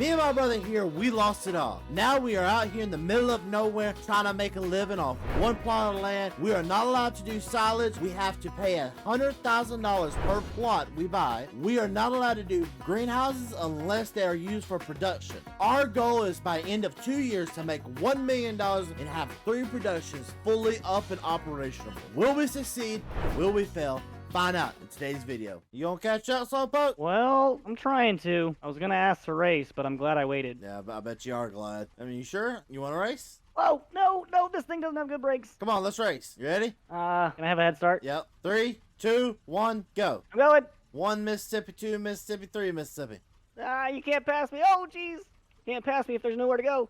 Me and my brother here, we lost it all. Now we are out here in the middle of nowhere trying to make a living off one plot of land. We are not allowed to do silage. We have to pay $100,000 per plot we buy. We are not allowed to do greenhouses unless they are used for production. Our goal is by end of 2 years to make $1 million and have 3 productions fully up and operational. Will we succeed? Will we fail? Find out in today's video. You gonna catch up, Slowpoke? Well, I'm trying to. I was gonna ask to race, but I'm glad I waited. Yeah, I bet you are glad. I mean, you sure? You wanna race? Oh, no, this thing doesn't have good brakes. Come on, let's race. You ready? Can I have a head start? Yep. 3, 2, 1, go. I'm going. 1 Mississippi, 2 Mississippi, 3 Mississippi. You can't pass me. Oh, jeez. Can't pass me if there's nowhere to go.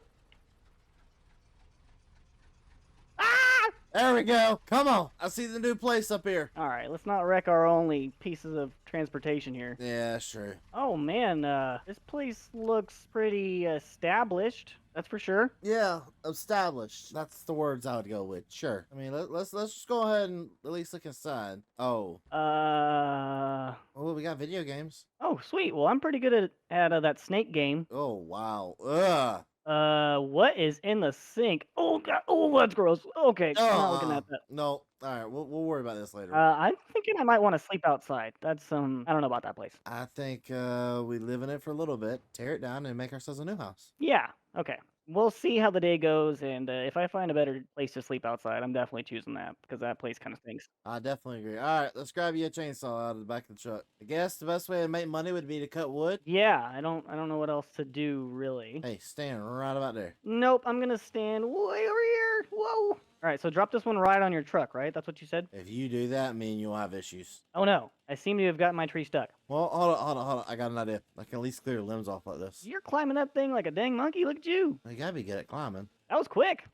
There we go. Come on. I see the new place up here. All right, let's not wreck our only pieces of transportation here. Yeah, sure. Oh, man, this place looks pretty established. That's for sure. Yeah, established. That's the words I would go with. Sure. I mean, let's just go ahead and at least look inside. Oh. Oh, we got video games. Oh, sweet. Well, I'm pretty good at that snake game. Oh, wow. Ugh. What is in the sink? Oh, God. Oh, that's gross. Okay, I'm not looking at that. No. All right, we'll worry about this later. I'm thinking I might want to sleep outside. That's, I don't know about that place. I think we live in it for a little bit, tear it down, and make ourselves a new house. Yeah, okay. We'll see how the day goes, and if I find a better place to sleep outside, I'm definitely choosing that, because that place kind of stinks. I definitely agree. All right, let's grab you a chainsaw out of the back of the truck. I guess the best way to make money would be to cut wood. Yeah, I don't know what else to do, really. Hey, stand right about there. Nope, I'm gonna stand way over here. Whoa. All right, so drop this one right on your truck, right? That's what you said? If you do that, me and you'll have issues. Oh, no. I seem to have gotten my tree stuck. Well, hold on. I got an idea. I can at least clear limbs off like this. You're climbing that thing like a dang monkey. Look at you. You gotta be good at climbing. That was quick.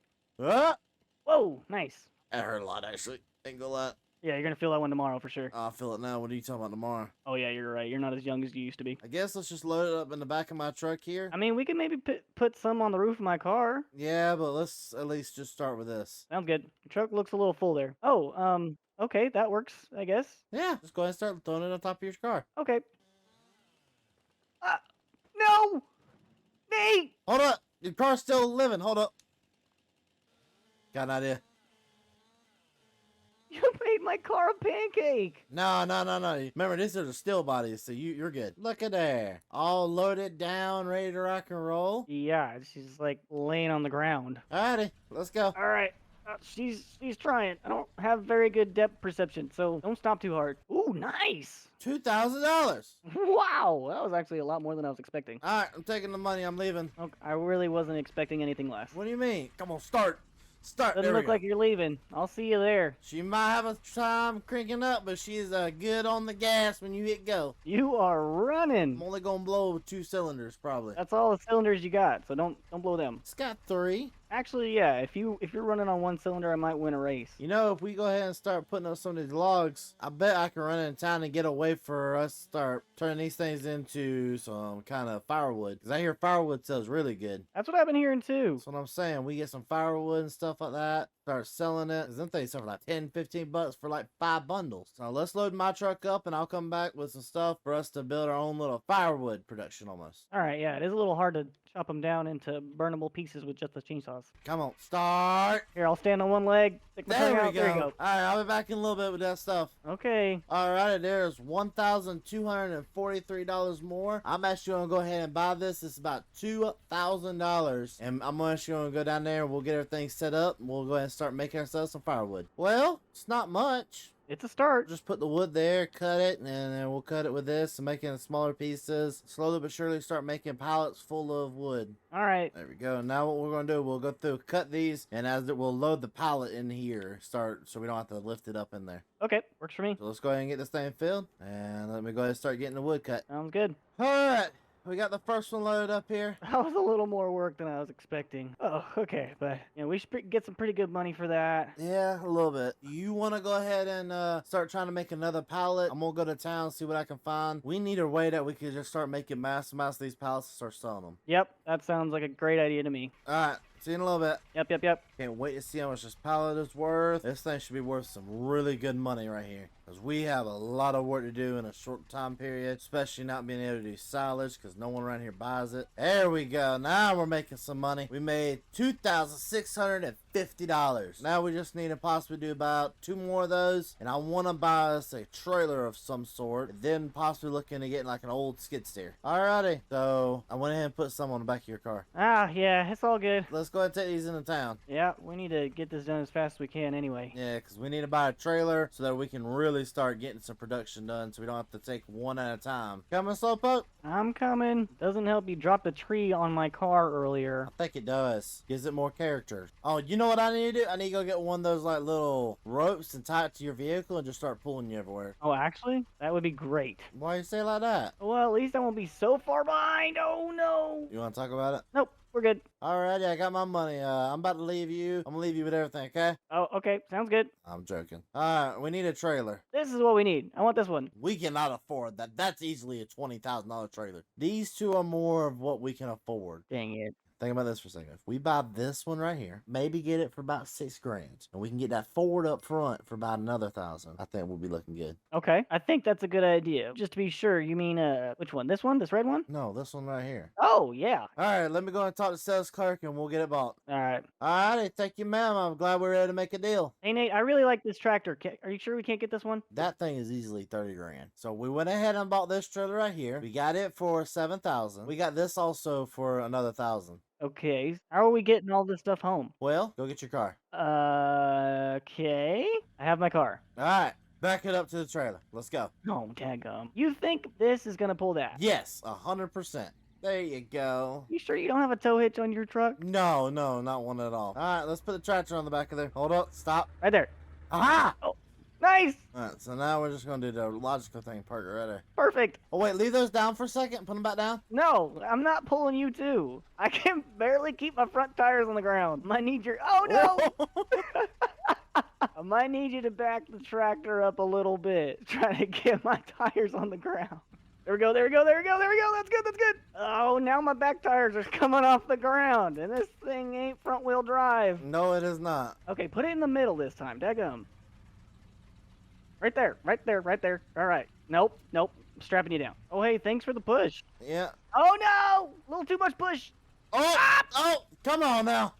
Ah! Whoa, nice. That hurt a lot, actually. Ain't gonna lie. Yeah, you're gonna feel that one tomorrow for sure. I'll feel it now. What are you talking about tomorrow? Oh, yeah, you're right. You're not as young as you used to be. I guess let's just load it up in the back of my truck here. I mean, we could maybe put some on the roof of my car. Yeah, but let's at least just start with this. Sounds good. Your truck looks a little full there. Oh, okay, that works, I guess. Yeah, just go ahead and start throwing it on top of your car. Okay. No! Nate! Hold up! Your car's still living. Hold up. Got an idea. You made my car a pancake! No. Remember, these are the steel bodies, so you're good. Look at there. All loaded down, ready to rock and roll. Yeah, she's like laying on the ground. Alrighty, let's go. Alright. She's trying. I don't have very good depth perception, so don't stop too hard. Ooh, nice! $2,000. Wow, that was actually a lot more than I was expecting. Alright, I'm taking the money. I'm leaving. Okay, I really wasn't expecting anything less. What do you mean? Come on, start. Start. Doesn't look like you're leaving. I'll see you there. She might have a time cranking up, but she's good on the gas when you hit go. You are running. I'm only gonna blow 2 cylinders, probably. That's all the cylinders you got, so don't blow them. It's got 3. Actually, yeah, if you're running on 1 cylinder, I might win a race. You know, if we go ahead and start putting up some of these logs, I bet I can run in town and get a way for us to start turning these things into some kind of firewood. Because I hear firewood sells really good. That's what I've been hearing too. That's what I'm saying. We get some firewood and stuff like that, start selling it. Because them things sell for like 10, 15 bucks for like 5 bundles. So let's load my truck up and I'll come back with some stuff for us to build our own little firewood production almost. All right, yeah, it is a little hard to chop them down into burnable pieces with just the chainsaws. Come on, start. Here, I'll stand on one leg. Stick my tongue There we out. There you go. go. All right, I'll be back in a little bit with that stuff. Okay. All right, there's $1,243 more. I'm actually gonna go ahead and buy this. It's about $2,000, and I'm actually gonna go down there and we'll get everything set up. And we'll go ahead and start making ourselves some firewood. Well, it's not much. It's a start. Just put the wood there, cut it, and then we'll cut it with this and make it in smaller pieces. Slowly but surely start making pallets full of wood. All right. There we go. Now what we're going to do, we'll go through, cut these, and we'll load the pallet in here, so we don't have to lift it up in there. Okay, works for me. So let's go ahead and get this thing filled, and let me go ahead and start getting the wood cut. Sounds good. All right. We got the first one loaded up here. That was a little more work than I was expecting. Oh, okay, but we should get some pretty good money for that. Yeah, a little bit. You want to go ahead and start trying to make another pallet? I'm gonna go to town, see what I can find. We need a way that we could just start making mass amounts of these pallets and start selling them. Yep, that sounds like a great idea to me. All right. See you in a little bit. Yep. Can't wait to see how much this pallet is worth. This thing should be worth some really good money right here. because we have a lot of work to do in a short time period, especially not being able to do silage because no one around here buys it. There we go. Now we're making some money. We made $2,650. Now we just need to possibly do about 2 more of those, and I want to buy us a trailer of some sort, and then possibly looking to getting like an old skid steer. Alrighty, so I went ahead and put some on the back of your car. Ah, yeah, it's all good. Let's go ahead and take these into town. Yeah, we need to get this done as fast as we can anyway. Yeah, because we need to buy a trailer so that we can really start getting some production done so we don't have to take one at a time. Coming, Slowpoke? I'm coming. Doesn't help you dropped a tree on my car earlier. I think it does. Gives it more character. Oh, you know what I need to do? I need to go get one of those like little ropes and tie it to your vehicle and just start pulling you everywhere. Oh, actually? That would be great. Why you say it like that? Well, at least I won't be so far behind. Oh, no. You want to talk about it? Nope, we're good. Alrighty, I got my money. I'm about to leave you. I'm gonna leave you with everything, okay? Oh, okay. Sounds good. I'm joking. Alright, we need a trailer. This is what we need. I want this one. We cannot afford that. That's easily a $20,000 trailer. These two are more of what we can afford. Dang it. Think about this for a second. If we buy this one right here, maybe get it for about $6,000, and we can get that Ford up front for about another 1,000, I think we'll be looking good. Okay. I think that's a good idea. Just to be sure, you mean, which one? This one? This red one? No, this one right here. Oh, yeah. All right, let me go and talk to sales clerk, and we'll get it bought. All right. All righty, thank you, ma'am. I'm glad we're ready to make a deal. Hey, Nate, I really like this tractor. Are you sure we can't get this one? That thing is easily 30 grand. So we went ahead and bought this trailer right here. We got it for 7,000. We got this also for another 1,000. Okay. How are we getting all this stuff home? Well, go get your car. Okay. I have my car. All right, back it up to the trailer. Let's go. Oh, daggum. You think this is gonna pull that? Yes, 100%. There you go. You sure you don't have a tow hitch on your truck? No, not one at all. All right, let's put the tractor on the back of there. Hold up, stop. Right there. Aha! Oh, nice. All right, so now we're just going to do the logical thing, park it right there. Perfect. Oh, wait, leave those down for a second. Put them back down. No, I'm not pulling you too. I can barely keep my front tires on the ground. Might need your. Oh no! I might need you to back the tractor up a little bit, trying to get my tires on the ground. There we go, there we go, there we go, there we go. That's good, that's good. Oh, now my back tires are coming off the ground, and this thing ain't front wheel drive. No, it is not. Okay, put it in the middle this time. Daggum. Right there, right there, right there. All right. Nope, nope. I'm strapping you down. Oh, hey, thanks for the push. Yeah. Oh, no! A little too much push. Oh, come on now.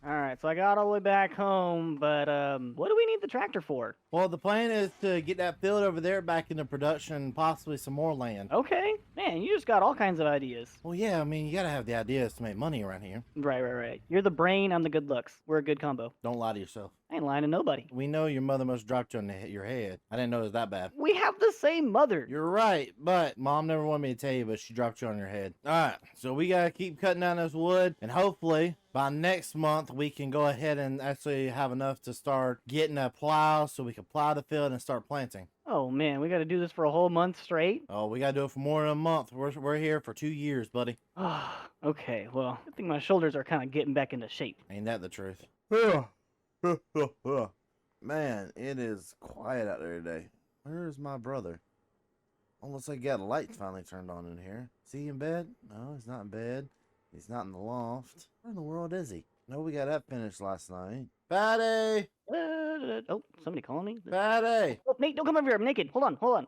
All right, so I got all the way back home, but what do we need the tractor for? Well, the plan is to get that field over there back into production, possibly some more land. Okay. Man, you just got all kinds of ideas. Well, yeah, I mean, you got to have the ideas to make money around here. Right. You're the brain, I'm the good looks. We're a good combo. Don't lie to yourself. I ain't lying to nobody. We know your mother must have dropped you on your head. I didn't know it was that bad. We have the same mother. You're right, but Mom never wanted me to tell you, but she dropped you on your head. All right, so we got to keep cutting down this wood, and hopefully by next month we can go ahead and actually have enough to start getting a plow so we can plow the field and start planting. Oh, man, we got to do this for a whole month straight? Oh, we got to do it for more than a month. We're here for 2 years, buddy. Oh, okay, well, I think my shoulders are kind of getting back into shape. Ain't that the truth? Man, it is quiet out there today. Where is my brother? Almost like he got the lights finally turned on in here. Is he in bed? No, he's not in bed. He's not in the loft. Where in the world is he? No, we got that finished last night. Patty! Oh, somebody calling me? Patty! Oh, Nate, don't come over here. I'm naked. Hold on. Whoa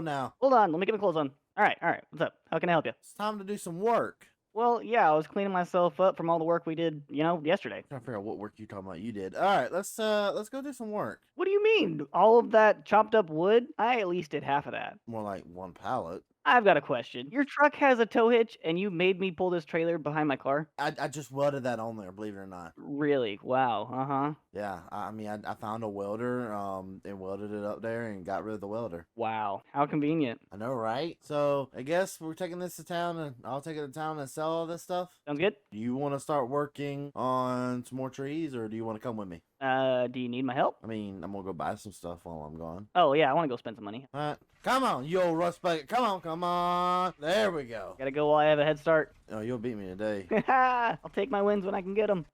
now. Hold on. Let me get my clothes on. All right. What's up? How can I help you? It's time to do some work. Well, yeah, I was cleaning myself up from all the work we did, yesterday. I'm trying to figure out what work you talking about you did. All right, let's go do some work. What do you mean? All of that chopped up wood? I at least did half of that. More like one pallet. I've got a question. Your truck has a tow hitch, and you made me pull this trailer behind my car? I just welded that on there, believe it or not. Really? Wow. Uh-huh. Yeah, I mean, I found a welder, and welded it up there and got rid of the welder. Wow. How convenient. I know, right? So, I guess we're taking this to town, and I'll take it to town and sell all this stuff. Sounds good. Do you want to start working on some more trees, or do you want to come with me? Do you need my help? I mean, I'm gonna go buy some stuff while I'm gone. Oh, yeah, I want to go spend some money. All right, Come on, you old rust bucket. Come on, come on. There we go. Gotta go while I have a head start. Oh, you'll beat me today. I'll take my wins when I can get them.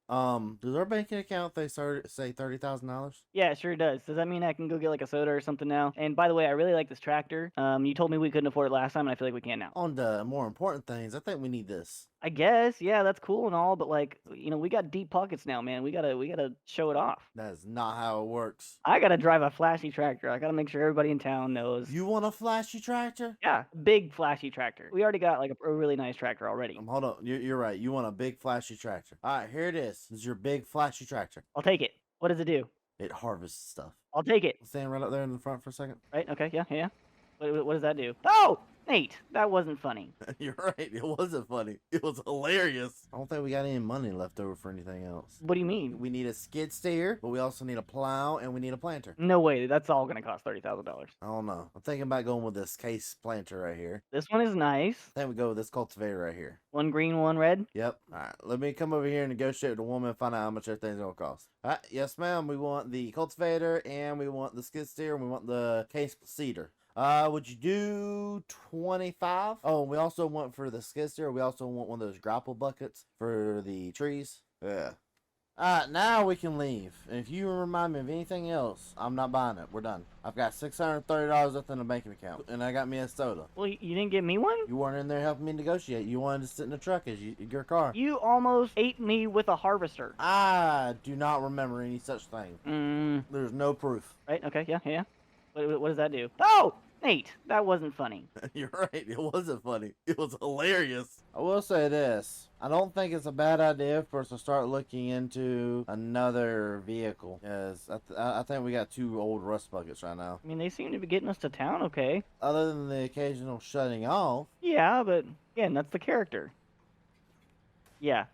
Does our banking account say $30,000? Yeah, it sure does. Does that mean I can go get like a soda or something now? And by the way, I really like this tractor. You told me we couldn't afford it last time, and I feel like we can now. On the more important things, I think we need this. I guess, yeah, that's cool and all, but like, we got deep pockets now, man. We gotta show it off. That is not how it works. I gotta drive a flashy tractor. I gotta make sure everybody in town knows. You want a flashy tractor? Yeah, big flashy tractor. We already got like a really nice tractor already. Hold on, you're right. You want a big flashy tractor. All right, here it is. This is your big flashy tractor. I'll take it. What does it do? It harvests stuff. I'll take it. Stand right up there in the front for a second. Right? Okay. Yeah. What does that do? Oh, Nate, that wasn't funny. You're right. It wasn't funny. It was hilarious. I don't think we got any money left over for anything else. What do you mean? We need a skid steer, but we also need a plow and we need a planter. No way. That's all gonna cost $30,000. I don't know. I'm thinking about going with this case planter right here. This one is nice. I think we go with this cultivator right here. One green, one red. Yep. All right. Let me come over here and negotiate with the woman and find out how much everything's gonna cost. All right. Yes, ma'am. We want the cultivator and we want the skid steer and we want the case cedar. Would you do 25? Oh, we also want for the skid steer, we also want one of those grapple buckets for the trees. Yeah. Alright, now we can leave. And if you remind me of anything else, I'm not buying it. We're done. I've got $630 left in the banking account. And I got me a soda. Well, you didn't get me one? You weren't in there helping me negotiate. You wanted to sit in the truck as your car. You almost ate me with a harvester. I do not remember any such thing. There's no proof. Right, okay, yeah. What does that do? Oh! Nate, that wasn't funny. You're right, it wasn't funny. It was hilarious. I will say this. I don't think it's a bad idea for us to start looking into another vehicle. Because I think we got 2 old rust buckets right now. I mean, they seem to be getting us to town okay. Other than the occasional shutting off. Yeah, but again, that's the character. Yeah,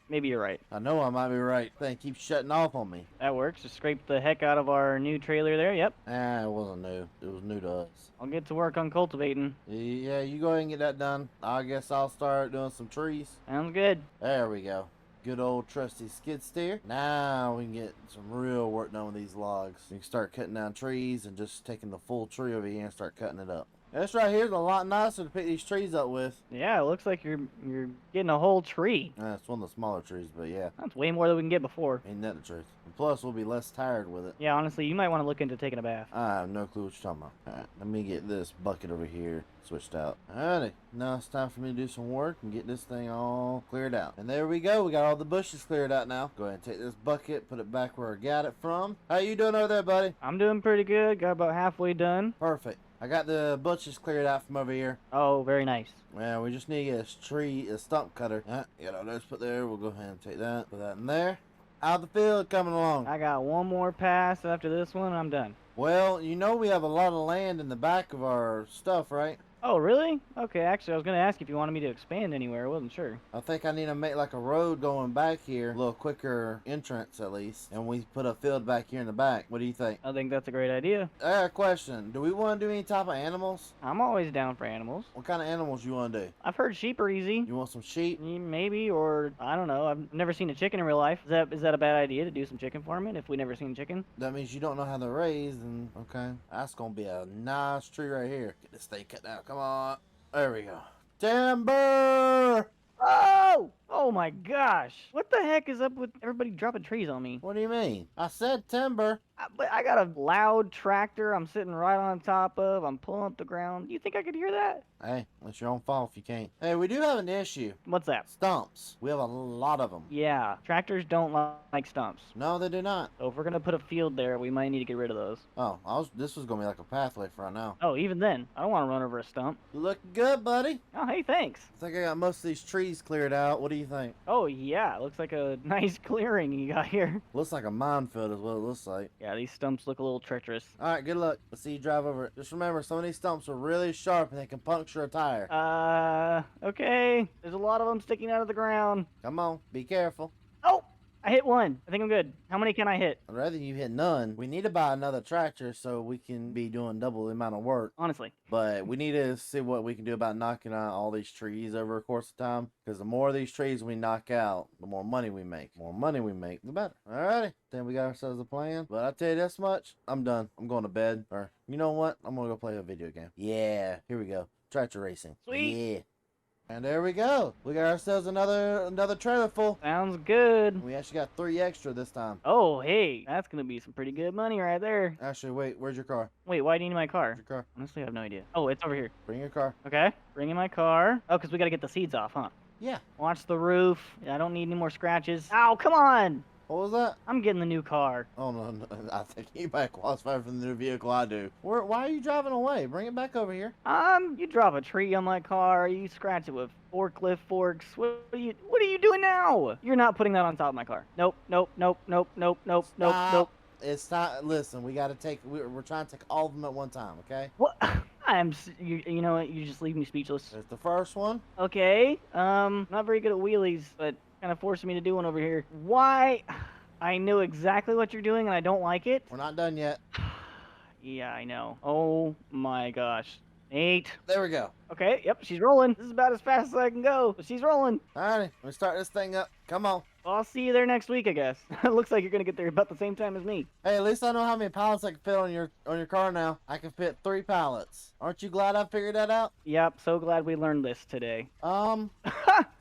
maybe you're right. I know I might be right. Thing keeps shutting off on me. That works. Just scrape the heck out of our new trailer there. Yep. It wasn't new. It was new to us. I'll get to work on cultivating. Yeah, you go ahead and get that done. I guess I'll start doing some trees. Sounds good. There we go. Good old trusty skid steer. Now we can get some real work done with these logs. You can start cutting down trees and just taking the full tree over here and start cutting it up. This right here is a lot nicer to pick these trees up with. Yeah, it looks like you're getting a whole tree. It's one of the smaller trees, but yeah. That's way more than we can get before. Ain't that the truth? And plus, we'll be less tired with it. Yeah, honestly, you might want to look into taking a bath. I have no clue what you're talking about. Alright, let me get this bucket over here switched out. Alrighty, now it's time for me to do some work and get this thing all cleared out. And there we go, we got all the bushes cleared out now. Go ahead and take this bucket, put it back where I got it from. How you doing over there, buddy? I'm doing pretty good, got about halfway done. Perfect. I got the bushes cleared out from over here. Oh, very nice. Well, we just need to get a stump cutter. Let's put there. We'll go ahead and take that, put that in there. How's the field coming along? I got one more pass after this one, and I'm done. Well, you know we have a lot of land in the back of our stuff, right? Oh, really? Okay, actually, I was going to ask if you wanted me to expand anywhere. I wasn't sure. I think I need to make like a road going back here, a little quicker entrance at least, and we put a field back here in the back. What do you think? I think that's a great idea. I got a question. Do we want to do any type of animals? I'm always down for animals. What kind of animals you want to do? I've heard sheep are easy. You want some sheep? Maybe, or I don't know. I've never seen a chicken in real life. Is that a bad idea to do some chicken farming if we never seen chicken? That means you don't know how they're raised, and okay. That's going to be a nice tree right here. Get this thing cut down. Come on. There we go. Timber! Oh! Oh my gosh. What the heck is up with everybody dropping trees on me? What do you mean? I said timber. But I got a loud tractor I'm sitting right on top of. I'm pulling up the ground. You think I could hear that? Hey, it's your own fault if you can't. Hey, we do have an issue. What's that? Stumps. We have a lot of them. Yeah, tractors don't like stumps. No, they do not. So if we're going to put a field there, we might need to get rid of those. Oh, this was going to be like a pathway for right now. Oh, even then, I don't want to run over a stump. Look good, buddy. Oh, hey, thanks. I think I got most of these trees cleared out. What do you think? Oh, yeah, it looks like a nice clearing you got here. Looks like a minefield is what it looks like. Yeah, these stumps look a little treacherous. All right, good luck. Let's see you drive over it. Just remember, some of these stumps are really sharp and they can puncture a tire. Okay. There's a lot of them sticking out of the ground. Come on, be careful. Oh, I hit one. I think I'm good. How many can I hit? I'd rather you hit none. We need to buy another tractor so we can be doing double the amount of work. Honestly. But we need to see what we can do about knocking out all these trees over a course of time. Because the more of these trees we knock out, the more money we make. The more money we make, the better. Alrighty. Then we got ourselves a plan. But I tell you this much, I'm done. I'm going to bed. Or, you know what? I'm going to go play a video game. Yeah. Here we go. Tractor racing. Sweet. Yeah. And there we go. We got ourselves another trailer full. Sounds good. We actually got 3 extra this time. Oh, hey, that's gonna be some pretty good money right there. Actually, wait. Where's your car? Wait, why do you need my car? Where's your car? Honestly, I have no idea. Oh, it's over here. Bring your car. Okay, bringing my car. Oh, because we gotta get the seeds off, huh? Yeah. Watch the roof. I don't need any more scratches. Ow, come on! What was that? I'm getting the new car. Oh, no. I think you might qualify for the new vehicle I do. Why are you driving away? Bring it back over here. You drop a tree on my car, you scratch it with forklift forks. What are you doing now? You're not putting that on top of my car. Nope, nope, nope, nope, nope, nope, nope, nope. It's not. Listen, we got to take. We're trying to take all of them at one time, okay? What? You know what? You just leave me speechless. There's the first one. Okay. Not very good at wheelies, but kind of forcing me to do one over here. Why? I know exactly what you're doing, and I don't like it. We're not done yet. Yeah, I know. Oh my gosh. 8. There we go. Okay, yep, she's rolling. This is about as fast as I can go, but she's rolling. Alrighty, let me start this thing up. Come on. Well, I'll see you there next week, I guess. It looks like you're gonna get there about the same time as me. Hey, at least I know how many pallets I can fit on your car now. I can fit 3 pallets. Aren't you glad I figured that out? Yep, so glad we learned this today.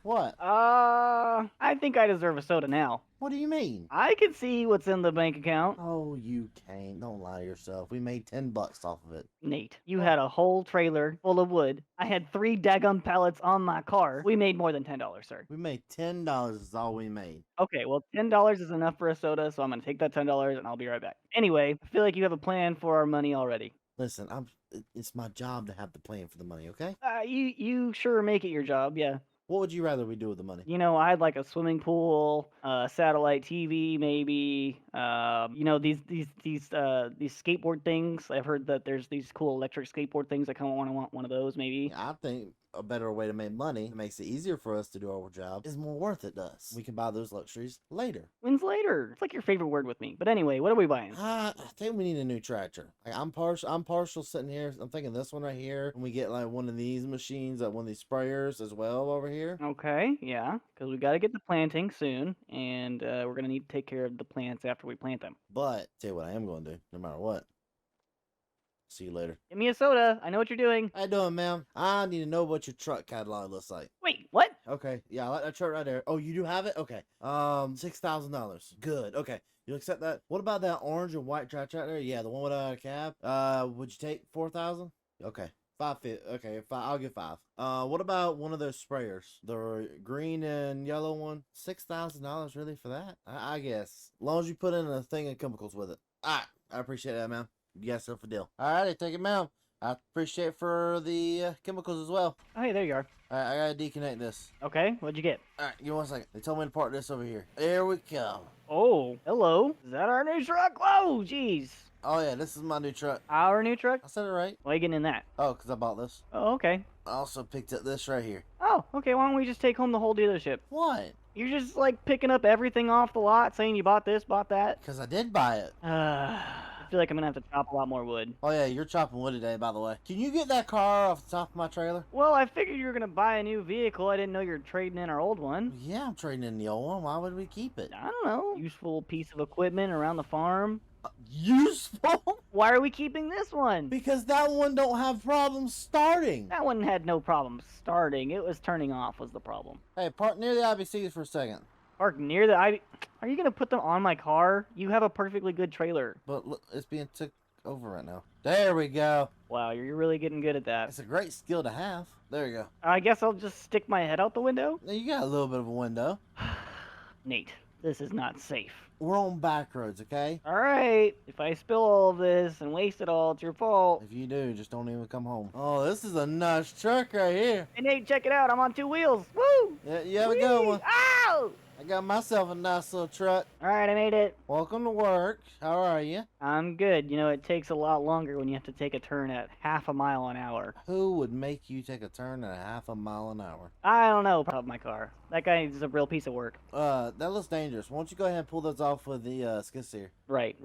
What? I think I deserve a soda now. What do you mean? I can see what's in the bank account. Oh, you can't. Don't lie to yourself. We made $10 off of it. Nate, you had a whole trailer full of wood. I had 3 daggum pallets on my car. We made more than $10, sir. We made $10 is all we made. Okay, well, $10 is enough for a soda, so I'm gonna take that $10 and I'll be right back. Anyway, I feel like you have a plan for our money already. Listen, it's my job to have the plan for the money, okay? You sure make it your job, yeah. What would you rather we do with the money? You know, I'd like a swimming pool, satellite TV, maybe. You know, these skateboard things. I've heard that there's these cool electric skateboard things. I kind of want one of those, maybe. I think a better way to make money that makes it easier for us to do our job is more worth it to us. We can buy those luxuries later. When's later? It's like your favorite word with me. But anyway, what are we buying? I think we need a new tractor. Like, I'm partial sitting here. I'm thinking this one right here. And we get like one of these machines, like one of these sprayers as well over here. Okay, yeah, because we got to get the planting soon, and we're gonna need to take care of the plants after we plant them. But tell you what I am going to do, no matter what. See you later. Give me a soda. I know what you're doing. How you doing, ma'am? I need to know what your truck catalog looks like. Wait, what? Okay, yeah, I like that truck right there. Oh, you do have it? Okay. $6,000. Good. Okay. You accept that? What about that orange and white tractor right there? Yeah, the one without a cab. Would you take 4,000? Okay. 550. Okay, I'll get 5. What about one of those sprayers? The green and yellow one? $6,000 really for that? I guess. As long as you put in a thing of chemicals with it. Alright, I appreciate that, ma'am. You got yourself a deal. Alrighty, take it, ma'am. I appreciate it for the chemicals as well. Oh, hey, there you are. Alright, I gotta deconnect this. Okay, what'd you get? Alright, give me 1 second. They told me to park this over here. There we go. Oh, hello. Is that our new truck? Whoa, jeez. Oh yeah, this is my new truck. Our new truck? I said it right. Why are you getting in that? Oh, because I bought this. Oh, okay. I also picked up this right here. Oh, okay, why don't we just take home the whole dealership? What? You're just, like, picking up everything off the lot, saying you bought this, bought that? Because I did buy it. I feel like I'm gonna have to chop a lot more wood. Oh yeah, you're chopping wood today, by the way. Can you get that car off the top of my trailer? Well, I figured you were gonna buy a new vehicle. I didn't know you were trading in our old one. Yeah, I'm trading in the old one. Why would we keep it? I don't know. Useful piece of equipment around the farm. Useful? Why are we keeping this one? Because that one don't have problems starting. That one had no problem starting. It was turning off was the problem. Hey, park near the IBCs for a second. Park near the Are you gonna put them on my car? You have a perfectly good trailer. But look, it's being took over right now. There we go. Wow, you're really getting good at that. It's a great skill to have. There you go. I guess I'll just stick my head out the window. Now you got a little bit of a window. Nate, this is not safe. We're on back roads, okay? Alright, if I spill all of this and waste it all, it's your fault. If you do, just don't even come home. Oh, this is a nice truck right here. Hey Nate, check it out, I'm on 2 wheels. Woo! Yeah, you have a good one. Ow! I got myself a nice little truck. All right, I made it. Welcome to work. How are you? I'm good. You know, it takes a lot longer when you have to take a turn at half a mile an hour. Who would make you take a turn at a half a mile an hour? I don't know about my car. That guy is a real piece of work. That looks dangerous. Why don't you go ahead and pull those off with the skid steer? Right.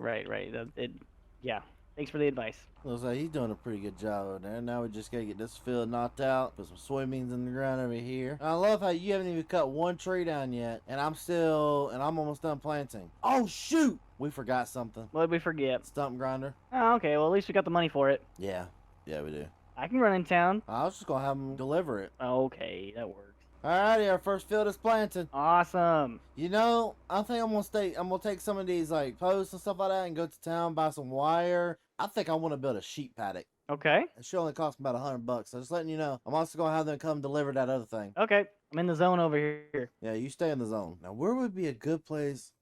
Yeah. Thanks for the advice. Looks like he's doing a pretty good job over there. Now we just gotta get this field knocked out, put some soybeans in the ground over here. I love how you haven't even cut one tree down yet, and I'm almost done planting. Oh shoot! We forgot something. What did we forget? Stump grinder. Oh, okay. Well, at least we got the money for it. Yeah, we do. I can run in town. I was just gonna have them deliver it. Okay, that works. Alrighty, our first field is planted. Awesome. You know, I think I'm gonna take some of these like posts and stuff like that and go to town, buy some wire. I think I want to build a sheep paddock. Okay. It should only cost me about $100. So just letting you know, I'm also gonna have them come deliver that other thing. Okay. I'm in the zone over here. Yeah, you stay in the zone. Now, where would be a good place?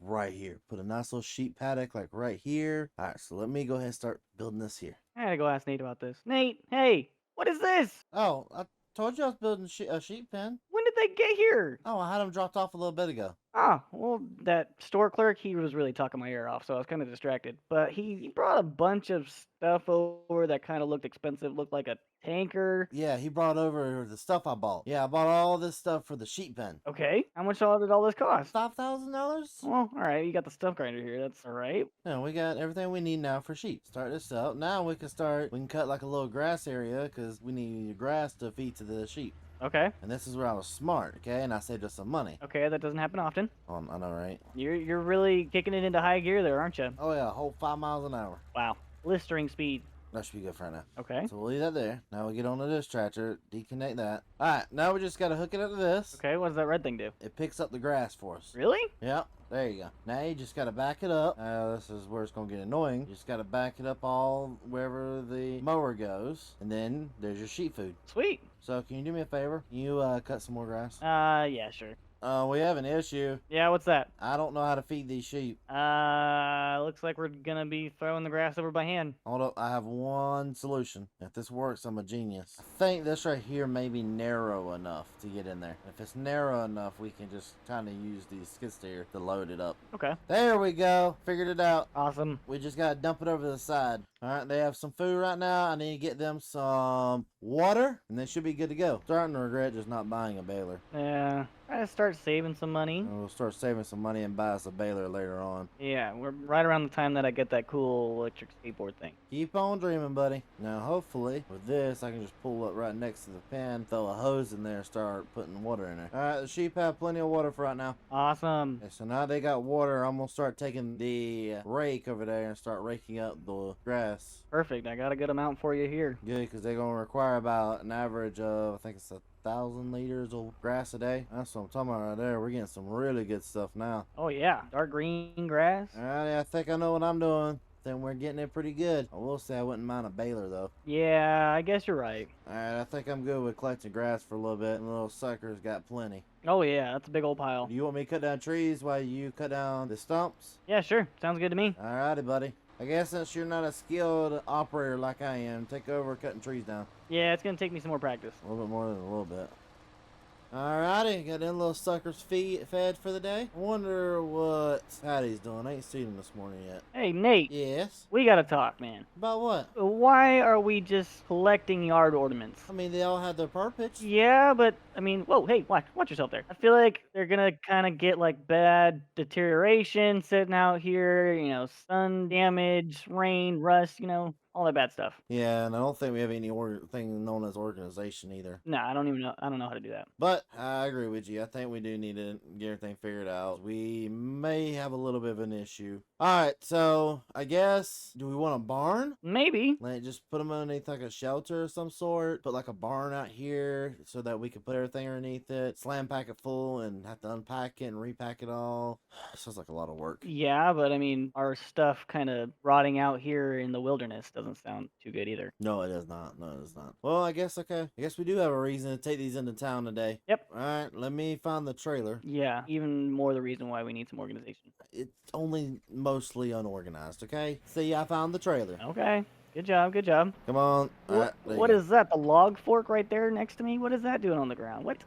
Right here. Put a nice little sheep paddock like right here. All right, so let me go ahead and start building this here. I gotta go ask Nate about this. Nate, hey, what is this? Oh, I told you I was building a sheep pen. When did they get here? Oh, I had them dropped off a little bit ago. Ah, well, that store clerk, he was really talking my ear off, so I was kind of distracted. But he brought a bunch of stuff over that kind of looked expensive, looked like a tanker. Yeah, he brought over the stuff I bought. Yeah, I bought all this stuff for the sheep pen. Okay, how much did all this cost? $5,000? Well, all right, you got the stuff grinder here. That's all right. Yeah, we got everything we need now for sheep. Start this up. Now we can cut like a little grass area because we need grass to feed to the sheep. Okay. And this is where I was smart, okay? And I saved us some money. Okay, that doesn't happen often. I know, right? You're really kicking it into high gear there, aren't you? Oh yeah, a whole 5 miles an hour. Wow, blistering speed. That should be good for right now. Okay. So we'll leave that there. Now we get onto this tractor, deconnect that. All right, now we just got to hook it up to this. Okay, what does that red thing do? It picks up the grass for us. Really? Yep. There you go. Now you just got to back it up. This is where it's going to get annoying. You just got to back it up all wherever the mower goes. And then there's your sheep food. Sweet. So can you do me a favor? Can you cut some more grass? Yeah, sure. We have an issue. Yeah, what's that? I don't know how to feed these sheep. Looks like we're gonna be throwing the grass over by hand. Hold up, I have one solution. If this works, I'm a genius. I think this right here may be narrow enough to get in there. If it's narrow enough, we can just kind of use the skid steer to load it up. Okay. There we go. Figured it out. Awesome. We just gotta dump it over to the side. All right, they have some food right now. I need to get them some water, and they should be good to go. Starting to regret just not buying a baler. Yeah. Try to start saving some money. And we'll start saving some money and buy us a baler later on. Yeah, we're right around the time that I get that cool electric skateboard thing. Keep on dreaming, buddy. Now, hopefully, with this, I can just pull up right next to the pen, throw a hose in there, and start putting water in there. All right, the sheep have plenty of water for right now. Awesome. Okay, so now they got water. I'm going to start taking the rake over there and start raking up the grass. Perfect. I got a good amount for you here. Good, because they're going to require about an average of, I think it's 1,000 liters of grass a day. That's what I'm talking about right there. We're getting some really good stuff now. Oh, yeah. Dark green grass. All right, I think I know what I'm doing. Then we're getting it pretty good. I will say I wouldn't mind a baler, though. Yeah, I guess you're right. All right, I think I'm good with collecting grass for a little bit. And the little suckers got plenty. Oh, yeah. That's a big old pile. Do you want me to cut down trees while you cut down the stumps? Yeah, sure. Sounds good to me. All righty, buddy. I guess since you're not a skilled operator like I am, take over cutting trees down. Yeah, it's going to take me some more practice. A little bit more than a little bit. Alrighty, got them little suckers fed for the day. I wonder what Patty's doing. I ain't seen him this morning yet. Hey, Nate. Yes? We got to talk, man. About what? Why are we just collecting yard ornaments? I mean, they all have their purpose. Yeah, but, I mean, whoa, hey, watch yourself there. I feel like they're gonna kind of get, like, bad deterioration sitting out here, you know, sun damage, rain, rust, you know, all that bad stuff. Yeah, and I don't think we have any thing known as organization either. No, I don't even know. I don't know how to do that. But I agree with you. I think we do need to get everything figured out. We may have a little bit of an issue. All right, so I guess, do we want a barn? Maybe. Like, just put them underneath like a shelter of some sort. Put like a barn out here so that we can put everything underneath it. Slam pack it full and have to unpack it and repack it all. Sounds like a lot of work. Yeah, but I mean, our stuff kind of rotting out here in the wilderness doesn't sound too good either. No, it is not. No, it is not. Well, I guess, okay. I guess we do have a reason to take these into town today. Yep. All right, let me find the trailer. Yeah, even more the reason why we need some organization. It's only mostly unorganized, okay? See, I found the trailer. Okay. Good job, good job. Come on. All right, What is that? The log fork right there next to me? What is that doing on the ground? What?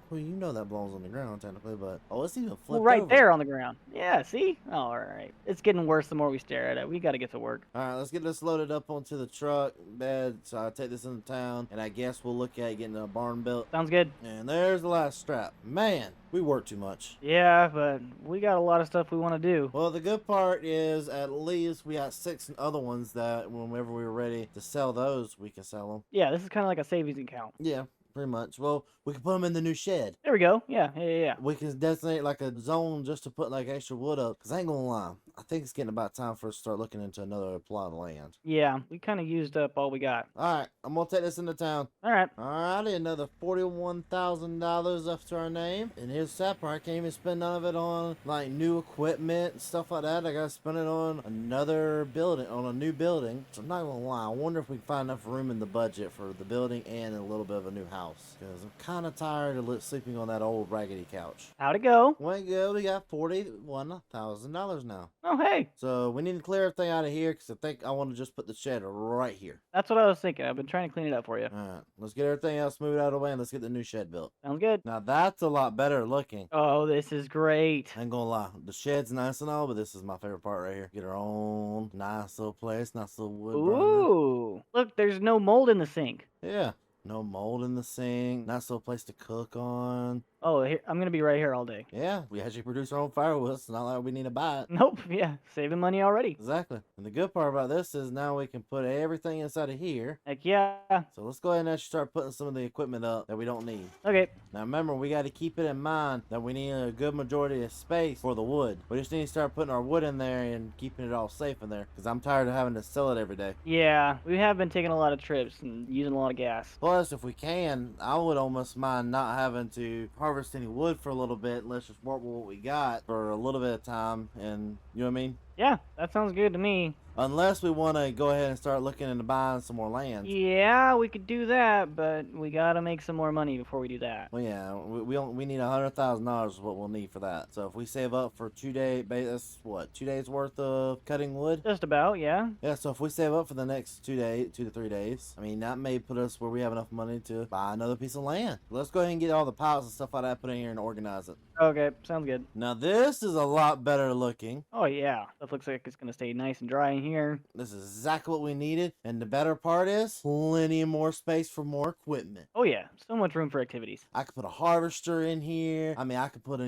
Well, you know that belongs on the ground technically, but oh, it's even flipped Well, right over. there on the ground. Yeah, see? Oh, all right. It's getting worse the more we stare at it. We got to get to work. All right, let's get this loaded up onto the truck bed. So I'll take this into town, and I guess we'll look at getting a barn built. Sounds good. And there's the last strap. Man, we work too much. Yeah, but we got a lot of stuff we want to do. Well, the good part is at least we got 6 other ones that whenever we're ready to sell those, we can sell them. Yeah, this is kind of like a savings account. Yeah, pretty much. Well, we can put them in the new shed. There we go. Yeah. We can designate like a zone just to put like extra wood up. Cause I ain't gonna lie, I think it's getting about time for us to start looking into another plot of land. Yeah, we kind of used up all we got. All right, I'm gonna take this into town. All right. Alrighty, another $41,000 up to our name. And here's the sad part, I can't even spend none of it on like new equipment and stuff like that. I gotta spend it on another building, on a new building. So I'm not gonna lie, I wonder if we can find enough room in the budget for the building and a little bit of a new house. Cause I'm kind of tired of sleeping on that old raggedy couch. How'd it go? Went good, we got $41,000 now. Oh, hey. So we need to clear everything out of here because I think I want to just put the shed right here. That's what I was thinking. I've been trying to clean it up for you. Alright, let's get everything else moved out of the way and let's get the new shed built. Sounds good. Now that's a lot better looking. Oh, this is great. I ain't gonna lie, the shed's nice and all, but this is my favorite part right here. Get our own nice little place, nice little wood burner. Ooh. Look, there's no mold in the sink. Yeah, no mold in the sink, nice little place to cook on. Oh, here, I'm going to be right here all day. Yeah, we actually produce our own firewood. It's not like we need to buy it. Nope. Yeah. Saving money already. Exactly. And the good part about this is now we can put everything inside of here. Heck yeah. So let's go ahead and actually start putting some of the equipment up that we don't need. Okay. Now remember, we got to keep it in mind that we need a good majority of space for the wood. We just need to start putting our wood in there and keeping it all safe in there. Because I'm tired of having to sell it every day. Yeah. We have been taking a lot of trips and using a lot of gas. Plus, if we can, I would almost mind not having to harvest any wood for a little bit. Let's just work with what we got for a little bit of time. And you know what I mean? Yeah. That sounds good to me. Unless we want to go ahead and start looking into buying some more land. Yeah, we could do that, but we gotta make some more money before we do that. Well, yeah, we need $100,000 is what we'll need for that. So if we save up for 2 days, that's what, 2 days worth of cutting wood? Just about, yeah. Yeah, so if we save up for the next 2 to 3 days, I mean, that may put us where we have enough money to buy another piece of land. Let's go ahead and get all the piles and stuff like that put in here and organize it. Okay, sounds good. Now this is a lot better looking. Oh yeah, that looks like it's gonna stay nice and dry in here. This is exactly what we needed. And the better part is plenty more space for more equipment. Oh yeah, so much room for activities. I could put a harvester in here. I mean, I could put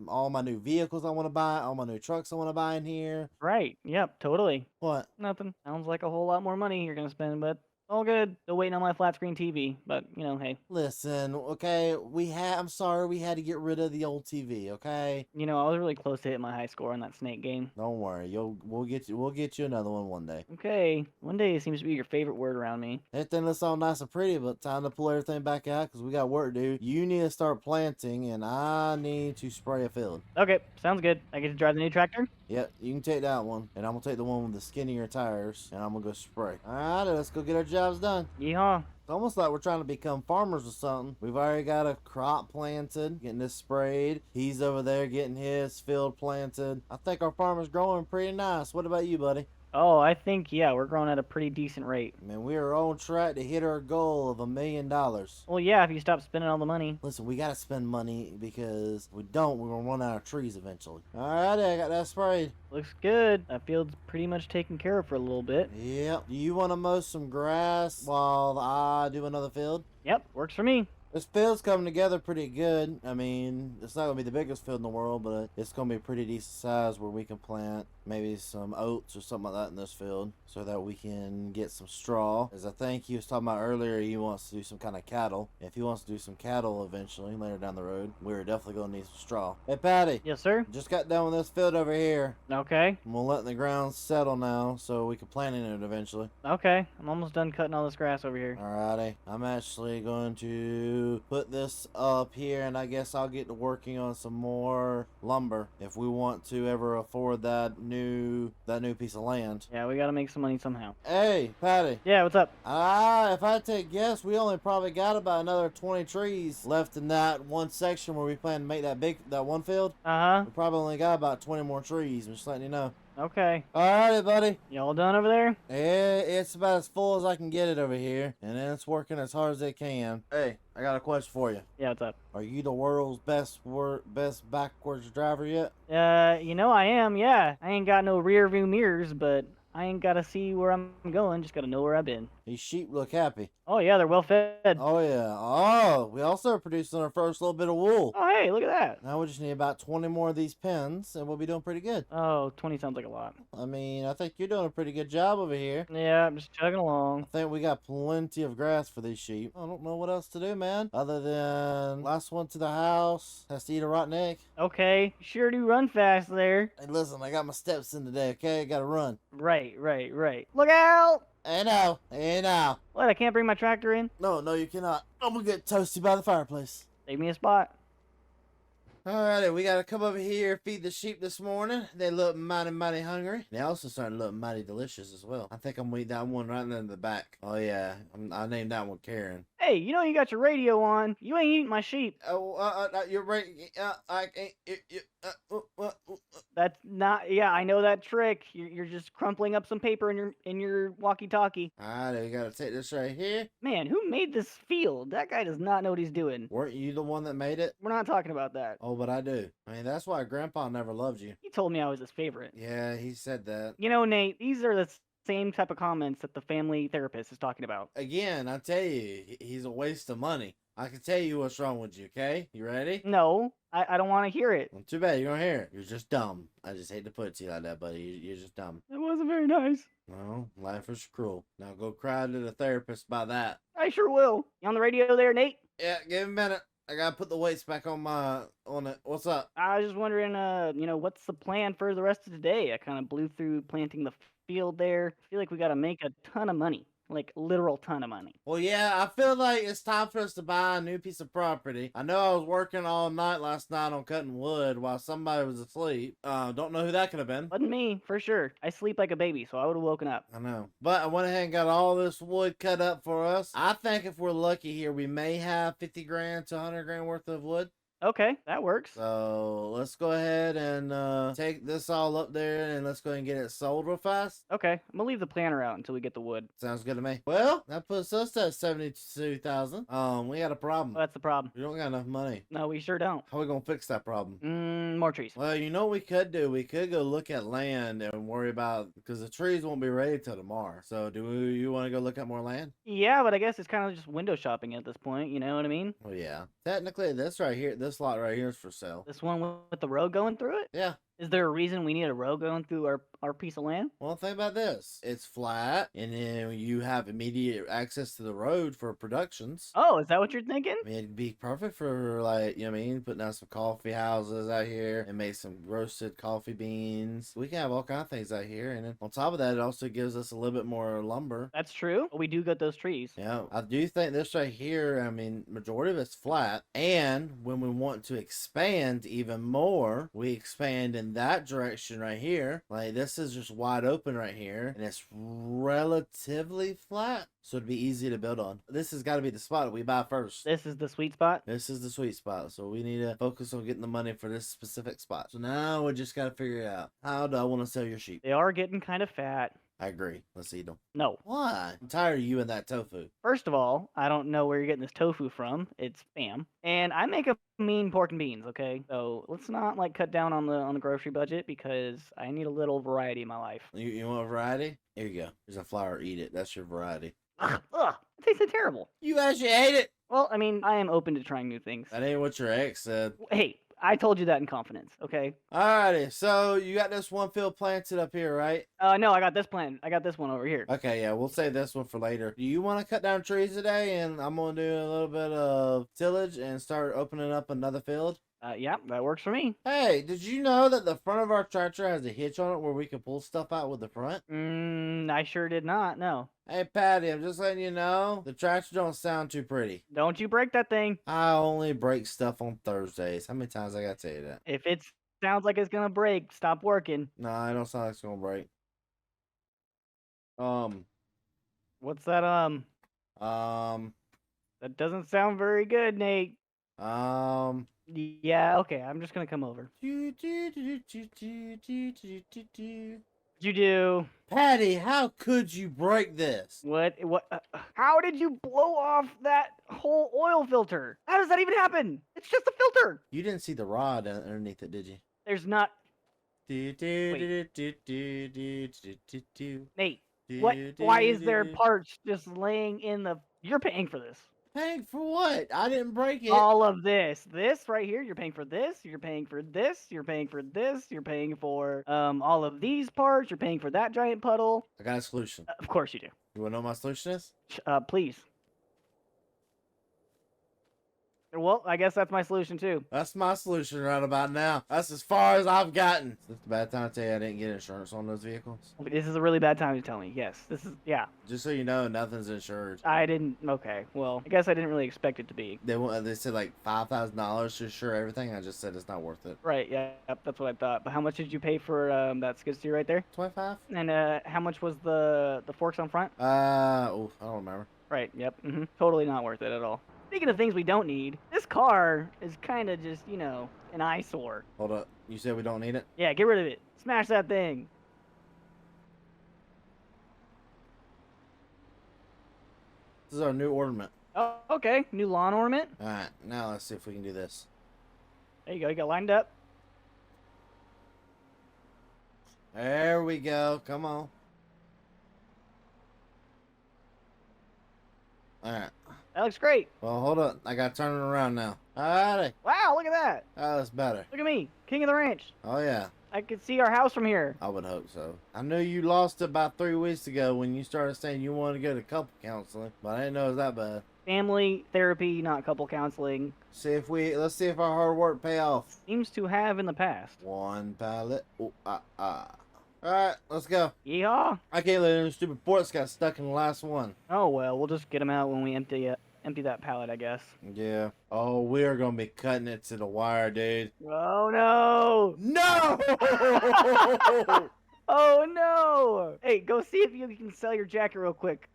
all my new vehicles I want to buy, all my new trucks I want to buy in here. Right, yep, totally. What? Nothing. Sounds like a whole lot more money you're gonna spend, but all good. Still waiting on my flat screen TV, but you know, hey. Listen, okay, I'm sorry we had to get rid of the old TV, okay? You know, I was really close to hitting my high score on that snake game. Don't worry, we'll get you another one day. Okay, one day seems to be your favorite word around me. Everything looks all nice and pretty, but time to pull everything back out because we got work to do. You need to start planting, and I need to spray a field. Okay, sounds good. I get to drive the new tractor? Yep, you can take that one, and I'm gonna take the one with the skinnier tires, and I'm gonna go spray. Alright, let's go get our jobs done. Yeehaw. It's almost like we're trying to become farmers or something. We've already got a crop planted, getting this sprayed. He's over there getting his field planted. I think our farm is growing pretty nice. What about you, buddy? Oh, I think, yeah, we're growing at a pretty decent rate. Man, we are on track to hit our goal of $1 million. Well, yeah, if you stop spending all the money. Listen, we gotta spend money because if we don't, we're gonna run out of trees eventually. Alrighty, I got that sprayed. Looks good. That field's pretty much taken care of for a little bit. Yep. Do you want to mow some grass while I do another field? Yep, works for me. This field's coming together pretty good. I mean, it's not going to be the biggest field in the world, but it's going to be a pretty decent size where we can plant maybe some oats or something like that in this field so that we can get some straw. As I think he was talking about earlier, he wants to do some kind of cattle. If he wants to do some cattle eventually later down the road, we're definitely going to need some straw. Hey, Patty. Yes, sir? Just got done with this field over here. Okay. And we'll let the ground settle now so we can plant in it eventually. Okay. I'm almost done cutting all this grass over here. Alrighty. I'm actually going to put this up here, and I guess I'll get to working on some more lumber if we want to ever afford that new piece of land. Yeah, we gotta make some money somehow. Hey, Patty. Yeah, what's up? If I take a guess, we only probably got about another 20 trees left in that one section where we plan to make that one field. Uh-huh. We probably only got about 20 more trees. I'm just letting you know. Okay. Alrighty, buddy. Y'all done over there? It's about as full as I can get it over here, and it's working as hard as it can. Hey, I got a question for you. Yeah, what's up? Are you the world's best backwards driver yet? I am, yeah. I ain't got no rear view mirrors, but I ain't gotta see where I'm going, just gotta know where I've been. These sheep look happy. Oh yeah, they're well fed. Oh yeah. Oh, we also are producing our first little bit of wool. Oh hey, look at that. Now we just need about 20 more of these pens, and we'll be doing pretty good. Oh, 20 sounds like a lot. I mean, I think you're doing a pretty good job over here. Yeah, I'm just chugging I along. think we got plenty of grass for these sheep. I don't know what else to do, man. Other than last one to the house has to eat a rotten egg. Okay, sure do run fast there. Hey, listen, I got my steps in today, okay? I gotta run. Right. Look out! Hey now, hey now. What, I can't bring my tractor in? No, you cannot. I'm gonna get toasty by the fireplace. Save me a spot. Alrighty, we gotta come over here, feed the sheep this morning. They look mighty hungry. They also starting to look mighty delicious as well. I think I'm gonna eat that one right in the back. Oh yeah, I named that one Karen. Hey, you got your radio on. You ain't eating my sheep. Oh, you're right. I ain't. That's not. Yeah, I know that trick. You're just crumpling up some paper in your walkie-talkie. Alright, we gotta take this right here. Man, who made this field? That guy does not know what he's doing. Weren't you the one that made it? We're not talking about that. Oh, but I do. I mean, that's why Grandpa never loved you. He told me I was his favorite. Yeah, he said that. Nate, these are the same type of comments that the family therapist is talking about. Again, I tell you, he's a waste of money. I can tell you what's wrong with you, okay? You ready? No, I don't want to hear it. Well, too bad you're gonna hear it. You're just dumb. I just hate to put it to you like that, buddy. You're just dumb. That wasn't very nice. No, life is cruel. Now go cry to the therapist about that. I sure will. You on the radio there, Nate? Yeah, give me a minute. I gotta put the weights back on it. What's up? I was just wondering, what's the plan for the rest of the day? I kind of blew through planting the field there. I feel like we got to make a ton of money. Like, literal ton of money. Well, yeah, I feel like it's time for us to buy a new piece of property. I know I was working all night last night on cutting wood while somebody was asleep. Don't know who that could have been. Wasn't me, for sure. I sleep like a baby, so I would have woken up. I know. But I went ahead and got all this wood cut up for us. I think if we're lucky here, we may have 50 grand to 100 grand worth of wood. Okay, that works. So let's go ahead and take this all up there and let's go ahead and get it sold real fast. Okay, I'm gonna leave the planter out until we get the wood. Sounds good to me. Well, that puts us at 72,000. We got a problem. Well, that's the problem. We don't got enough money. No, we sure don't. How are we gonna fix that problem? More trees. Well, you know what we could do? We could go look at land and worry about, because the trees won't be ready till tomorrow. So you want to go look at more land? Yeah, but I guess it's kind of just window shopping at this point, you know what I mean? Well, yeah. Technically, this right here, this lot right here is for sale. This one with the road going through it? Yeah. Is there a reason we need a road going through our piece of land? Well, think about this. It's flat, and then you have immediate access to the road for productions. Oh, is that what you're thinking? I mean, it'd be perfect for, like, you know what I mean? Putting out some coffee houses out here and make some roasted coffee beans. We can have all kinds of things out here. And then on top of that, it also gives us a little bit more lumber. That's true. We do get those trees. Yeah, I do think this right here, I mean, majority of it's flat. And when we want to expand even more, we expand in that direction right here. Like, this is just wide open right here, and it's relatively flat, so it'd be easy to build on. This has got to be the spot that we buy first. This is the sweet spot? This is the sweet spot, so we need to focus on getting the money for this specific spot. So now we just got to figure it out. How do I want to sell your sheep? They are getting kind of fat. I agree. Let's eat them. No. Why? I'm tired of you and that tofu. First of all, I don't know where you're getting this tofu from. It's spam. And I make a mean pork and beans, okay? So let's not like cut down on the grocery budget because I need a little variety in my life. You want a variety? Here you go. There's a flower. Eat it. That's your variety. Ugh, it tasted terrible. You actually ate it. Well, I mean, I am open to trying new things. That ain't what your ex said. Hey, I told you that in confidence, okay? Alrighty, so you got this one field planted up here, right? No, I got this plan. I got this one over here. Okay, yeah, we'll save this one for later. Do you want to cut down trees today? And I'm going to do a little bit of tillage and start opening up another field. Yeah, that works for me. Hey, did you know that the front of our tractor has a hitch on it where we can pull stuff out with the front? I sure did not, no. Hey, Patty, I'm just letting you know, the tractor don't sound too pretty. Don't you break that thing. I only break stuff on Thursdays. How many times I gotta tell you that? If it sounds like it's gonna break, stop working. No, I don't sound like it's gonna break. What's that, That doesn't sound very good, Nate. Yeah, okay, I'm just gonna come over. do, do, do, do, do, do, do, do, do. What'd you do? Patty, how could you break this? How did you blow off that whole oil filter? How does that even happen? It's just a filter. You didn't see the rod underneath it, did you? There's not. Do, do, Wait, do, do, do, do, do, do, do. Nate. What? Do, Why do, is do, there do. parts just laying in the? You're paying for this. Paying for what? I didn't break it. All of this right here. You're paying for this. You're paying for this. You're paying for this. You're paying for all of these parts. You're paying for that giant puddle. I got a solution. Of course you do. You want to know what my solution is? Please. Well, I guess that's my solution too. That's my solution right about now. That's as far as I've gotten. Is this a bad time to tell you I didn't get insurance on those vehicles? This is a really bad time to tell me. Yes, this is. Yeah, Just so you know, nothing's insured. I didn't. Okay, well, I guess I didn't really expect it to be. They said like $5,000 to insure everything. I just said it's not worth it. Right. Yeah. Yep, that's what I thought. But how much did you pay for that skid steer right there? 25? And how much was the forks on front? I don't remember. Right. Yep. Totally not worth it at all. Speaking of things we don't need, this car is kind of just, an eyesore. Hold up. You said we don't need it? Yeah, get rid of it. Smash that thing. This is our new ornament. Oh, okay. New lawn ornament. All right, now let's see if we can do this. There you go. You got lined up. There we go. Come on. All right. That looks great. Well, hold up. I got to turn it around now. Alrighty. Wow, look at that. Oh, that's better. Look at me, king of the ranch. Oh, yeah. I could see our house from here. I would hope so. I knew you lost it about 3 weeks ago when you started saying you wanted to go to couple counseling, but I didn't know it was that bad. Family therapy, not couple counseling. Let's see if our hard work pay off. Seems to have in the past. One pallet. Ooh, Alright, let's go. Yeehaw. I can't let them stupid ports got stuck in the last one. Oh well, we'll just get them out when we empty that pallet, I guess. Yeah. Oh, we are gonna be cutting it to the wire, dude. Oh no! No! Oh no! Hey, go see if you can sell your jacket real quick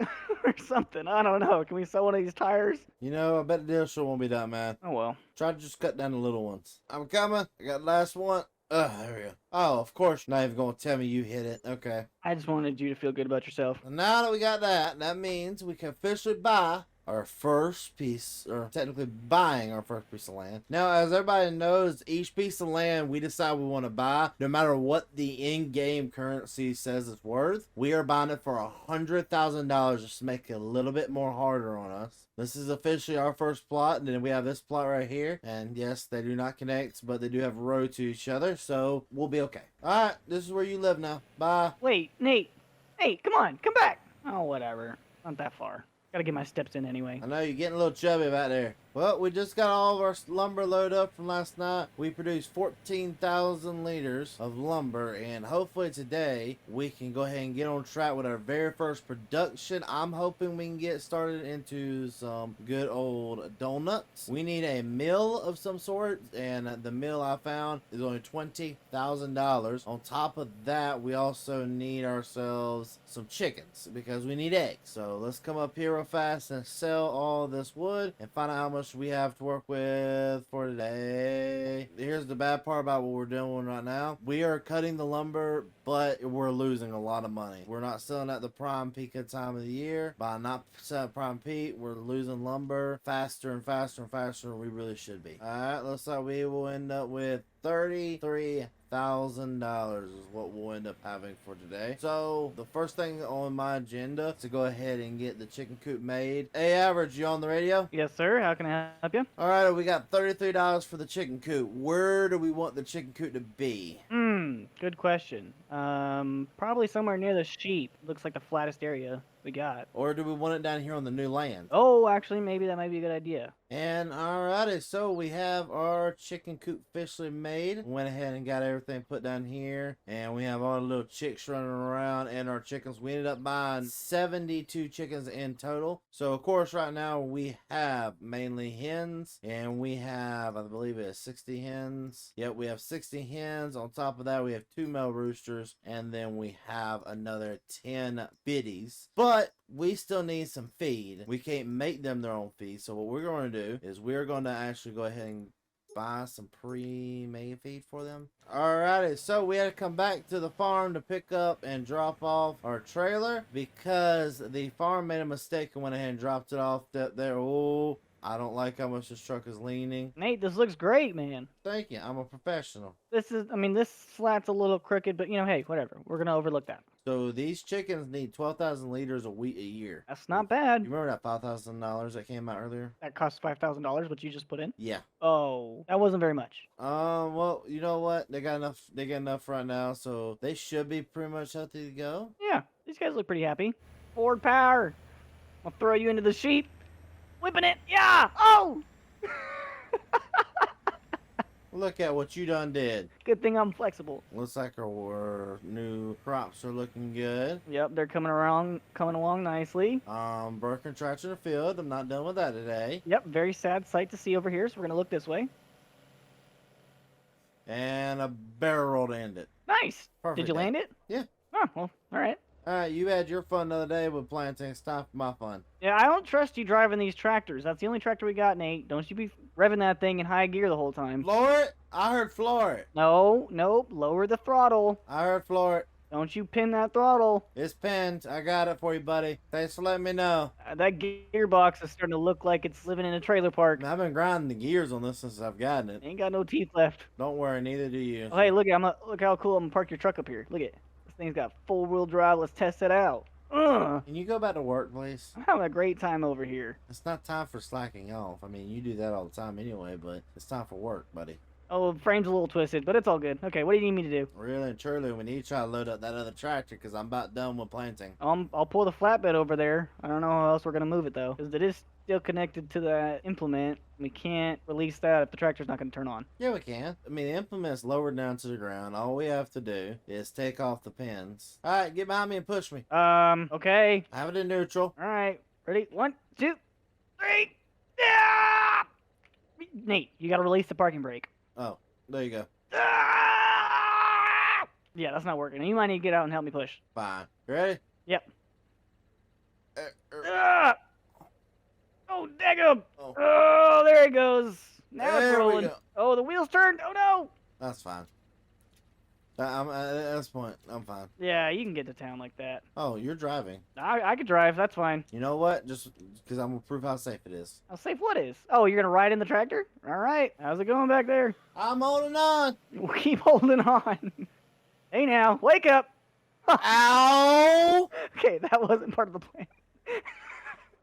or something. I don't know. Can we sell one of these tires? You know, I bet the deal sure won't be that, man. Oh well. Try to just cut down the little ones. I'm coming. I got the last one. There we go. Oh, of course, you're not even gonna tell me you hit it. Okay. I just wanted you to feel good about yourself. And now that we got that, that means we can officially buy our first piece, or technically buying our first piece of land. Now, as everybody knows, each piece of land we decide we want to buy, no matter what the in-game currency says it's worth, we are buying it for $100,000 just to make it a little bit more harder on us. This is officially our first plot, and then we have this plot right here. And yes, they do not connect, but they do have a road to each other, so we'll be okay. Alright, this is where you live now. Bye. Wait, Nate. Hey, come on, come back. Oh, whatever. Not that far. Gotta get my steps in anyway. I know you're getting a little chubby back there. Well, we just got all of our lumber loaded up from last night. We produced 14,000 liters of lumber, and hopefully today we can go ahead and get on track with our very first production. I'm hoping we can get started into some good old donuts. We need a mill of some sort, and the mill I found is only $20,000. On top of that, we also need ourselves some chickens because we need eggs. So let's come up here real fast and sell all this wood and find out how much we have to work with for today. Here's the bad part about what we're doing right now. We are cutting the lumber, but we're losing a lot of money. We're not selling at the prime peak of time of the year. By not selling at prime peak, we're losing lumber faster and faster and faster than we really should be. Alright, looks like we will end up with $33,000 is what we'll end up having for today. So the first thing on my agenda is to go ahead and get the chicken coop made. Hey, Average, you on the radio? Yes, sir. How can I help you? All right, we got $33 for the chicken coop. Where do we want the chicken coop to be? Good question. Probably somewhere near the sheep. Looks like the flattest area we got. Or do we want it down here on the new land? Oh, actually, maybe that might be a good idea. And alrighty, so we have our chicken coop officially made. Went ahead and got everything put down here. And we have all the little chicks running around and our chickens. We ended up buying 72 chickens in total. So of course right now we have mainly hens. And we have, I believe it's 60 hens. Yep, we have 60 hens. On top of that we have 2 male roosters. And then we have another 10 biddies. But But we still need some feed. We can't make them their own feed. So what we're going to do is we're going to actually go ahead and buy some pre-made feed for them. Alrighty, so we had to come back to the farm to pick up and drop off our trailer because the farm made a mistake and went ahead and dropped it off there. Oh, I don't like how much this truck is leaning. Nate, this looks great, man. Thank you. I'm a professional. I mean, this slat's a little crooked, but hey, whatever. We're gonna overlook that. So these chickens need 12,000 liters a year. That's not bad. You remember that $5,000 that came out earlier? That cost $5,000, what you just put in? Yeah. Oh, that wasn't very much. Well, you know what? They got enough. They got enough right now, so they should be pretty much healthy to go. Yeah, these guys look pretty happy. Forward power. I'll throw you into the sheep. Whipping it. Yeah. Oh. Look at what you done did. Good thing I'm flexible. Looks like our new crops are looking good. Yep, they're coming along nicely. Broken tractor in the field. I'm not done with that today. Yep, very sad sight to see over here, so we're gonna look this way. And a barrel roll to end it. Nice. Perfect Did you day. land it? Yeah. Oh, well, all right. Alright, you had your fun the other day with planting. Stop my fun. Yeah, I don't trust you driving these tractors. That's the only tractor we got, Nate. Don't you be revving that thing in high gear the whole time. Floor it? I heard floor it. No, nope. Lower the throttle. I heard floor it. Don't you pin that throttle. It's pinned. I got it for you, buddy. Thanks for letting me know. That gearbox is starting to look like it's living in a trailer park. I've been grinding the gears on this since I've gotten it. Ain't got no teeth left. Don't worry, neither do you. Oh, hey, look how cool I'm gonna park your truck up here. Look at this thing's got 4-wheel drive. Let's test it out. Can you go back to work, please? I'm having a great time over here. It's not time for slacking off. I mean, you do that all the time anyway, but it's time for work, buddy. Oh, the frame's a little twisted, but it's all good. Okay, what do you need me to do? Really and truly, we need to try to load up that other tractor because I'm about done with planting. I'll pull the flatbed over there. I don't know how else we're gonna move it though, because it is still connected to that implement. We can't release that if the tractor's not gonna turn on. Yeah, we can. I mean, the implement's lowered down to the ground. All we have to do is take off the pins. All right, get behind me and push me. Okay. Have it in neutral. All right. Ready? 1, 2, 3. Yeah! Nate, you gotta release the parking brake. Oh, there you go. Ah! Yeah, that's not working. You might need to get out and help me push. Fine. You ready? Yep. Ah! Oh, daggum! Oh, there it goes. Now it's There we rolling. go. Oh, the wheels turned. Oh no! That's fine. At this point, I'm fine. Yeah, you can get to town like that. Oh, you're driving. I could drive. That's fine. You know what? Just because I'm going to prove how safe it is. How safe what is? Oh, you're gonna ride in the tractor? All right. How's it going back there? I'm holding on. We'll keep holding on. Hey now, wake up. Ow! Okay, that wasn't part of the plan.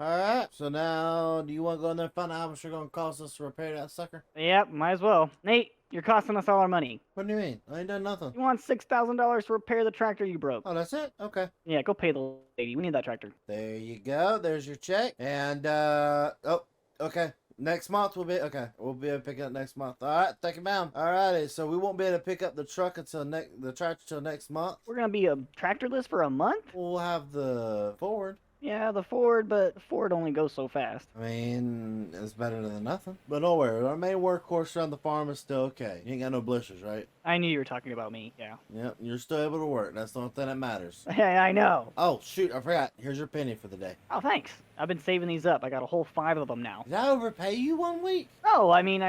Alright, so now, do you want to go in there and find out how much you're going to cost us to repair that sucker? Yep, might as well. Nate, you're costing us all our money. What do you mean? I ain't done nothing. You want $6,000 to repair the tractor you broke? Oh, that's it? Okay. Yeah, go pay the lady. We need that tractor. There you go. There's your check. And, oh, okay. Next month we'll be able to pick it up next month. All right, take it down. Alrighty, so we won't be able to pick up the truck until the tractor till next month. We're gonna be a tractorless for a month? We'll have the Ford. Yeah, the Ford, but the Ford only goes so fast. I mean, it's better than nothing. But don't worry, our main workhorse around the farm is still okay. You ain't got no blisters, right? I knew you were talking about me. Yeah. Yep, you're still able to work. That's the only thing that matters. Yeah, I know. Oh, shoot, I forgot. Here's your penny for the day. Oh, thanks. I've been saving these up. I got a whole 5 of them now. Did I overpay you 1 week? No, I mean,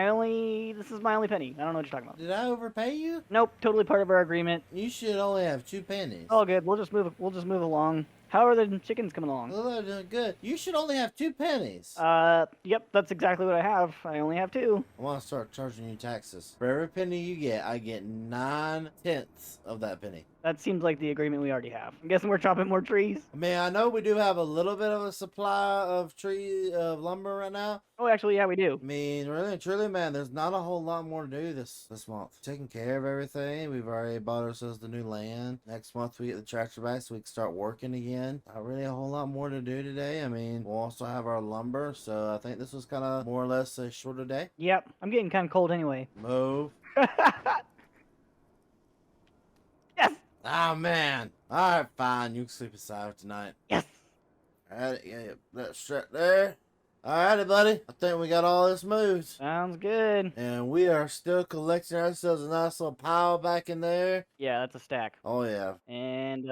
this is my only penny. I don't know what you're talking about. Did I overpay you? Nope, totally part of our agreement. You should only have 2 pennies. All good. We'll just move along. How are the chickens coming along? Well, they're doing good. You should only have 2 pennies. Yep, that's exactly what I have. I only have 2. I want to start charging you taxes. For every penny you get, I get 9/10 of that penny. That seems like the agreement we already have. I'm guessing we're chopping more trees. I mean, I know we do have a little bit of a supply of lumber right now. Oh, actually, yeah, we do. I mean, really and truly, man, there's not a whole lot more to do this month. Taking care of everything. We've already bought ourselves the new land. Next month, we get the tractor back so we can start working again. Not really a whole lot more to do today. I mean, we'll also have our lumber, so I think this was kind of more or less a shorter day. Yep, I'm getting kind of cold anyway. Move. Yes! Oh, man. All right, fine. You can sleep inside tonight. Yes! All right, yeah, that strap there. Alrighty, buddy. I think we got all this moved. Sounds good. And we are still collecting ourselves a nice little pile back in there. Yeah, that's a stack. Oh, yeah. And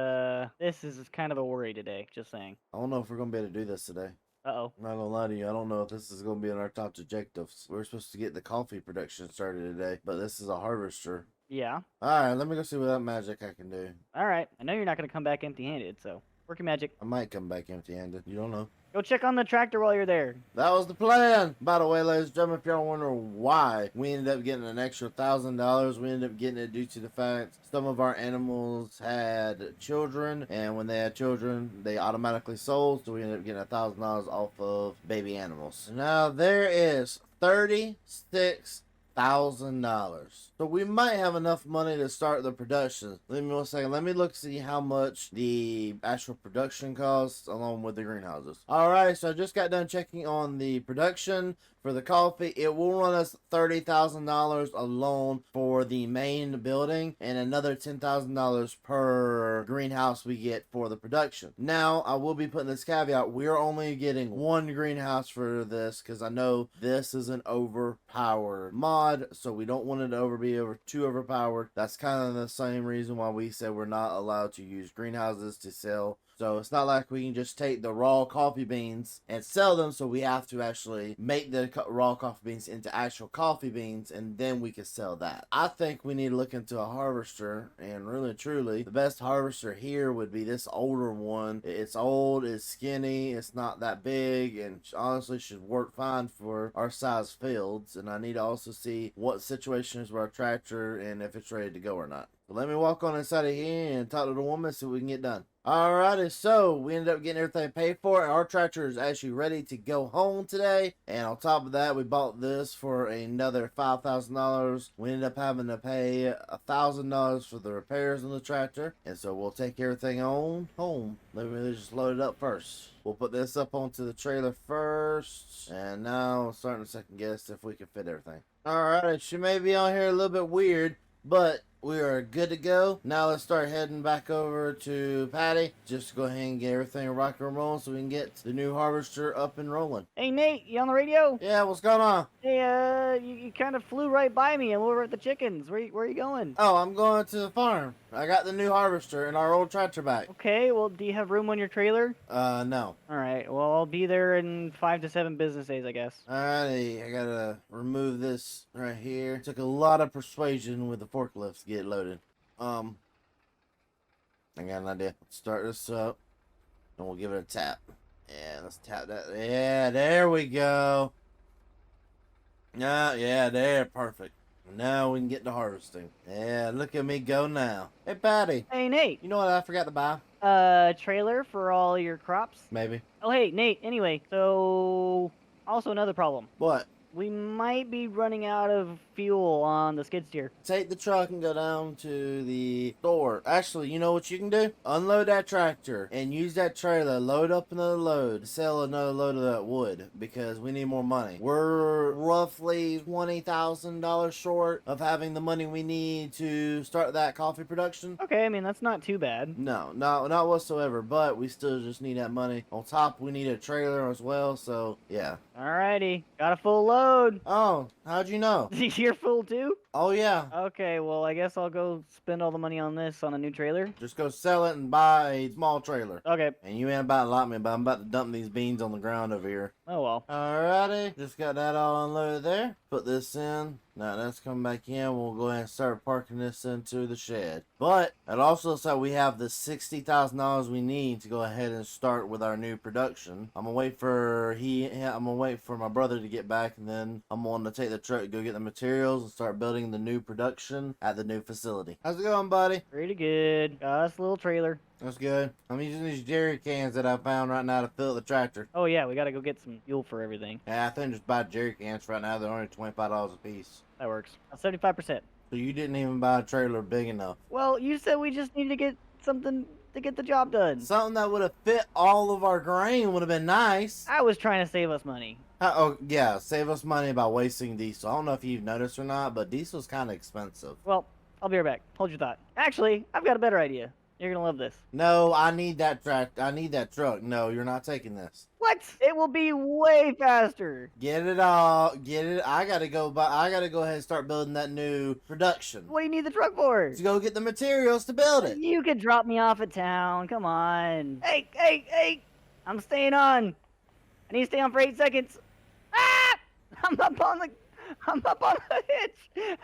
this is kind of a worry today, just saying. I don't know if we're going to be able to do this today. Uh-oh. I'm not going to lie to you. I don't know if this is going to be in our top objectives. We're supposed to get the coffee production started today, but this is a harvester. Yeah. Alright, let me go see what that magic I can do. Alright. I know you're not going to come back empty-handed, so work your magic. I might come back empty-handed. You don't know. Go check on the tractor while you're there. That was the plan. By the way, ladies and gentlemen, if y'all wonder why we ended up getting an extra $1,000, we ended up getting it due to the fact some of our animals had children, and when they had children, they automatically sold, so we ended up getting $1,000 off of baby animals. Now there is $36,000. So we might have enough money to start the production. Let me 1 second. Let me look see how much the actual production costs along with the greenhouses. Alright, so I just got done checking on the production for the coffee. It will run us $30,000 alone for the main building and another $10,000 per greenhouse we get for the production. Now, I will be putting this caveat. We're only getting one greenhouse for this because I know this is an overpowered mod, so we don't want it to be too overpowered. That's kind of the same reason why we said we're not allowed to use greenhouses to sell. So it's not like we can just take the raw coffee beans and sell them, so we have to actually make the raw coffee beans into actual coffee beans, and then we can sell that. I think we need to look into a harvester, and really truly, the best harvester here would be this older one. It's old, it's skinny, it's not that big, and honestly should work fine for our size fields. And I need to also see what situations where our tractor and if it's ready to go or not. So let me walk on inside of here and talk to the woman so we can get done. Alrighty, so we ended up getting everything paid for. Our tractor is actually ready to go home today. And on top of that, we bought this for another $5,000. We ended up having to pay $1,000 for the repairs on the tractor. And so we'll take everything on home. Let me just load it up first. We'll put this up onto the trailer first. And now I'm starting to second guess if we can fit everything. Alright, she may be on here a little bit weird, but we are good to go. Now let's start heading back over to Patty. Just go ahead and get everything rocking and rolling so we can get the new harvester up and rolling. Hey, Nate, you on the radio? Yeah, what's going on? Hey, you kind of flew right by me. I'm over at the chickens. Where are you going? Oh, I'm going to the farm. I got the new harvester and our old tractor back. Okay, well, do you have room on your trailer? No. Alright, well, I'll be there in 5 to 7 business days, I guess. Alrighty, I gotta remove this right here. Took a lot of persuasion with the forklifts to get it loaded. I got an idea. Let's start this up and we'll give it a tap. Yeah, let's tap that. Yeah, there we go. Yeah, there, perfect. Now we can get to harvesting. Yeah, look at me go now. Hey, Patty. Hey, Nate. You know what I forgot to buy? Trailer for all your crops? Maybe. Oh, hey, Nate, anyway, so also another problem. What? We might be running out of fuel on the skid steer. Take the truck and go down to the store. Actually, you know what you can do? Unload that tractor and use that trailer, load up another load, sell another load of that wood because we need more money. We're roughly $20,000 short of having the money we need to start that coffee production. Okay, I mean, that's not too bad. No, not whatsoever, but we still just need that money. On top, we need a trailer as well, so yeah. Alrighty, got a full load. Oh, how'd you know? You're full too? Oh, yeah. Okay, well, I guess I'll go spend all the money on this on a new trailer. Just go sell it and buy a small trailer. Okay. And you ain't about to like me, but I'm about to dump these beans on the ground over here. Oh, well. Alrighty, just got that all unloaded there. Put this in. Now that's coming back in. We'll go ahead and start parking this into the shed. But it also looks like we have the $60,000 we need to go ahead and start with our new production. I'm gonna wait for my brother to get back, and then I'm going to take the truck to go get the materials and start building the new production at the new facility. How's it going, buddy? Pretty good. Got us a little trailer. That's good. I'm using these jerry cans that I found right now to fill the tractor. Oh, yeah, we gotta go get some fuel for everything. Yeah, I think just buy jerry cans right now. They're only $25 a piece. That works. 75%. So you didn't even buy a trailer big enough. Well, you said we just need to get something to get the job done. Something that would have fit all of our grain would have been nice. I was trying to save us money. Oh, yeah, save us money by wasting diesel. I don't know if you've noticed or not, but diesel's kind of expensive. Well, I'll be right back. Hold your thought. Actually, I've got a better idea. You're gonna love this. No, I need that truck. No, you're not taking this. What? What? It will be way faster. Get it all. Get it. I gotta go ahead and start building that new production. What do you need the truck for? To go get the materials to build it. You could drop me off at town. Come on. Hey. I'm staying on. I need to stay on for 8 seconds. Ah! I'm up on the hitch.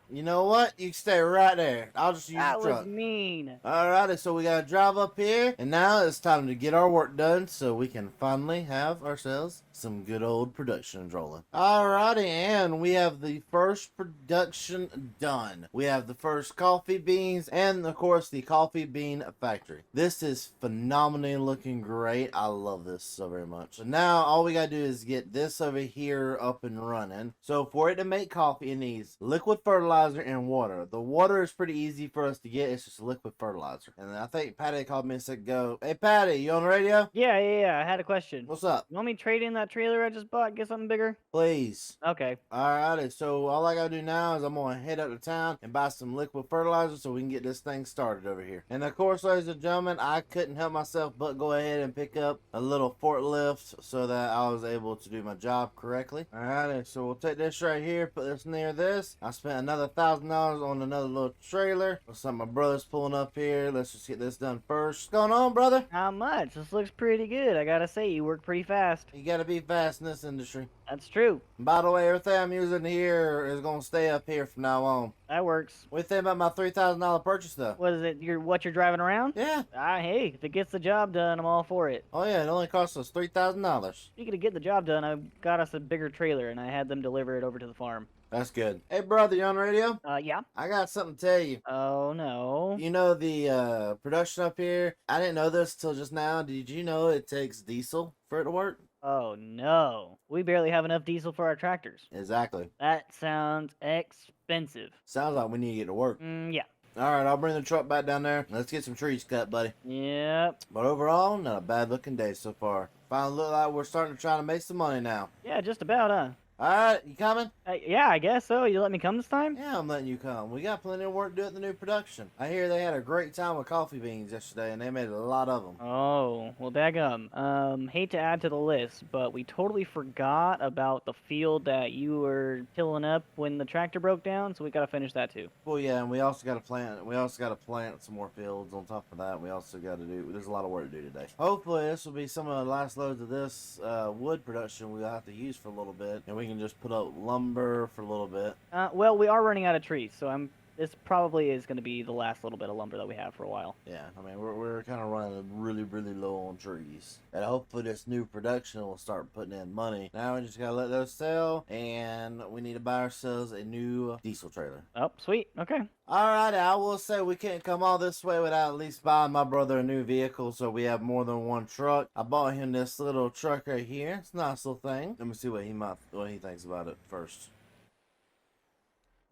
You know what? You can stay right there. I'll just use That the truck. was mean. Alrighty, so we gotta drive up here, and now it's time to get our work done so we can finally have ourselves some good old production rolling. Alrighty, and we have the first production done. We have the first coffee beans, and of course the coffee bean factory. This is phenomenally looking great. I love this so very much. So now all we gotta do is get this over here up and running. So for it to make coffee, it needs liquid fertilizer and water. The water is pretty easy for us to get. It's just liquid fertilizer. And I think Patty called me and said, go. Hey, Patty, you on the radio? Yeah. I had a question. What's up? You want me to trade in that trailer I just bought? Get something bigger? Please. Okay. Alrighty, so all I gotta do now is I'm gonna head up to town and buy some liquid fertilizer so we can get this thing started over here. And of course, ladies and gentlemen, I couldn't help myself but go ahead and pick up a little forklift so that I was able to do my job correctly. Alrighty, so we'll take this right here, put this near this. I spent another $1,000 on another little trailer. Looks like my brother's pulling up here. Let's just get this done first. What's going on, brother? How much? This looks pretty good. I gotta say, you work pretty fast. You gotta be fast in this industry. That's true. By the way, everything I'm using here is gonna stay up here from now on. That works. What do you think about my $3,000 purchase though? What is it? What you're driving around? Yeah. Hey, if it gets the job done, I'm all for it. Oh yeah, it only cost us $3,000. Speaking of get the job done, I got us a bigger trailer and I had them deliver it over to the farm. That's good. Hey brother, you on the radio? Yeah. I got something to tell you. Oh no. You know the production up here? I didn't know this till just now. Did you know it takes diesel for it to work? Oh no. We barely have enough diesel for our tractors. Exactly. That sounds expensive. Sounds like we need to get to work. Yeah. Alright, I'll bring the truck back down there. Let's get some trees cut, buddy. Yep. But overall, not a bad looking day so far. Finally look like we're starting to try to make some money now. Yeah, just about, huh? Alright, you coming? Yeah, I guess so. You let me come this time? Yeah, I'm letting you come. We got plenty of work to do at the new production. I hear they had a great time with coffee beans yesterday, and they made a lot of them. Oh, well, daggum. Hate to add to the list, but we totally forgot about the field that you were tilling up when the tractor broke down, so we gotta finish that too. Well, yeah, and we also got to plant some more fields on top of that. We also got to do, there's a lot of work to do today. Hopefully, this will be some of the last loads of this wood production we'll have to use for a little bit, and we can just put up lumber for a little bit. Well, we are running out of trees, so this probably is going to be the last little bit of lumber that we have for a while. Yeah, I mean, we're kind of running really, really low on trees. And hopefully this new production will start putting in money. Now we just got to let those sell, and we need to buy ourselves a new diesel trailer. Oh, sweet. Okay. Alrighty, I will say we can't come all this way without at least buying my brother a new vehicle, so we have more than one truck. I bought him this little truck right here. It's a nice little thing. Let me see what he thinks about it first.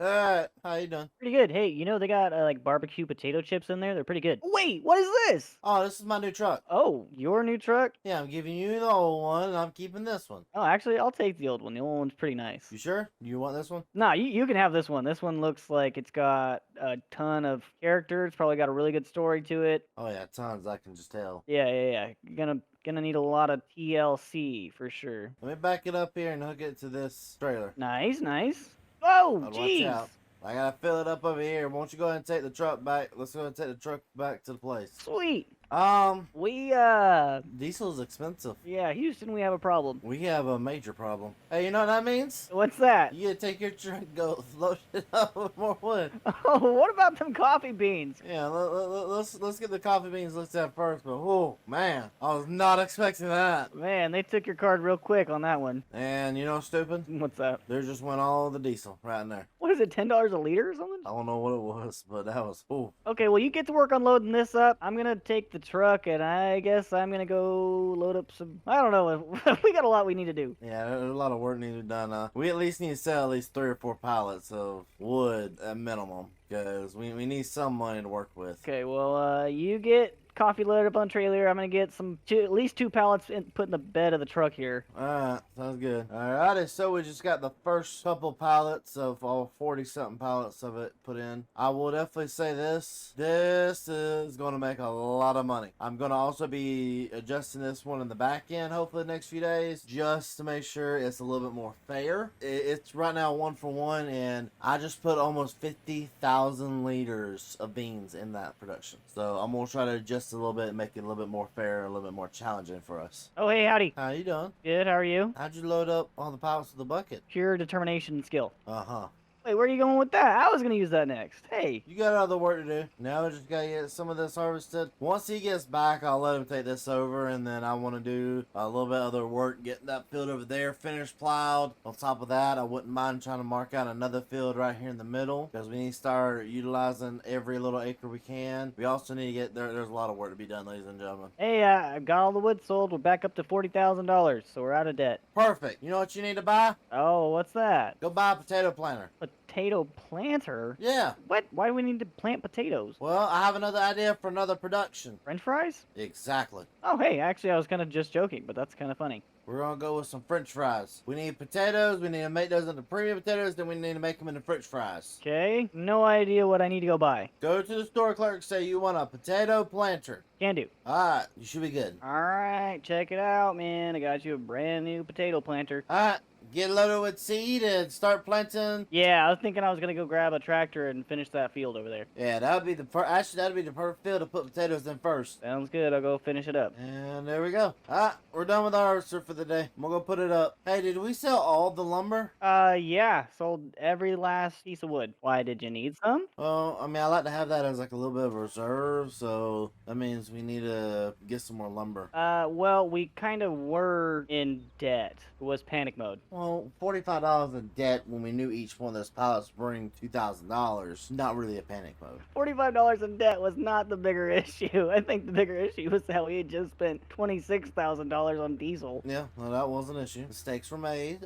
Alright, how you doing? Pretty good. Hey, you know they got like barbecue potato chips in there? They're pretty good. Wait, what is this? Oh, this is my new truck. Oh, your new truck? Yeah, I'm giving you the old one, and I'm keeping this one. Oh, actually, I'll take the old one. The old one's pretty nice. You sure? You want this one? Nah, you can have this one. This one looks like it's got a ton of character. It's probably got a really good story to it. Oh yeah, tons, I can just tell. Yeah. You're gonna need a lot of TLC for sure. Let me back it up here and hook it to this trailer. Nice. Oh, Watch jeez. out. I gotta fill it up over here. Won't you go ahead and take the truck back? Let's go ahead and take the truck back to the place. Sweet. We, Diesel's expensive. yeah, Houston, we have a problem. We have a major problem. Hey, you know what that means? What's that? You gotta take your truck and go load it up with more wood. Oh, what about them coffee beans? Yeah, let's get the coffee beans looked at first, but oh man, I was not expecting that. Man, they took your card real quick on that one. And you know what's stupid? What's that? There just went all the diesel right in there. What is it, $10 a liter or something? I don't know what it was, but that was, ooh. Okay, well, you get to work on loading this up. I'm gonna take the truck, and I guess I'm gonna go load up some... I don't know. We got a lot we need to do. Yeah, there's a lot of work needs to be done. We at least need to sell at least 3 or 4 pallets of wood at minimum because we need some money to work with. Okay, well, you get coffee loaded up on the trailer. I'm gonna get at least 2 pallets put in the bed of the truck here. Alright, sounds good. Alrighty, so we just got the first couple pallets of all 40 something pallets of it put in. I will definitely say this is going to make a lot of money. I'm going to also be adjusting this one in the back end hopefully the next few days just to make sure it's a little bit more fair. It's right now 1-for-1, and I just put almost 50,000 liters of beans in that production. So I'm going to try to adjust a little bit and make it a little bit more fair, a little bit more challenging for us. Oh, hey, howdy. How you doing? Good, how are you? How'd you load up all the pallets of the bucket? Pure determination and skill. Uh-huh. Wait, where are you going with that? I was gonna use that next. Hey. You got other work to do. Now we just gotta get some of this harvested. Once he gets back, I'll let him take this over, and then I want to do a little bit other work, getting that field over there finished plowed. On top of that, I wouldn't mind trying to mark out another field right here in the middle, because we need to start utilizing every little acre we can. We also need to get there's a lot of work to be done, ladies and gentlemen. Hey, I've got all the wood sold. We're back up to $40,000, so we're out of debt. Perfect. You know what you need to buy? Oh, what's that? Go buy a potato planter. Potato planter? Yeah. What? Why do we need to plant potatoes? Well, I have another idea for another production. French fries? Exactly. Oh, hey, actually, I was kind of just joking, but that's kind of funny. We're gonna go with some French fries. We need potatoes. We need to make those into premium potatoes. Then we need to make them into French fries. Okay, no idea what I need to go buy. Go to the store clerk. Say you want a potato planter. Can do. All right, you should be good. All right, check it out, man. I got you a brand new potato planter. All right, get loaded with seed and start planting. Yeah, I was thinking I was gonna go grab a tractor and finish that field over there. Yeah, that would be the actually that'd be the perfect field to put potatoes in first. Sounds good. I'll go finish it up. And there we go. All right, we're done with our harvester for the day. I'm gonna go put it up. Hey, did we sell all the lumber? Yeah, sold every last piece of wood. Why, did you need some? Well, I mean, I like to have that as like a little bit of a reserve, so that means we need to get some more lumber. Well, we kind of were in debt. It was panic mode. Well, $45 in debt when we knew each one of those pallets bring $2,000. Not really a panic mode. $45 in debt was not the bigger issue. I think the bigger issue was how we had just spent $26,000 on diesel. Yeah, well, that was an issue. Mistakes were made.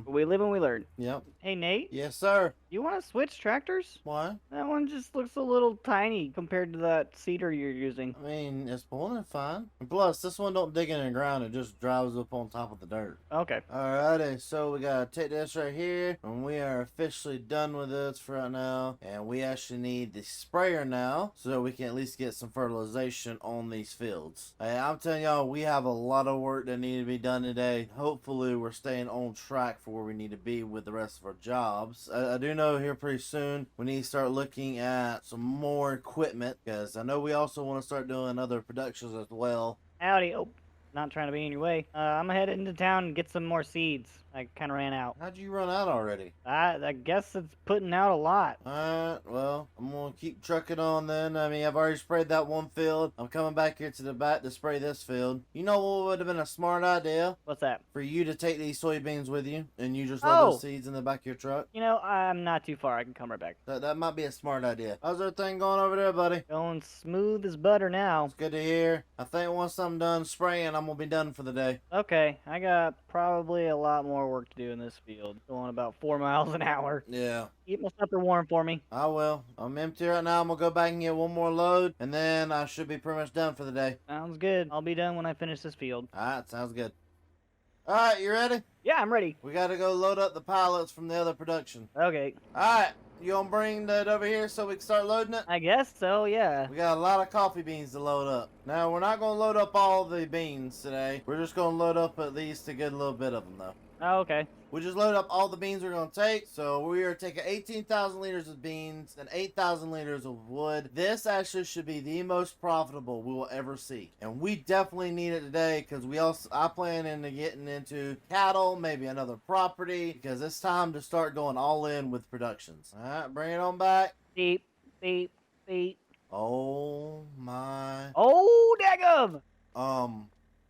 We live and we learn. Yep. Hey, Nate, Yes, sir. you want to switch tractors? Why? That one just looks a little tiny compared to that cedar you're using. I mean, it's pulling it fine. And plus, this one don't dig in the ground. It just drives up on top of the dirt. Okay. Alrighty, so we gotta take this right here, and we are officially done with this for right now. And we actually need the sprayer now, so that we can at least get some fertilization on these fields. Hey, I'm telling y'all, we have a lot of work that needs to be done today. Hopefully, we're staying on track for where we need to be with the rest of our jobs. I do know here pretty soon we need to start looking at some more equipment, because I know we also want to start doing other productions as well. Howdy. Oh, not trying to be in your way. I'm gonna head into town and get some more seeds. I kind of ran out. How'd you run out already? I guess it's putting out a lot. Alright, well, I'm gonna keep trucking on then. I mean, I've already sprayed that one field. I'm coming back here to the back to spray this field. You know what would have been a smart idea? What's that? For you to take these soybeans with you, and you just load Oh! those seeds in the back of your truck. You know, I'm not too far. I can come right back. That might be a smart idea. How's everything going over there, buddy? Going smooth as butter now. It's good to hear. I think once I'm done spraying, I'm gonna be done for the day. Okay, I got probably a lot more work to do in this field. Going about 4 miles an hour. Yeah. Keep my supper warm for me. I will. I'm empty right now. I'm gonna go back and get one more load, and then I should be pretty much done for the day. Sounds good. I'll be done when I finish this field. Alright, sounds good. Alright, you ready? Yeah, I'm ready. We gotta go load up the pallets from the other production. Okay. Alright, you gonna bring that over here so we can start loading it? I guess so, yeah. We got a lot of coffee beans to load up. Now, we're not gonna load up all the beans today. We're just gonna load up at least a good little bit of them, though. Oh, okay. We just load up all the beans we're going to take. So we are taking 18,000 liters of beans and 8,000 liters of wood. This actually should be the most profitable we will ever see. And we definitely need it today because I plan into getting into cattle, maybe another property, because it's time to start going all in with productions. All right, bring it on back. Beep, beep, beep. Oh my. Oh, daggum!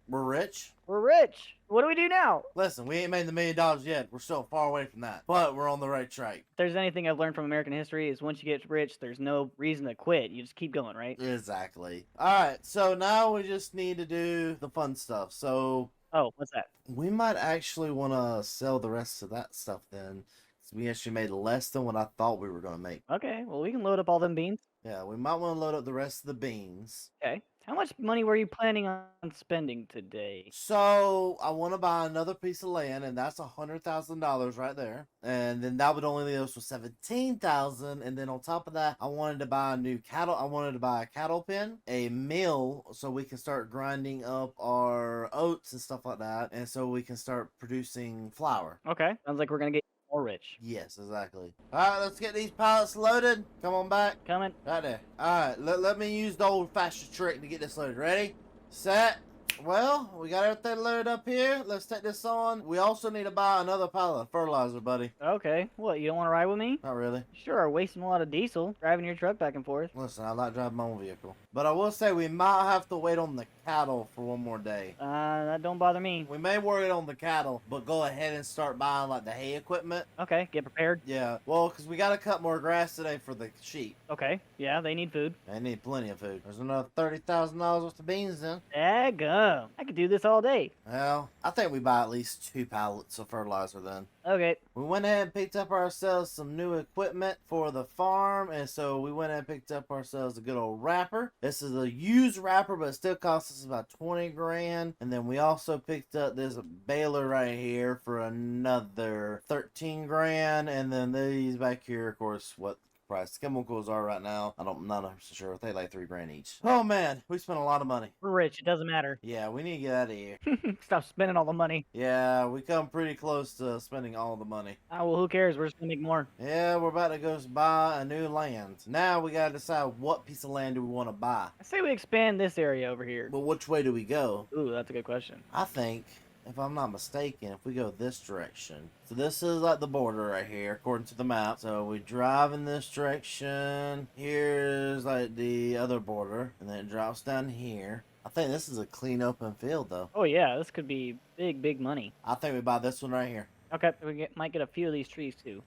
We're rich. We're rich. What do we do now? Listen, we ain't made the $1 million yet. We're still far away from that. But we're on the right track. If there's anything I've learned from American history is once you get rich, there's no reason to quit. You just keep going, right? Exactly. Alright, so now we just need to do the fun stuff. So Oh, what's that? we might actually want to sell the rest of that stuff then. So we actually made less than what I thought we were gonna make. Okay, well, we can load up all them beans. Yeah, we might want to load up the rest of the beans. Okay. How much money were you planning on spending today? So I want to buy another piece of land, and that's $100,000 right there. And then that would only leave us with 17,000. And then on top of that, I wanted to buy a new cattle. I wanted to buy a cattle pen, a mill, so we can start grinding up our oats and stuff like that, and so we can start producing flour. Okay. Sounds like we're gonna get more rich. Yes, exactly. All right, let's get these pallets loaded. Come on back. Coming. Right there. All right, let me use the old-fashioned trick to get this loaded. Ready, set. Well, we got everything loaded up here. Let's take this on. We also need to buy another pallet of fertilizer, buddy. Okay. What, you don't want to ride with me? Not really. Sure are wasting a lot of diesel driving your truck back and forth. Listen, I like driving my own vehicle. But I will say we might have to wait on the cattle for one more day. That don't bother me. We may work on the cattle, but go ahead and start buying like the hay equipment. Okay, get prepared. Yeah, well, because we got to cut more grass today for the sheep. Okay, yeah, they need food. They need plenty of food. There's another $30,000 worth of beans then. Daggum. I could do this all day. Well, I think we buy at least 2 pallets of fertilizer then. Okay. We went ahead and picked up ourselves some new equipment for the farm, and so we went ahead and picked up ourselves a good old wrapper. This is a used wrapper, but it still costs us about 20 grand. And then we also picked up this baler right here for another 13 grand. And then these back here, of course, what price chemicals are right now. I'm not 100% sure. They like 3 grand each. Oh man, we spent a lot of money. We're rich. It doesn't matter. Yeah, we need to get out of here. Stop spending all the money. Yeah, we come pretty close to spending all the money. Well, who cares? We're just gonna make more. Yeah, we're about to go buy a new land. Now we gotta decide what piece of land do we want to buy. I say we expand this area over here. But which way do we go? Ooh, that's a good question. I think, if I'm not mistaken, if we go this direction. So this is like the border right here, according to the map. So we drive in this direction. Here's like the other border. And then it drops down here. I think this is a clean open field though. Oh yeah, this could be big money. I think we buy this one right here. Okay, we might get a few of these trees too.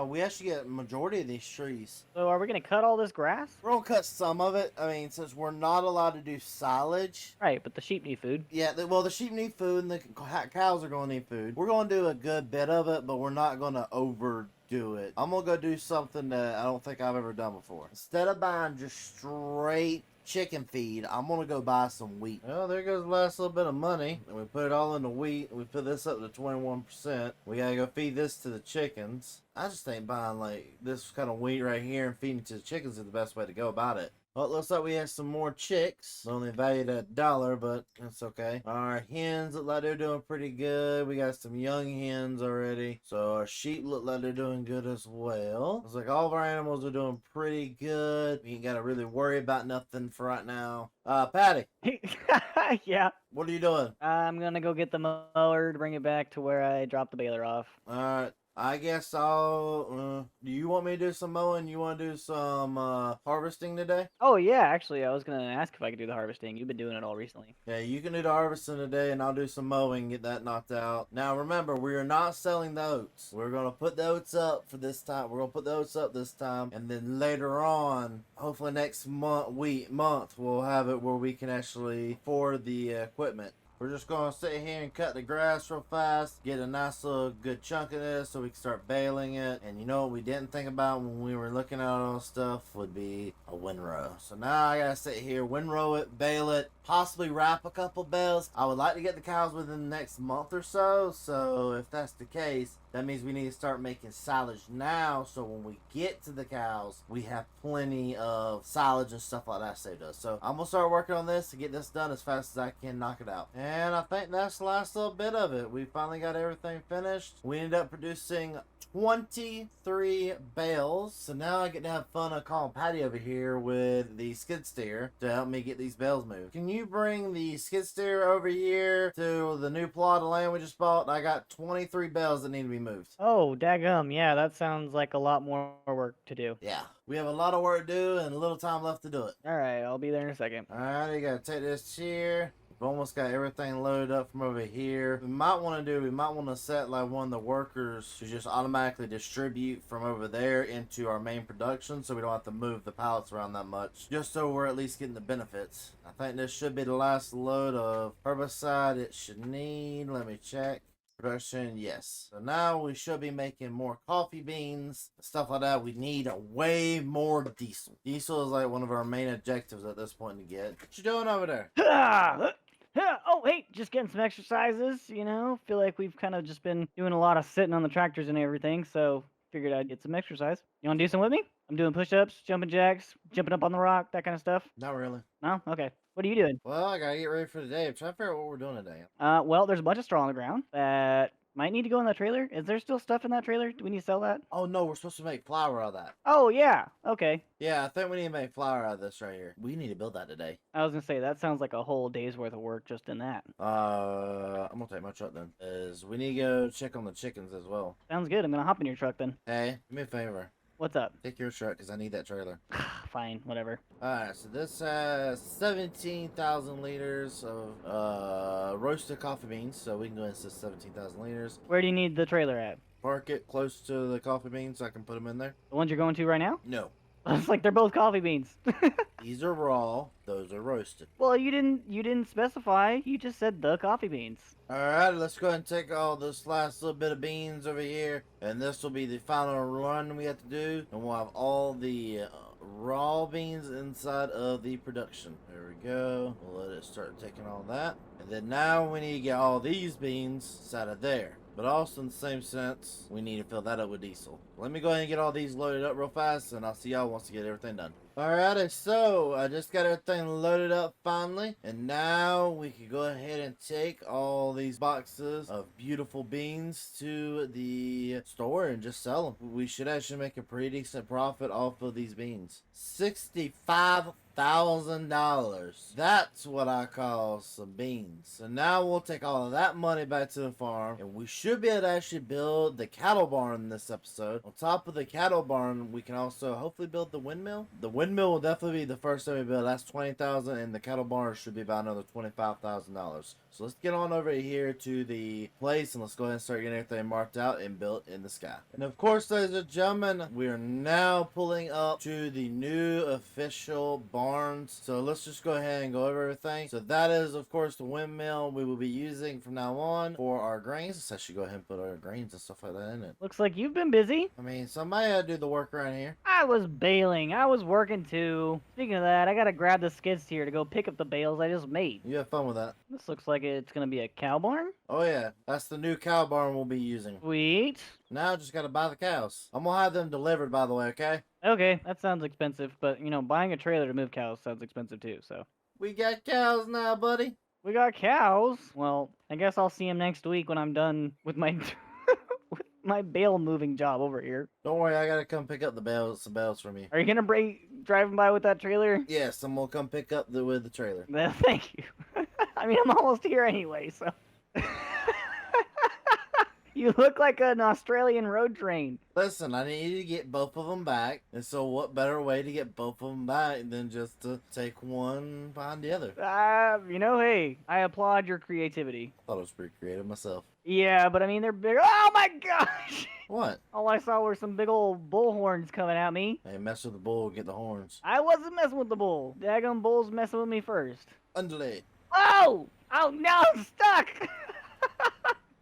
We actually get a majority of these trees. So are we gonna cut all this grass? We're gonna cut some of it. I mean, since we're not allowed to do silage. Right, but the sheep need food. Yeah, well, the sheep need food and the cows are gonna need food. We're gonna do a good bit of it, but we're not gonna overdo it. I'm gonna go do something that I don't think I've ever done before. Instead of buying just straight chicken feed, I'm gonna go buy some wheat. Well, there goes the last little bit of money. And we put it all into wheat. We put this up to 21%. We gotta go feed this to the chickens. I just think buying like this kind of wheat right here and feeding to the chickens is the best way to go about it. Well, it looks like we have some more chicks. Only valued at $1, but that's okay. Our hens look like they're doing pretty good. We got some young hens already. So our sheep look like they're doing good as well. Looks like all of our animals are doing pretty good. We ain't got to really worry about nothing for right now. Patty. Yeah. What are you doing? I'm gonna go get the mower to bring it back to where I dropped the baler off. Alright. I guess I'll, do you want me to do some mowing? You want to do some, harvesting today? Oh yeah, actually, I was gonna ask if I could do the harvesting. You've been doing it all recently. Yeah, you can do the harvesting today, and I'll do some mowing, get that knocked out. Now, remember, we are not selling the oats. We're going to put the oats up for this time. We're going to put the oats up this time, and then later on, hopefully next month, we'll have it where we can actually afford the equipment. We're just going to sit here and cut the grass real fast, get a nice little good chunk of this so we can start baling it. And you know what we didn't think about when we were looking at all this stuff would be a windrow. So now I got to sit here, windrow it, bale it, possibly wrap a couple bales. I would like to get the cows within the next month or so. So if that's the case, that means we need to start making silage now, so when we get to the cows, we have plenty of silage and stuff like that saved us. So I'm going to start working on this to get this done as fast as I can knock it out. And I think that's the last little bit of it. We finally got everything finished. We ended up producing 23 bales. So now I get to have fun of calling Patty over here with the skid steer to help me get these bales moved. Can you bring the skid steer over here to the new plot of land we just bought? I got 23 bales that need to be moved. Oh, daggum. Yeah, that sounds like a lot more work to do. Yeah, we have a lot of work to do and a little time left to do it. All right, I'll be there in a second. All right, you gotta take this chair. We've almost got everything loaded up from over here. We might want to set like one of the workers to just automatically distribute from over there into our main production so we don't have to move the pallets around that much. Just so we're at least getting the benefits. I think this should be the last load of herbicide it should need. Let me check. Production, yes. So now we should be making more coffee beans, stuff like that. We need way more diesel. Diesel is like one of our main objectives at this point to get. What you doing over there? Oh, hey, just getting some exercises, you know? Feel like we've kind of just been doing a lot of sitting on the tractors and everything, so figured I'd get some exercise. You want to do some with me? I'm doing push-ups, jumping jacks, jumping up on the rock, that kind of stuff. Not really. No? Okay. What are you doing? Well, I gotta get ready for the day. I'm trying to figure out what we're doing today. Well, there's a bunch of straw on the ground that might need to go in that trailer. Is there still stuff in that trailer? Do we need to sell that? Oh no, we're supposed to make flour out of that. Oh, yeah. Okay. Yeah, I think we need to make flour out of this right here. We need to build that today. I was gonna say, that sounds like a whole day's worth of work just in that. I'm gonna take my truck then. Cause we need to go check on the chickens as well. Sounds good. I'm gonna hop in your truck then. Hey, do me a favor. What's up? Take your truck, cause I need that trailer. Fine, whatever. Alright, so this has 17,000 liters of roasted coffee beans. So we can go into 17,000 liters. Where do you need the trailer at? Park it close to the coffee beans so I can put them in there. The ones you're going to right now? No. It's like they're both coffee beans. These are raw, those are roasted. Well, you didn't specify. You just said the coffee beans. Alright, let's go ahead and take all this last little bit of beans over here. And this will be the final run we have to do. And we'll have all the raw beans inside of the production. There we go. We'll let it start taking all that. And then now we need to get all these beans inside of there. But also in the same sense, we need to fill that up with diesel. Let me go ahead and get all these loaded up real fast, and I'll see y'all once I get everything done. Alrighty, so I just got everything loaded up finally. And now we can go ahead and take all these boxes of beautiful beans to the store and just sell them. We should actually make a pretty decent profit off of these beans. $65,000. That's what I call some beans. So now we'll take all of that money back to the farm, and we should be able to actually build the cattle barn in this episode. On top of the cattle barn, we can also hopefully build the windmill. The windmill will definitely be the first thing we build. That's $20,000, and the cattle barn should be about another $25,000. So let's get on over here to the place, and let's go ahead and start getting everything marked out and built in the sky. And of course, ladies and gentlemen, we are now pulling up to the new official barns. So let's just go ahead and go over everything. So that is, of course, the windmill we will be using from now on for our grains. Let's actually go ahead and put our grains and stuff like that in it. Looks like you've been busy. I mean, somebody had to do the work around here. I was bailing. I was working too. Speaking of that, I gotta grab the skid steer to go pick up the bales I just made. You have fun with that. This looks like it's gonna be a cow barn. Oh yeah, that's the new cow barn we'll be using. Sweet. Now just gotta buy the cows. I'm gonna have them delivered, by the way, okay? Okay, that sounds expensive, but you know, buying a trailer to move cows sounds expensive too, so. We got cows now, buddy. We got cows. Well, I guess I'll see him next week when I'm done with my with my bale moving job over here. Don't worry, I gotta come pick up some bales from you. Are you gonna driving by with that trailer? Yes, I'm gonna come pick up with the trailer. Well, thank you. I mean, I'm almost here anyway, so. You look like an Australian road train. Listen, I need to get both of them back, and so what better way to get both of them back than just to take one behind the other? You know, hey, I applaud your creativity. I thought it was pretty creative myself. Yeah, but I mean, they're big. Oh my gosh! What? All I saw were some big old bull horns coming at me. Hey, mess with the bull, get the horns. I wasn't messing with the bull. Daggum bull's messing with me first. Underlay. Oh! Oh no, I'm stuck!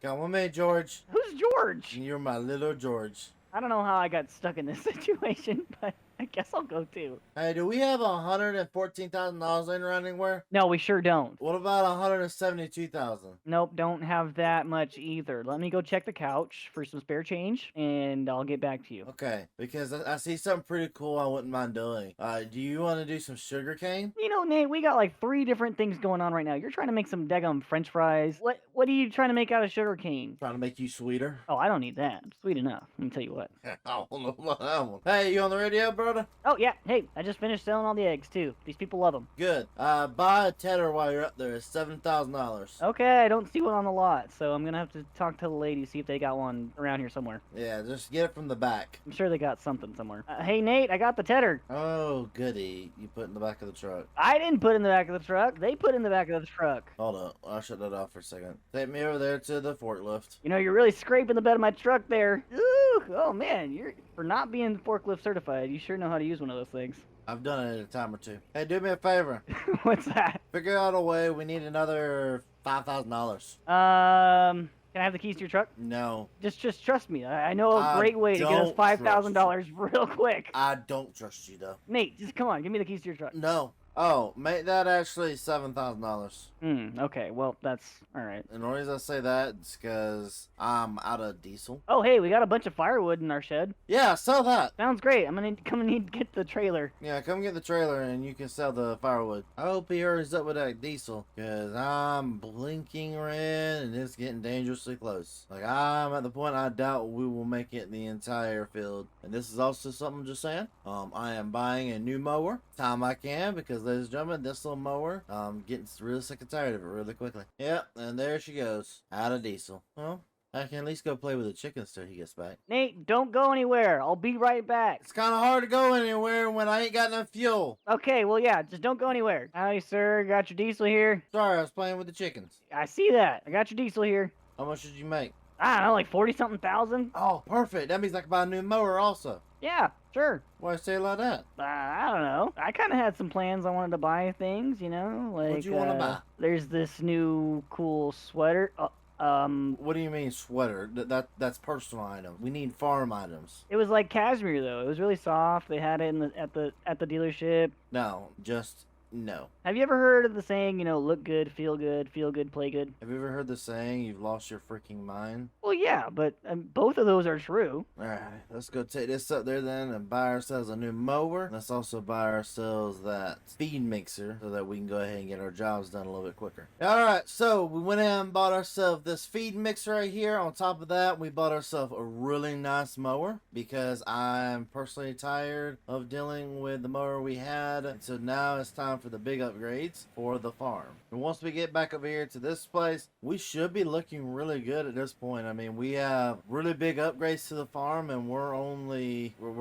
Come with me, George. Who's George? You're my little George. I don't know how I got stuck in this situation, but I guess I'll go too. Hey, do we have $114,000 laying around anywhere? No, we sure don't. What about $172,000? Nope, don't have that much either. Let me go check the couch for some spare change, and I'll get back to you. Okay, because I see something pretty cool I wouldn't mind doing. Do you want to do some sugar cane? You know, Nate, we got like 3 different things going on right now. You're trying to make some daggum French fries. What are you trying to make out of sugar cane? Trying to make you sweeter? Oh, I don't need that. Sweet enough. Let me tell you what. I don't know about that one. Hey, you on the radio, brother? Oh, yeah. Hey, I just finished selling all the eggs, too. These people love them. Good. Buy a tedder while you're up there. It's $7,000. Okay, I don't see one on the lot, so I'm gonna have to talk to the lady, see if they got one around here somewhere. Yeah, just get it from the back. I'm sure they got something somewhere. Hey, Nate, I got the tedder. Oh, goody. You put it in the back of the truck. I didn't put it in the back of the truck. They put it in the back of the truck. Hold up. I'll shut that off for a second. Take me over there to the forklift. You know, you're really scraping the bed of my truck there. Ooh, oh man, for not being forklift certified, you sure know how to use one of those things. I've done it a time or two. Hey, do me a favor. What's that? Figure out a way. We need another $5,000. Can I have the keys to your truck? No. Just trust me. I know a I great way to get us don't $5,000 real quick. I don't trust you, though. Nate, just come on, give me the keys to your truck. No. Oh, make that actually $7,000. Okay, well, that's alright. And the reason I say that is because I'm out of diesel. Oh, hey, we got a bunch of firewood in our shed. Yeah, sell that. Sounds great. I'm gonna need to get the trailer. Yeah, come get the trailer and you can sell the firewood. I hope he hurries up with that diesel, because I'm blinking red and it's getting dangerously close. Like, I'm at the point I doubt we will make it the entire field. And this is also something I'm just saying. I am buying a new mower. Time I can, because ladies and gentlemen, this little mower, I'm getting really sick and tired of it really quickly. Yep, and there she goes. Out of diesel. Well, I can at least go play with the chickens till he gets back. Nate, don't go anywhere. I'll be right back. It's kind of hard to go anywhere when I ain't got enough fuel. Okay, well, yeah, just don't go anywhere. Howdy, sir. Got your diesel here. Sorry, I was playing with the chickens. I see that. I got your diesel here. How much did you make? I don't know, like 40-something thousand? Oh, perfect. That means I can buy a new mower also. Yeah, sure. Why you say it like that? I don't know. I kind of had some plans. I wanted to buy things, you know? Like, What'd you want to buy? There's this new cool sweater. What do you mean sweater? That's personal item. We need farm items. It was like cashmere, though. It was really soft. They had it in at the dealership. No, just no. Have you ever heard of the saying, look good, feel good, play good? Have you ever heard the saying, you've lost your freaking mind? Well, yeah, but both of those are true. Alright, let's go take this up there then and buy ourselves a new mower. Let's also buy ourselves that feed mixer so that we can go ahead and get our jobs done a little bit quicker. Alright, so we went in and bought ourselves this feed mixer right here. On top of that, we bought ourselves a really nice mower because I'm personally tired of dealing with the mower we had. And so now it's time for the big upgrades for the farm. And once we get back over here to this place, we should be looking really good at this point. I mean, we have really big upgrades to the farm and we're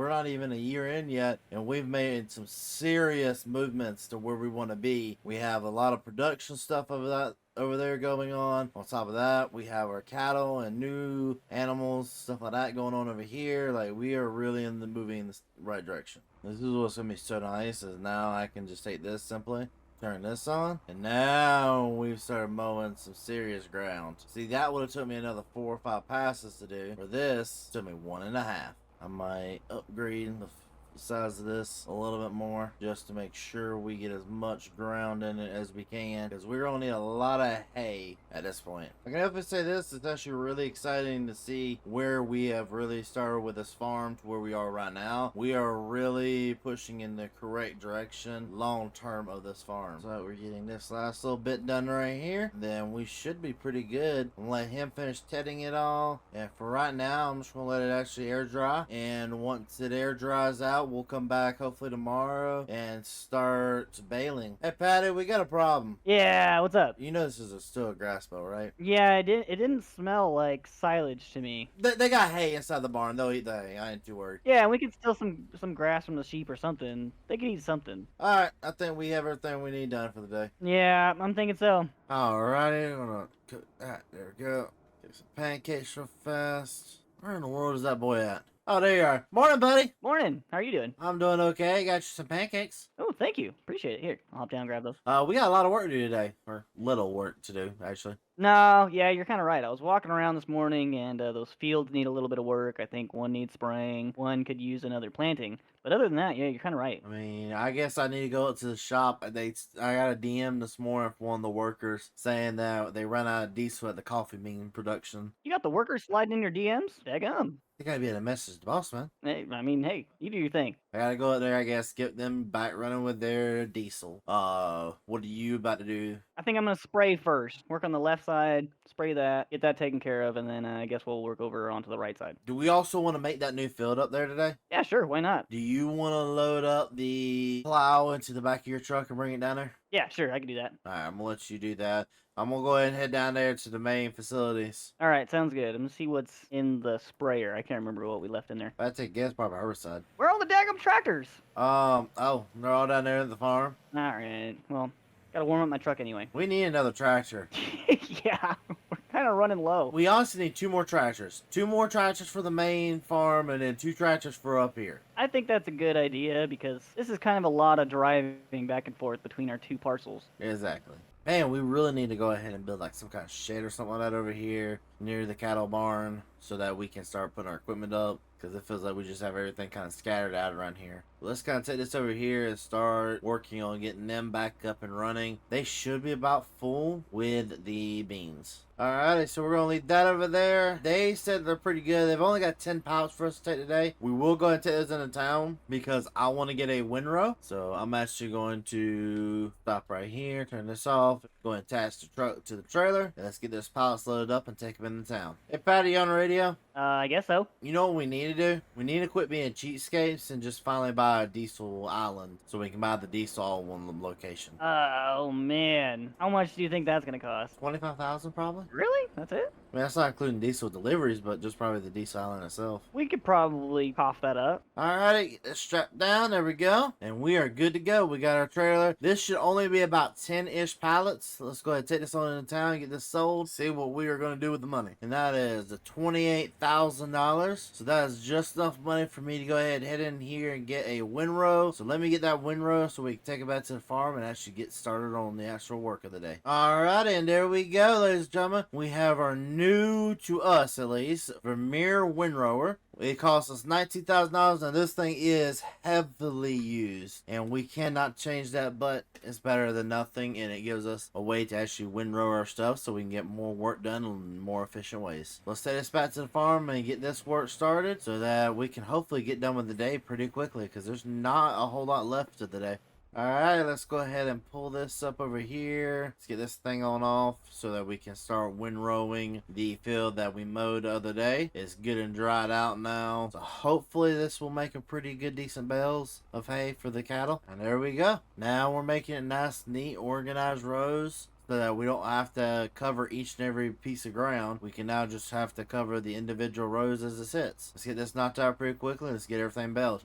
not even a year in yet, and we've made some serious movements to where we want to be. We have a lot of production stuff over there going on. On top of that, we have our cattle and new animals, stuff like that going on over here. Like, we are really moving in the right direction. This is what's gonna be so nice, is now I can just take this simply, turn this on, and now we've started mowing some serious ground. See, that would have took me another 4 or 5 passes to do. For this, it took me 1.5. I might upgrade the size of this a little bit more just to make sure we get as much ground in it as we can, because we're gonna need a lot of hay at this point. I can definitely say this, it's actually really exciting to see where we have really started with this farm to where we are right now. We are really pushing in the correct direction long term of this farm. So we're getting this last little bit done right here, then we should be pretty good. I'm gonna let him finish tedding it all, and for right now I'm just gonna let it actually air dry, and once it air dries out, we'll come back hopefully tomorrow and start baling. Hey Patty, we got a problem. Yeah, what's up? You know this is still a grass bow, right? Yeah, it didn't smell like silage to me. They got hay inside the barn. They'll eat the hay. I ain't too worried. Yeah, and we could steal some grass from the sheep or something. They could eat something. Alright, I think we have everything we need done for the day. Yeah, I'm thinking so. Alrighty, I'm gonna cook that. There we go. Get some pancakes real fast. Where in the world is that boy at? Oh, there you are. Morning, buddy. Morning. How are you doing? I'm doing okay. Got you some pancakes. Oh, thank you. Appreciate it. Here, I'll hop down and grab those. We got a lot of work to do today. Or little work to do, actually. No, yeah, you're kind of right. I was walking around this morning, and those fields need a little bit of work. I think one needs spraying, one could use another planting. But other than that, yeah, you're kind of right. I mean, I guess I need to go up to the shop. I got a DM this morning from one of the workers saying that they ran out of diesel at the coffee bean production. You got the workers sliding in your DMs? Daggum. They gotta be able to message the boss, man. Hey, I mean, hey, you do your thing. I gotta go up there, I guess, get them back running with their diesel. What are you about to do? I think I'm gonna spray first. Work on the left side, spray that, get that taken care of, and then I guess we'll work over onto the right side. Do we also want to make that new field up there today? Yeah, sure, why not? Do you want to load up the plow into the back of your truck and bring it down there? Yeah, sure, I can do that. Alright, I'm gonna let you do that. I'm gonna go ahead and head down there to the main facilities. All right, sounds good. I'm gonna see what's in the sprayer. I can't remember what we left in there. I take a guess, probably herbicide. Where are all the daggum tractors? Oh, they're all down there at the farm. All right, well, gotta warm up my truck anyway. We need another tractor. Yeah, we're kind of running low. We honestly need 2 more tractors. 2 more tractors for the main farm, and then 2 tractors for up here. I think that's a good idea because this is kind of a lot of driving back and forth between our 2 parcels. Exactly. Man, we really need to go ahead and build like some kind of shed or something like that over here near the cattle barn so that we can start putting our equipment up, because it feels like we just have everything kind of scattered out around here. Let's kind of take this over here and start working on getting them back up and running. They should be about full with the beans. Alrighty, so we're going to leave that over there. They said they're pretty good. They've only got 10 pallets for us to take today. We will go ahead and take those into town because I want to get a windrow. So I'm actually going to stop right here, turn this off, go and attach the truck to the trailer. And let's get those pallets loaded up and take them into town. Hey, Patty, you on the radio? I guess so. You know what we need to do? We need to quit being cheapskates and just finally buy a diesel island so we can buy the diesel all in one location. Oh, man. How much do you think that's going to cost? 25,000 probably? Really? That's it? I mean, that's not including diesel deliveries, but just probably the diesel island itself. We could probably cough that up. Alrighty, get this strapped down. There we go. And we are good to go. We got our trailer. This should only be about 10-ish pallets. Let's go ahead and take this on into town, get this sold, see what we are going to do with the money. And that is the $28,000. So that is just enough money for me to go ahead and head in here and get a windrow. So let me get that windrow so we can take it back to the farm and actually get started on the actual work of the day. Alrighty, and there we go, ladies and gentlemen. We have our new, to us at least, Vermeer windrower. It cost us $19,000, and this thing is heavily used, and we cannot change that, but it's better than nothing, and it gives us a way to actually windrow our stuff so we can get more work done in more efficient ways. Let's take this back to the farm and get this work started so that we can hopefully get done with the day pretty quickly, because there's not a whole lot left of the day. Alright, let's go ahead and pull this up over here. Let's get this thing on off so that we can start windrowing the field that we mowed the other day. It's good and dried out now. So hopefully this will make a pretty good, decent bales of hay for the cattle. And there we go. Now we're making it nice, neat, organized rows, so that we don't have to cover each and every piece of ground. We can now just have to cover the individual rows as it sits. Let's get this knocked out pretty quickly. Let's get everything baled.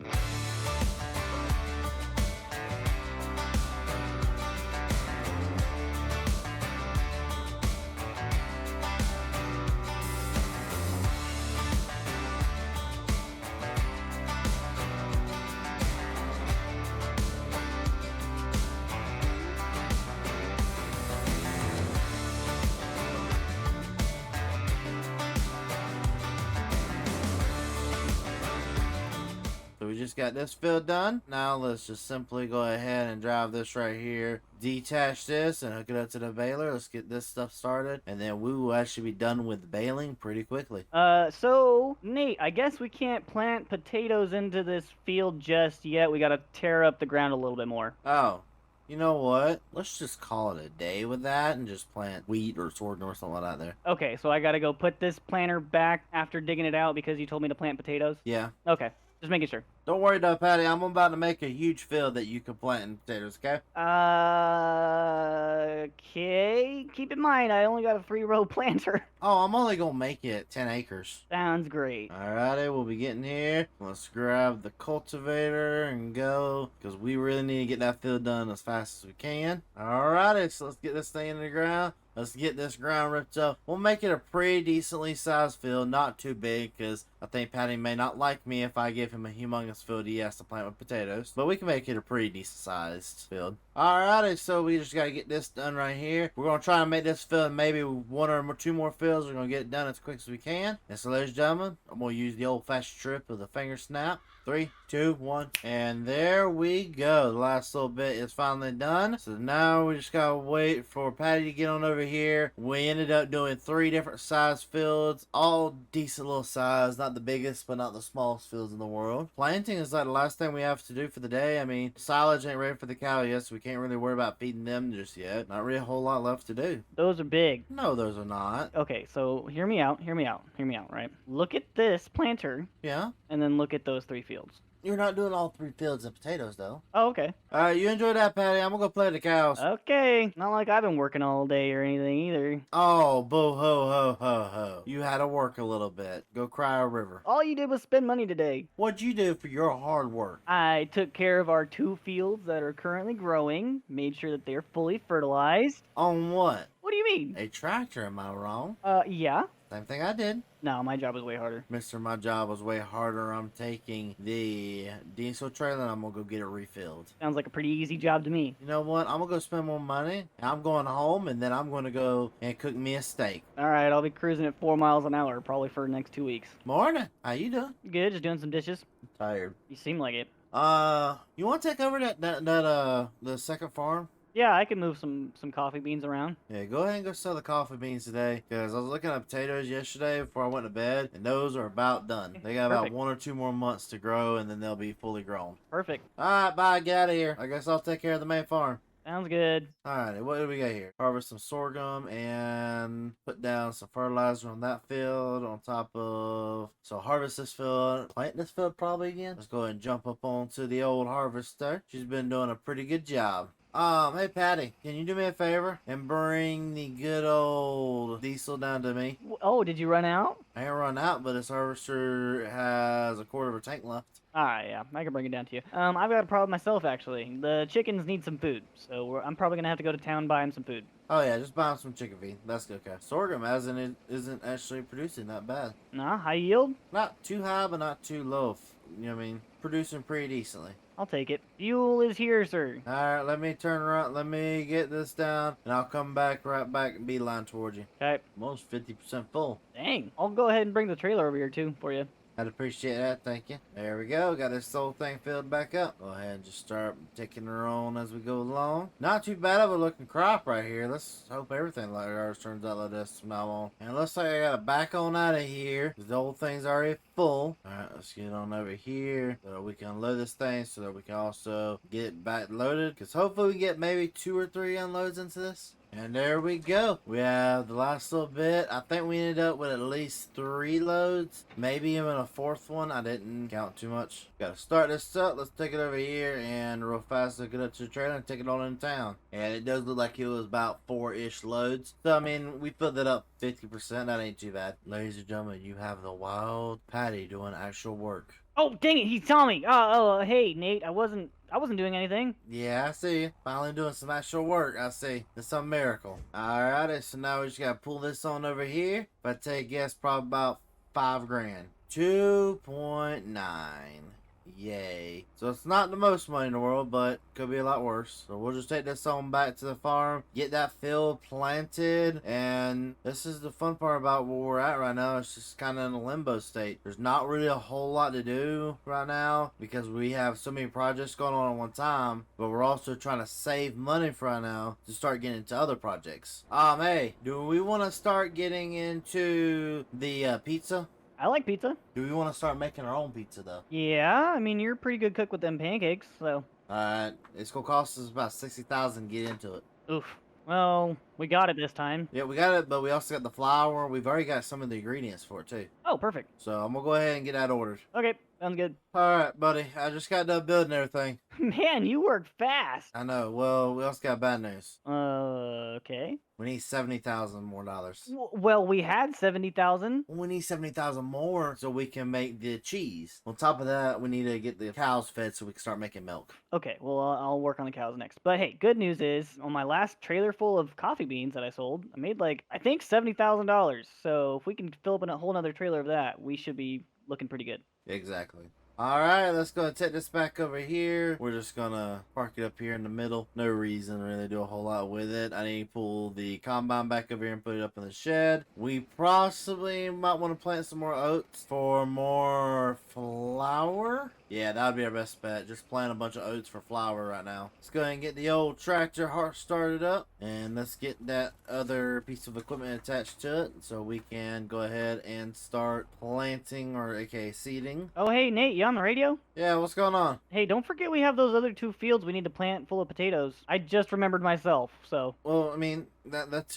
So we just got this field done. Now let's just simply go ahead and drive this right here, detach this and hook it up to the baler. Let's get this stuff started, and then we will actually be done with baling pretty quickly. So, Nate, I guess we can't plant potatoes into this field just yet. We gotta tear up the ground a little bit more. Oh, you know what? Let's just call it a day with that and just plant wheat or sorghum or something like that there. Okay, so I gotta go put this planter back after digging it out because you told me to plant potatoes? Yeah. Okay, just making sure. Don't worry though, Patty. I'm about to make a huge field that you can plant in potatoes, okay? Okay. Keep in mind, I only got a 3-row planter. Oh, I'm only gonna make it 10 acres. Sounds great. Alrighty, we'll be getting here. Let's grab the cultivator and go, because we really need to get that field done as fast as we can. Alrighty, so let's get this thing in the ground. Let's get this ground ripped up. We'll make it a pretty decently sized field, not too big, because I think Patty may not like me if I give him a humongous field he has to plant with potatoes. But we can make it a pretty decent sized field. Alrighty, so we just got to get this done right here. We're going to try and make this field maybe 1 or 2 more fields. We're going to get it done as quick as we can. And so, ladies and gentlemen, I'm going to use the old-fashioned trip of the finger snap. 3, 2, 1, and there we go. The last little bit is finally done. So now we just gotta wait for Patty to get on over here. We ended up doing 3 different size fields, all decent little size, not the biggest but not the smallest fields in the world. Planting is like the last thing we have to do for the day. I mean, silage ain't ready for the cow yet, so we can't really worry about feeding them just yet. Not really a whole lot left to do. Those are big. No, those are not. Okay, so hear me out, right? Look at this planter. Yeah? And then look at those 3 fields. You're not doing all 3 fields of potatoes, though. Oh, okay. Alright, you enjoy that, Patty. I'm gonna go play with the cows. Okay. Not like I've been working all day or anything either. Oh, boo ho ho ho ho. You had to work a little bit. Go cry a river. All you did was spend money today. What'd you do for your hard work? I took care of our 2 fields that are currently growing, made sure that they're fully fertilized. On what? What do you mean? A tractor, am I wrong? Yeah. Same thing I did. No, my job was way harder. Mister, my job was way harder. I'm taking the diesel trailer and I'm gonna go get it refilled. Sounds like a pretty easy job to me. You know what? I'm gonna go spend more money. I'm going home and then I'm gonna go and cook me a steak. Alright, I'll be cruising at 4 miles an hour probably for the next 2 weeks. Morning. How you doing? Good, just doing some dishes. I'm tired. You seem like it. You want to take over the second farm? Yeah, I can move some coffee beans around. Yeah, go ahead and go sell the coffee beans today. Because I was looking at potatoes yesterday before I went to bed, and those are about done. They got about Perfect. 1 or 2 more months to grow, and then they'll be fully grown. Perfect. Alright, bye, get out of here. I guess I'll take care of the main farm. Sounds good. Alright, what do we got here? Harvest some sorghum and put down some fertilizer on that field on top of... So harvest this field, plant this field probably again. Let's go ahead and jump up onto the old harvester. She's been doing a pretty good job. Hey Patty, can you do me a favor and bring the good old diesel down to me? Oh, did you run out? I ain't run out, but this harvester has a quarter of a tank left. Alright, yeah, I can bring it down to you. I've got a problem myself, actually. The chickens need some food, so I'm probably gonna have to go to town buy them some food. Oh yeah, just buy them some chicken feed. That's good. Okay. Sorghum isn't actually producing that bad. Nah, high yield? Not too high, but not too low. You know what I mean? Producing pretty decently. I'll take it. Fuel is here, sir. Alright, let me turn around. Let me get this down, and I'll come right back and beeline towards you. Okay. Almost 50% full. Dang. I'll go ahead and bring the trailer over here, too, for you. I'd appreciate that, thank you. There we go, got this whole thing filled back up. Go ahead and just start taking her on as we go along. Not too bad of a looking crop right here. Let's hope everything like ours turns out like this from now on. And it looks like I gotta back on out of here, because the whole thing's already full. Alright, let's get on over here so that we can unload this thing, so that we can also get it back loaded. Because hopefully we get maybe 2 or 3 unloads into this. And there we go. We have the last little bit. I think we ended up with at least 3 loads. Maybe even a 4th one. I didn't count too much. Gotta start this up. Let's take it over here and real fast look it up to the trailer and take it on into town. And it does look like it was about 4-ish loads. So I mean, we filled it up 50%. That ain't too bad. Ladies and gentlemen, you have the wild Patty doing actual work. Oh, dang it, he saw me. Hey, Nate, I wasn't doing anything. Yeah, I see you. Finally doing some actual work, I see. It's a miracle. Alrighty, so now we just gotta pull this on over here. If I take a guess, probably about 5 grand. 2.9. Yay. So it's not the most money in the world, but could be a lot worse. So we'll just take this on back to the farm, get that field planted, and this is the fun part about where we're at right now. It's just kind of in a limbo state. There's not really a whole lot to do right now because we have so many projects going on at one time, but we're also trying to save money for right now to start getting into other projects. Hey, do we want to start getting into the pizza? I like pizza. Do we want to start making our own pizza though? Yeah, I mean, you're a pretty good cook with them pancakes, so. Alright, it's gonna cost us about 60,000 to get into it. Oof. Well, we got it this time. Yeah, we got it, but we also got the flour. We've already got some of the ingredients for it too. Oh, perfect. So I'm gonna go ahead and get that ordered. Okay, sounds good. Alright, buddy. I just got done building everything. Man, you work fast. I know. Well, we also got bad news. Okay. We need 70,000 more dollars. Well, we had 70,000. We need 70,000 more so we can make the cheese. On top of that, we need to get the cows fed so we can start making milk. Okay, well, I'll work on the cows next. But hey, good news is, on my last trailer full of coffee beans that I sold, I made like, I think $70,000. So if we can fill up a whole nother trailer of that, we should be looking pretty good. Exactly. Alright, let's go and take this back over here. We're just gonna park it up here in the middle. No reason to really do a whole lot with it. I need to pull the combine back over here and put it up in the shed. We possibly might want to plant some more oats for more flour. Yeah, that would be our best bet. Just plant a bunch of oats for flour right now. Let's go ahead and get the old tractor started up. And let's get that other piece of equipment attached to it so we can go ahead and start planting, or aka seeding. Oh, hey, Nate, you on the radio? Yeah, what's going on? Hey, don't forget we have those other 2 fields we need to plant full of potatoes. I just remembered myself, so. Well, I mean, that's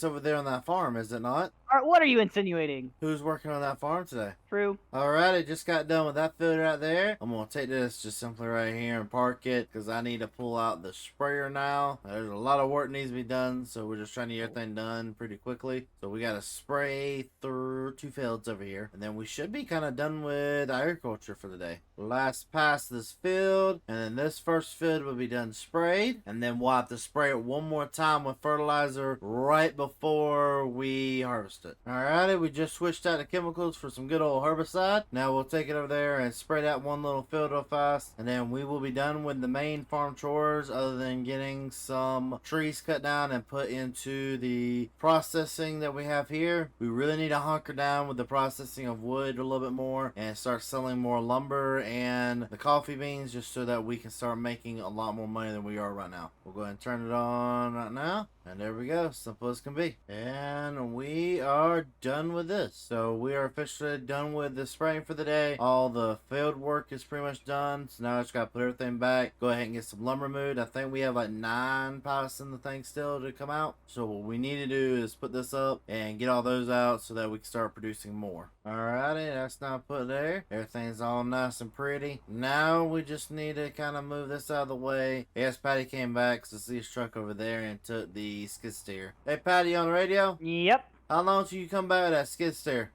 over there on that farm, is it not? Alright, what are you insinuating? Who's working on that farm today? True. Alright, I just got done with that field right there. I'm gonna take this just simply right here and park it because I need to pull out the sprayer now. There's a lot of work needs to be done, so we're just trying to get everything done pretty quickly. So we gotta spray through 2 fields over here, and then we should be kind of done with agriculture for the day. Last pass this field, and then this first field will be done sprayed, and then we'll have to spray it one more time with fertilizer fertilizer right before we harvest it. Alrighty, we just switched out the chemicals for some good old herbicide. Now we'll take it over there and spray that one little field real fast, and then we will be done with the main farm chores other than getting some trees cut down and put into the processing that we have here. We really need to hunker down with the processing of wood a little bit more and start selling more lumber and the coffee beans, just so that we can start making a lot more money than we are right now. We'll go ahead and turn it on right now, and there we go, simple as can be. And we are done with this. So we are officially done with the spraying for the day. All the field work is pretty much done, so now I just gotta put everything back, go ahead and get some lumber moved. I think we have like 9 pallets in the thing still to come out, so what we need to do is put this up and get all those out so that we can start producing more. Alrighty, that's now put there. Everything's all nice and pretty. Now we just need to kind of move this out of the way. Yes, Patty came back to see his truck over there and took the skid steer. Hey Patty, on the radio? Yep. How long till you come back with that skid steer?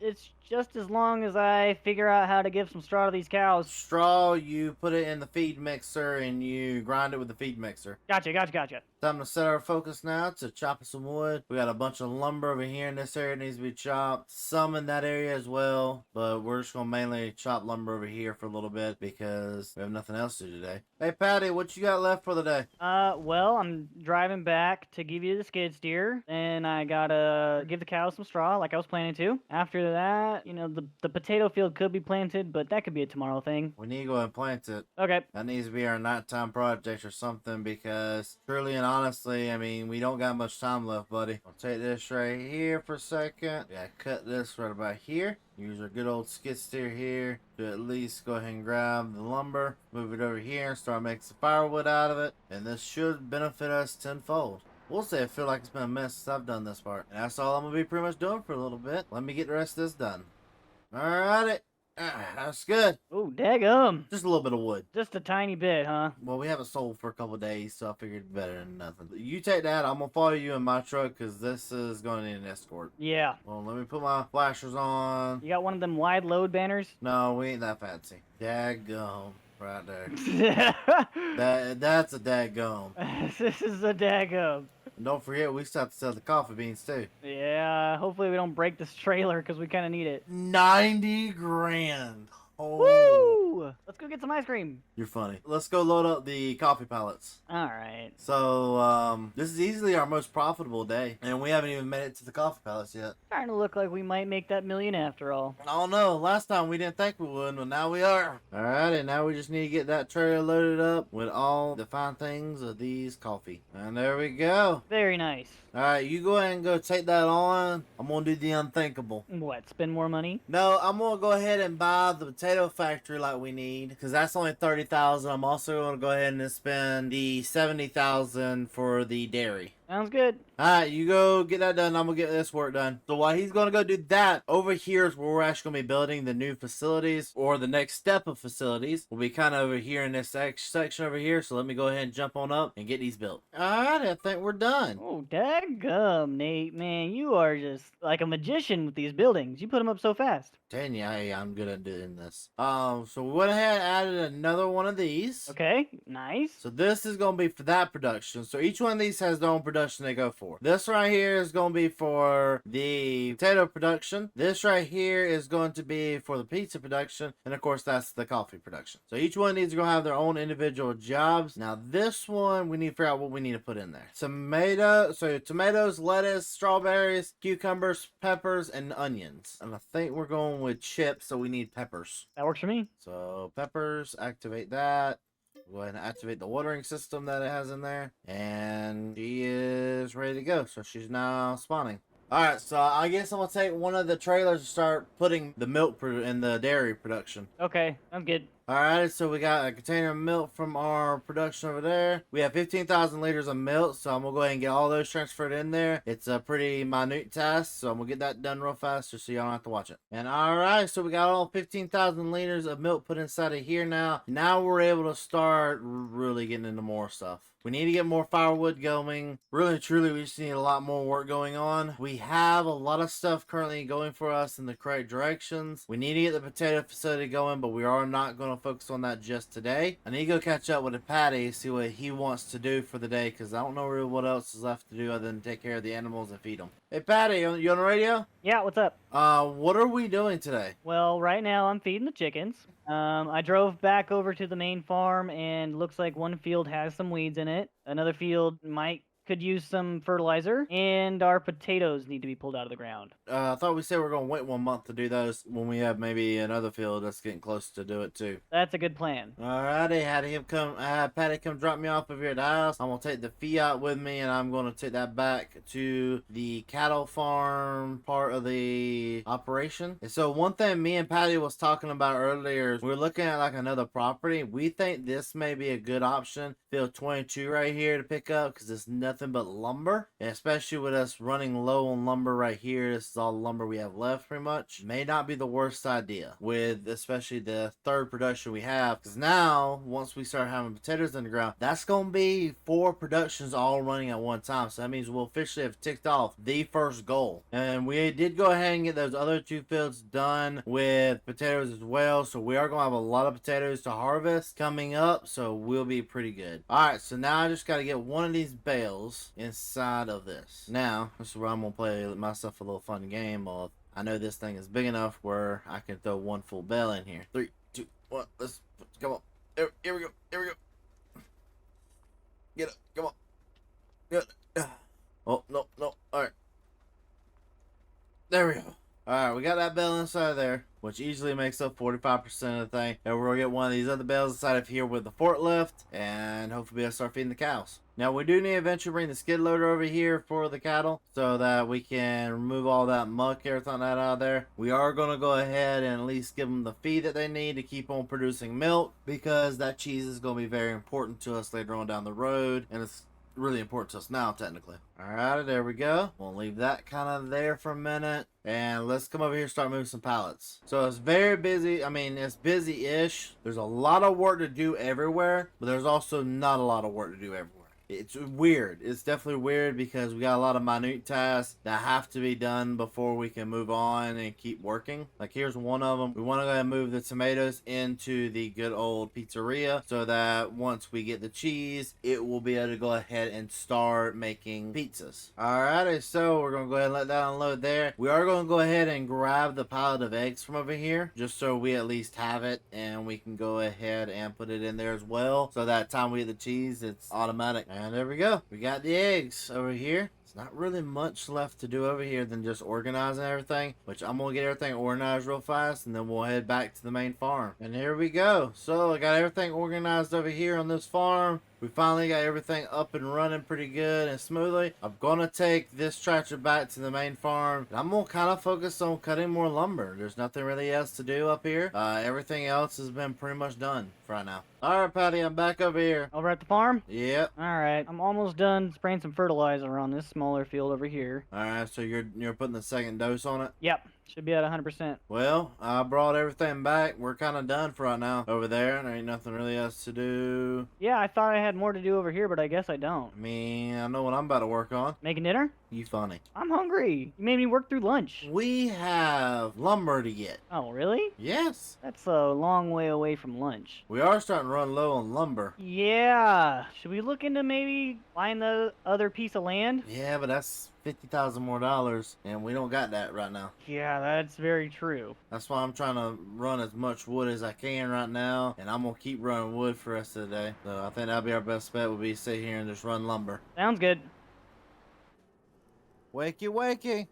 It's just as long as I figure out how to give some straw to these cows. Straw, you put it in the feed mixer and you grind it with the feed mixer. Gotcha. Time to set our focus now to chopping some wood. We got a bunch of lumber over here in this area that needs to be chopped. Some in that area as well, but we're just gonna mainly chop lumber over here for a little bit because we have nothing else to do today. Hey Patty, what you got left for the day? Well, I'm driving back to give you the skid steer, and I gotta give the cows some straw like I was planning to. After that, you know, the potato field could be planted, but that could be a tomorrow thing. We need to go ahead and plant it. Okay. That needs to be our nighttime project or something, because truly and honestly, I mean, we don't got much time left, buddy. I'll take this right here for a second. Yeah, cut this right about here. Use our good old skid steer here to at least go ahead and grab the lumber, move it over here, and start making some firewood out of it. And this should benefit us tenfold. We'll say I feel like it's been a mess since I've done this part. And that's all I'm going to be pretty much doing for a little bit. Let me get the rest of this done. Alrighty. That's good. Oh, daggum. Just a little bit of wood. Just a tiny bit, huh? Well, we haven't sold for a couple of days, so I figured better than nothing. You take that. I'm going to follow you in my truck because this is going to need an escort. Yeah. Well, let me put my flashers on. You got one of them wide load banners? No, we ain't that fancy. Daggum. Right there. That's a daggum. This is a daggum. And don't forget, we still have to sell the coffee beans too. Yeah, hopefully we don't break this trailer because we kind of need it. 90 grand. Oh. Woo! Let's go get some ice cream. You're funny. Let's go load up the coffee pallets. All right. So, this is easily our most profitable day, and we haven't even made it to the coffee pallets yet. Starting to look like we might make that million after all. I don't know. Last time we didn't think we would, but now we are. Alright, and now we just need to get that trailer loaded up with all the fine things of these coffee. And there we go. Very nice. Alright, you go ahead and go take that on. I'm going to do the unthinkable. What, spend more money? No, I'm going to go ahead and buy the potato factory like we need, because that's only $30,000. I'm also going to go ahead and spend the $70,000 for the dairy. Sounds good. Alright, you go get that done. I'm going to get this work done. So while he's going to go do that, over here is where we're actually going to be building the new facilities, or the next step of facilities. We'll be kind of over here in this section over here. So let me go ahead and jump on up and get these built. Alright, I think we're done. Oh, daggum, Nate. Man, you are just like a magician with these buildings. You put them up so fast. Telling you, I'm good at doing this. So we went ahead and added another one of these. Okay, nice. So this is going to be for that production. So each one of these has their own production they go for. This right here is going to be for the potato production. This right here is going to be for the pizza production. And of course, that's the coffee production. So each one of these are going to have their own individual jobs. Now this one, we need to figure out what we need to put in there. Tomatoes, lettuce, strawberries, cucumbers, peppers, and onions. And I think we're going with chips, so we need peppers. That works for me. So peppers, activate that. Go ahead and activate the watering system that it has in there. And she is ready to go. So she's now spawning. Alright, so I guess I'm going to take one of the trailers and start putting the milk in the dairy production. Okay, I'm good. Alright, so we got a container of milk from our production over there. We have 15,000 liters of milk, so I'm going to go ahead and get all those transferred in there. It's a pretty minute task, so I'm going to get that done real fast just so y'all don't have to watch it. And alright, so we got all 15,000 liters of milk put inside of here now. Now we're able to start really getting into more stuff. We need to get more firewood going. Really and truly, we just need a lot more work going on. We have a lot of stuff currently going for us in the correct directions. We need to get the potato facility going, but we are not going to going to focus on that just today. I need to go catch up with Patty, see what he wants to do for the day, because I don't know really what else is left to do other than take care of the animals and feed them. Hey, Patty, you on the radio? Yeah, what's up? What are we doing today? Well, right now I'm feeding the chickens. I drove back over to the main farm and looks like one field has some weeds in it. Another field could use some fertilizer, and our potatoes need to be pulled out of the ground. I thought we said we are going to wait 1 month to do those when we have maybe another field that's getting close to do it too. That's a good plan. Alrighty, had Patty come drop me off over here at the house. I'm going to take the Fiat with me, and I'm going to take that back to the cattle farm part of the operation. And so one thing me and Patty was talking about earlier is we're looking at like another property. We think this may be a good option. Field 22 right here to pick up because it's nothing but lumber, and especially with us running low on lumber right here, this is all the lumber we have left pretty much. May not be the worst idea with especially the third production we have, because now once we start having potatoes in the ground, that's going to be 4 productions all running at one time. So that means we'll officially have ticked off the first goal, and we did go ahead and get those other 2 fields done with potatoes as well. So we are going to have a lot of potatoes to harvest coming up, so we'll be pretty good. Alright, so now I just got to get one of these bales inside of this. Now, this is where I'm going to play myself a little fun game of, I know this thing is big enough where I can throw 1 full bale in here. 3, 2, 1, let's, come on. Here we go, here we go. Get up, come on. Good. Oh, no, alright. There we go. Alright, we got that bale inside of there, which easily makes up 45% of the thing. And we're going to get one of these other bales inside of here with the forklift, and hopefully be able to start feeding the cows. Now, we do need to eventually bring the skid loader over here for the cattle so that we can remove all that muck, everything like that out of there. We are going to go ahead and at least give them the feed that they need to keep on producing milk, because that cheese is going to be very important to us later on down the road, and it's really important to us now, technically. Alright, there we go. We'll leave that kind of there for a minute, and let's come over here and start moving some pallets. So it's very busy. I mean, it's busy-ish. There's a lot of work to do everywhere, but there's also not a lot of work to do everywhere. It's weird. It's definitely weird because we got a lot of minute tasks that have to be done before we can move on and keep working. Like here's one of them. We want to go ahead and move the tomatoes into the good old pizzeria so that once we get the cheese, it will be able to go ahead and start making pizzas. Alrighty, so we're going to go ahead and let that unload there. We are going to go ahead and grab the pallet of eggs from over here just so we at least have it, and we can go ahead and put it in there as well. So that time we get the cheese, it's automatic. And there we go. We got the eggs over here. It's not really much left to do over here than just organizing everything, which I'm going to get everything organized real fast, and then we'll head back to the main farm. And here we go. So I got everything organized over here on this farm. We finally got everything up and running pretty good and smoothly. I'm going to take this tractor back to the main farm. I'm going to kind of focus on cutting more lumber. There's nothing really else to do up here. Everything else has been pretty much done for right now. Alright, Patty, I'm back over here. Over at the farm? Yep. Alright, I'm almost done spraying some fertilizer on this smaller field over here. Alright, so you're putting the second dose on it? Yep. Should be at 100%. Well, I brought everything back. We're kind of done for right now over there. There ain't nothing really else to do. Yeah, I thought I had more to do over here, but I guess I don't. I mean, I know what I'm about to work on. Making dinner? You funny. I'm hungry. You made me work through lunch. We have lumber to get. Oh, really? Yes. That's a long way away from lunch. We are starting to run low on lumber. Yeah. Should we look into maybe buying the other piece of land? Yeah, but that's $50,000 more, and we don't got that right now. Yeah, that's very true. That's why I'm trying to run as much wood as I can right now, and I'm gonna keep running wood for the rest of the day. So I think that'll be our best bet, would be to sit here and just run lumber. Sounds good. Wakey, wakey.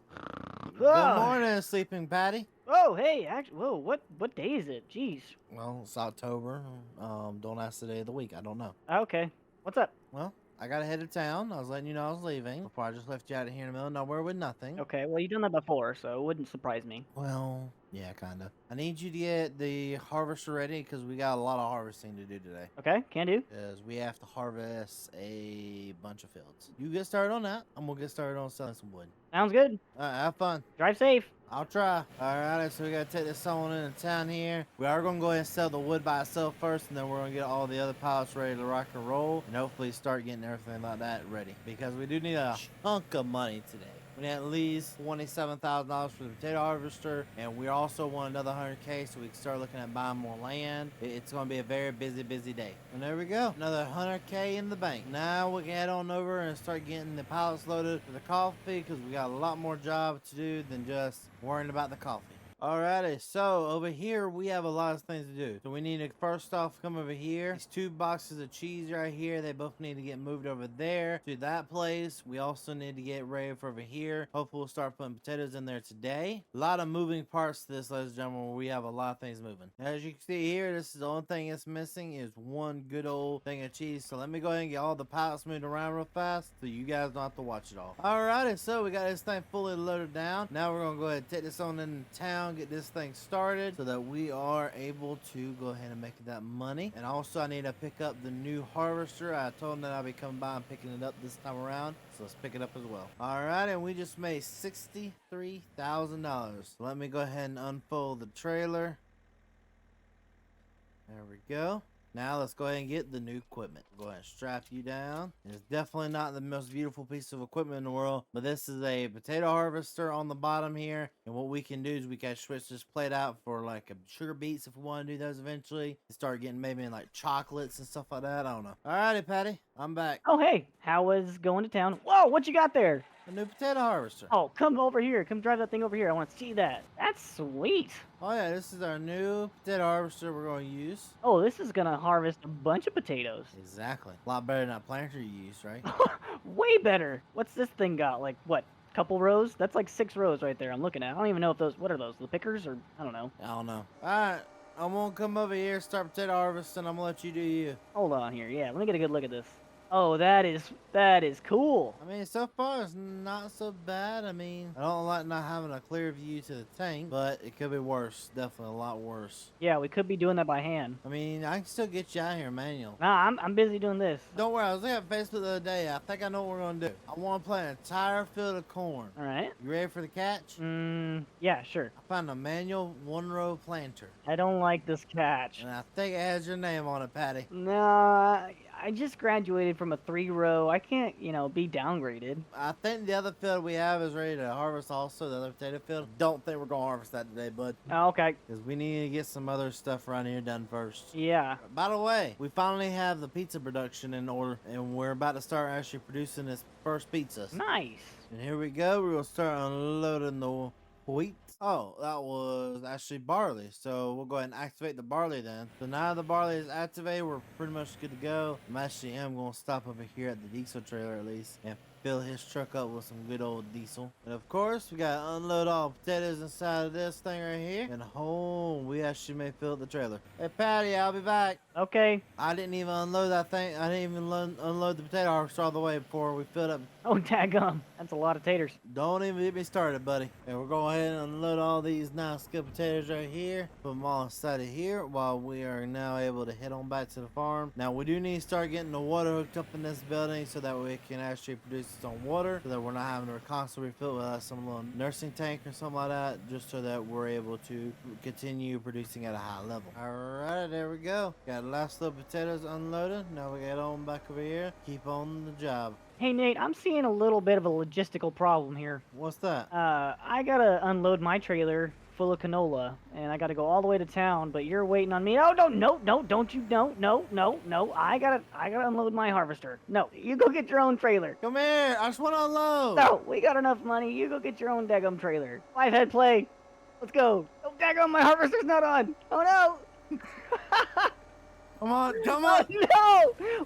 Good Ah. morning, sleeping Patty. Oh, hey, actually, whoa, what day is it? Jeez. Well, it's October. Don't ask the day of the week. I don't know. Okay. What's up? Well, I got to head to town. I was letting you know I was leaving before I just left you out here in the middle of nowhere with nothing. Okay, well, you've done that before, so it wouldn't surprise me. Well, yeah, kind of. I need you to get the harvester ready because we got a lot of harvesting to do today. Okay, can do. Because we have to harvest a bunch of fields. You get started on that. I'm going to get started on selling some wood. Sounds good. All right, have fun. Drive safe. I'll try. Alright, so we gotta take this on into town here. We are gonna go ahead and sell the wood by itself first, and then we're gonna get all the other pallets ready to rock and roll, and hopefully start getting everything like that ready. Because we do need a chunk of money today. We need at least $27,000 for the potato harvester, and we also want another 100K so we can start looking at buying more land. It's going to be a very busy day. And there we go, another 100K in the bank. Now we can head on over and start getting the pallets loaded for the coffee, because we got a lot more job to do than just worrying about the coffee. Alrighty, so over here we have a lot of things to do. So we need to first off come over here. These 2 boxes of cheese right here, they both need to get moved over there to that place. We also need to get ready for over here. Hopefully we'll start putting potatoes in there today. A lot of moving parts to this, ladies and gentlemen, where we have a lot of things moving. As you can see here, this is the only thing that's missing is one good old thing of cheese. So let me go ahead and get all the pallets moved around real fast so you guys don't have to watch it all. Alrighty, so we got this thing fully loaded down. Now we're gonna go ahead and take this on into town, get this thing started so that we are able to go ahead and make that money. And also I need to pick up the new harvester. I told them that I'll be coming by and picking it up this time around, so let's pick it up as well. All right, and we just made $63,000. So let me go ahead and unfold the trailer. There we go. Now let's go ahead and get the new equipment. Go ahead and strap you down. It's definitely not the most beautiful piece of equipment in the world, but this is a potato harvester on the bottom here. And what we can do is we can switch this plate out for like a sugar beets if we want to do those eventually. And start getting maybe in like chocolates and stuff like that. I don't know. Alrighty, Patty, I'm back. Oh, hey, how was going to town? Whoa, what you got there? A new potato harvester. Oh, come over here. Come drive that thing over here. I want to see that. That's sweet. Oh yeah, this is our new potato harvester we're going to use. Oh, this is going to harvest a bunch of potatoes. Exactly. A lot better than that planter you used, right? Way better. What's this thing got? Like, what? Couple rows? That's like 6 rows right there I'm looking at. I don't even know if those, what are those? The pickers or, I don't know. I don't know. Alright, I'm going to come over here, start potato harvesting. I'm going to let you do you. Hold on here. Yeah, let me get a good look at this. Oh, that is cool. I mean, so far it's not so bad. I mean, I don't like not having a clear view to the tank, but it could be worse. Definitely a lot worse. Yeah, we could be doing that by hand. I mean, I can still get you out here manual. Nah, I'm busy doing this. Don't worry, I was looking at Facebook the other day. I think I know what we're going to do. I want to plant an entire field of corn. All right. You ready for the catch? Yeah, sure. I found a manual 1-row planter. I don't like this catch. And I think it has your name on it, Patty. No, I just graduated from a 3-row. I can't, be downgraded. I think the other field we have is ready to harvest also, the other potato field. Don't think we're going to harvest that today, bud. Oh, okay. Because we need to get some other stuff around here done first. Yeah. By the way, we finally have the pizza production in order, and we're about to start actually producing this first pizza. Nice. And here we go. We're going to start unloading the wheat. Oh, that was actually barley. So we'll go ahead and activate the barley then. So now the barley is activated, we're pretty much good to go. I'm actually going to stop over here at the diesel trailer at least and fill his truck up with some good old diesel. And of course, we got to unload all the potatoes inside of this thing right here. And we actually may fill the trailer. Hey, Patty, I'll be back. Okay. I didn't even unload that thing. I didn't even unload the potato harvester all the way before we filled up. Oh, daggum. That's a lot of taters. Don't even get me started, buddy. And we're going ahead and unload all these nice good potatoes right here. Put them all inside of here while we are now able to head on back to the farm. Now, we do need to start getting the water hooked up in this building so that we can actually produce its own water, so that we're not having to constantly refill it with some little nursing tank or something like that, just so that we're able to continue producing at a high level. Alright, there we go. Got the last little potatoes unloaded. Now we get on back over here. Keep on the job. Hey, Nate, I'm seeing a little bit of a logistical problem here. What's that? I gotta unload my trailer full of canola, and I gotta go all the way to town, but you're waiting on me. Oh, no, don't you, no. I gotta unload my harvester. No, you go get your own trailer. Come here, I just want to unload. No, we got enough money. You go get your own daggum trailer. 5-head play. Let's go. Oh, daggum, my harvester's not on. Oh, no. Come on. Oh, no,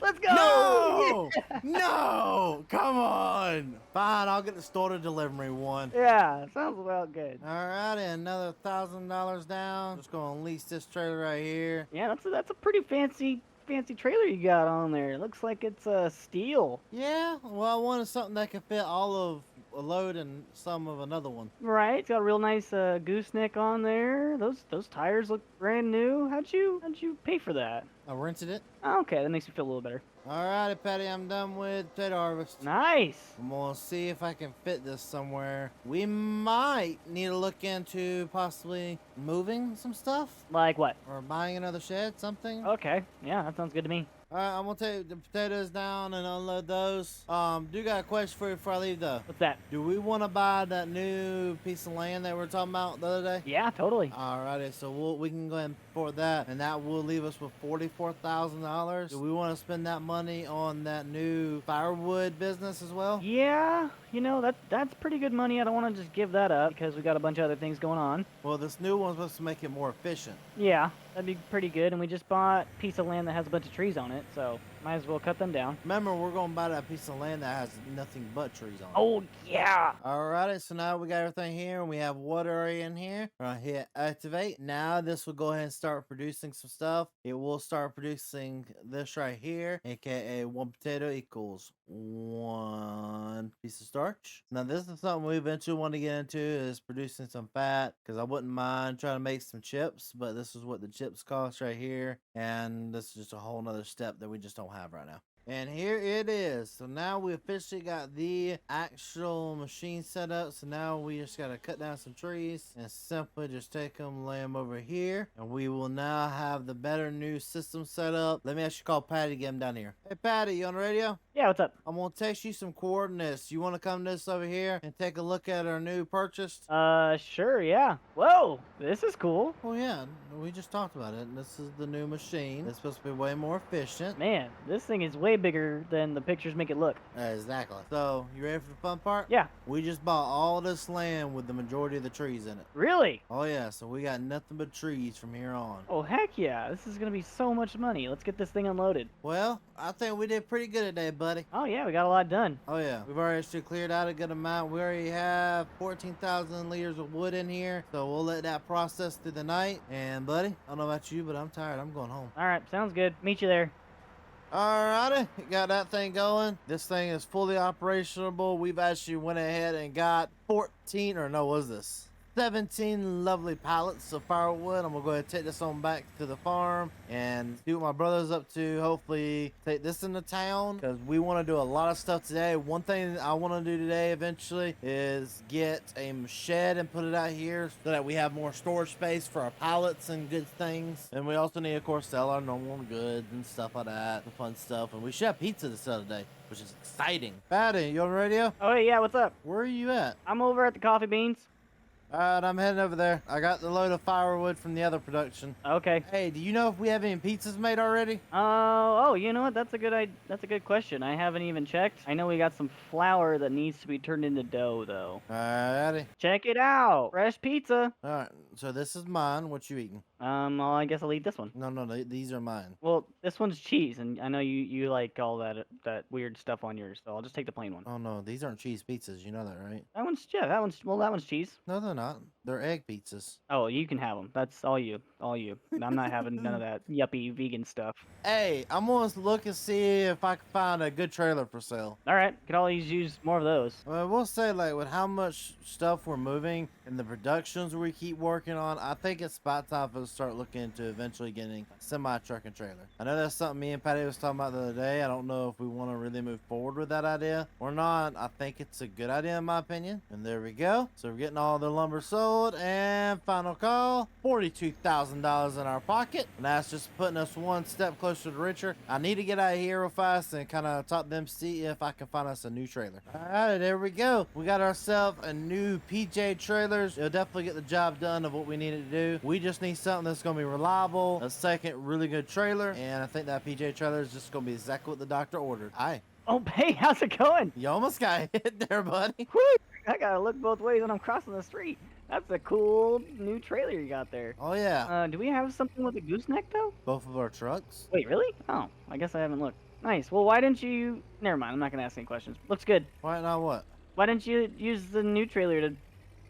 let's go. No, no, come on. Fine, I'll get the store to delivery one. Yeah, sounds about good. Alrighty, another $1,000 down. Just gonna lease this trailer right here. Yeah, that's a pretty fancy trailer you got on there. It looks like it's steel. Yeah, well, I wanted something that could fit all of a load and some of another one. Right, it's got a real nice gooseneck on there. Those tires look brand new. How'd you pay for that? I rented it. Oh, okay, that makes me feel a little better. Alrighty, Patty, I'm done with potato harvest. Nice. I'm gonna see if I can fit this somewhere. We might need to look into possibly moving some stuff. Like what? Or buying another shed, something. Okay, yeah, that sounds good to me. All right, I'm gonna take the potatoes down and unload those. Do got a question for you before I leave though. What's that? Do we want to buy that new piece of land that we were talking about the other day? Yeah, totally. Alrighty, so we can go ahead and afford that, and that will leave us with $44,000. Do we want to spend that money on that new firewood business as well? Yeah, you know, that's pretty good money. I don't want to just give that up because we got a bunch of other things going on. Well, this new one's supposed to make it more efficient. Yeah, that'd be pretty good. And we just bought a piece of land that has a bunch of trees on it, so might as well cut them down. Remember, we're gonna buy that piece of land that has nothing but trees on it. Oh, yeah. Alrighty, so now we got everything here, and we have water area in here. We're gonna hit activate. Now this will go ahead and start producing some stuff. It will start producing this right here, aka one potato equals one piece of starch. Now this is something we eventually want to get into, is producing some fat, because I wouldn't mind trying to make some chips, but this is what the chips cost right here, and this is just a whole nother step that we just don't have right now. And here it is. So now we officially got the actual machine set up. So now we just got to cut down some trees and simply just take them, lay them over here. And we will now have the better new system set up. Let me actually call Patty to get him down here. Hey, Patty, you on the radio? Yeah, what's up? I'm going to text you some coordinates. You want to come this over here and take a look at our new purchase? Sure, yeah. Whoa, this is cool. Oh, yeah. We just talked about it. This is the new machine. It's supposed to be way more efficient. Man, this thing is way bigger than the pictures make it look. Exactly. So, you ready for the fun part? Yeah. We just bought all this land with the majority of the trees in it. Really? Oh, yeah. So, we got nothing but trees from here on. Oh, heck yeah. This is going to be so much money. Let's get this thing unloaded. Well, I think we did pretty good today, buddy. Oh, yeah, we got a lot done. Oh, yeah. We've already actually cleared out a good amount. We already have 14,000 liters of wood in here. So, we'll let that process through the night. And, buddy, I don't know about you, but I'm tired. I'm going home. All right, sounds good. Meet you there. Alrighty, got that thing going. This thing is fully operational. We've actually went ahead and got 14, or no, what was this? 17 lovely pallets of firewood. I'm gonna go ahead and take this on back to the farm and see what my brother's up to. Hopefully take this into town, because we want to do a lot of stuff today. One thing I want to do today eventually is get a shed and put it out here so that we have more storage space for our pallets and good things. And we also need, of course, sell our normal goods and stuff like that, the fun stuff. And we should have pizza to sell today, which is exciting. Patty, you on the radio? Oh, hey, yeah, what's up? Where are you at? I'm over at the Coffee Beans. Alright, I'm heading over there. I got the load of firewood from the other production. Okay. Hey, do you know if we have any pizzas made already? Oh, you know what? That's a good question. I haven't even checked. I know we got some flour that needs to be turned into dough, though. Alrighty. Check it out. Fresh pizza. Alright, so this is mine. What you eating? Well, I guess I'll eat this one. No, these are mine. Well, this one's cheese, and I know you like all that weird stuff on yours, so I'll just take the plain one. Oh no, these aren't cheese pizzas. You know that, right? That one's cheese. No, they're not. They're egg pizzas. Oh, you can have them. That's all you. I'm not having none of that yuppie vegan stuff. Hey, I'm gonna look and see if I can find a good trailer for sale. All right, could always use more of those. Well, we'll say, like, with how much stuff we're moving and the productions we keep working on, I think it's about time for us to start looking into eventually getting a semi-truck and trailer. I know that's something me and Patty was talking about the other day. I don't know if we want to really move forward with that idea or not. I think it's a good idea in my opinion. And there we go. So we're getting all the lumber sold, and final call, $42,000 in our pocket. And that's just putting us one step closer to richer. I need to get out of here real fast and kind of talk to them, see if I can find us a new trailer. All right, there we go. We got ourselves a new PJ trailers. It'll definitely get the job done of what we needed to do. We just need something that's going to be reliable, a second really good trailer, and I think that PJ trailer is just going to be exactly what the doctor ordered. Hi. Oh, hey, how's it going? You almost got hit there, buddy. Whoo! I gotta look both ways when I'm crossing the street. That's a cool new trailer you got there. Oh, yeah. Do we have something with a gooseneck, though? Both of our trucks. Wait, really? Oh, I guess I haven't looked. Nice. Well, why didn't you... Never mind, I'm not gonna ask any questions. Looks good. Why not what? Why didn't you use the new trailer to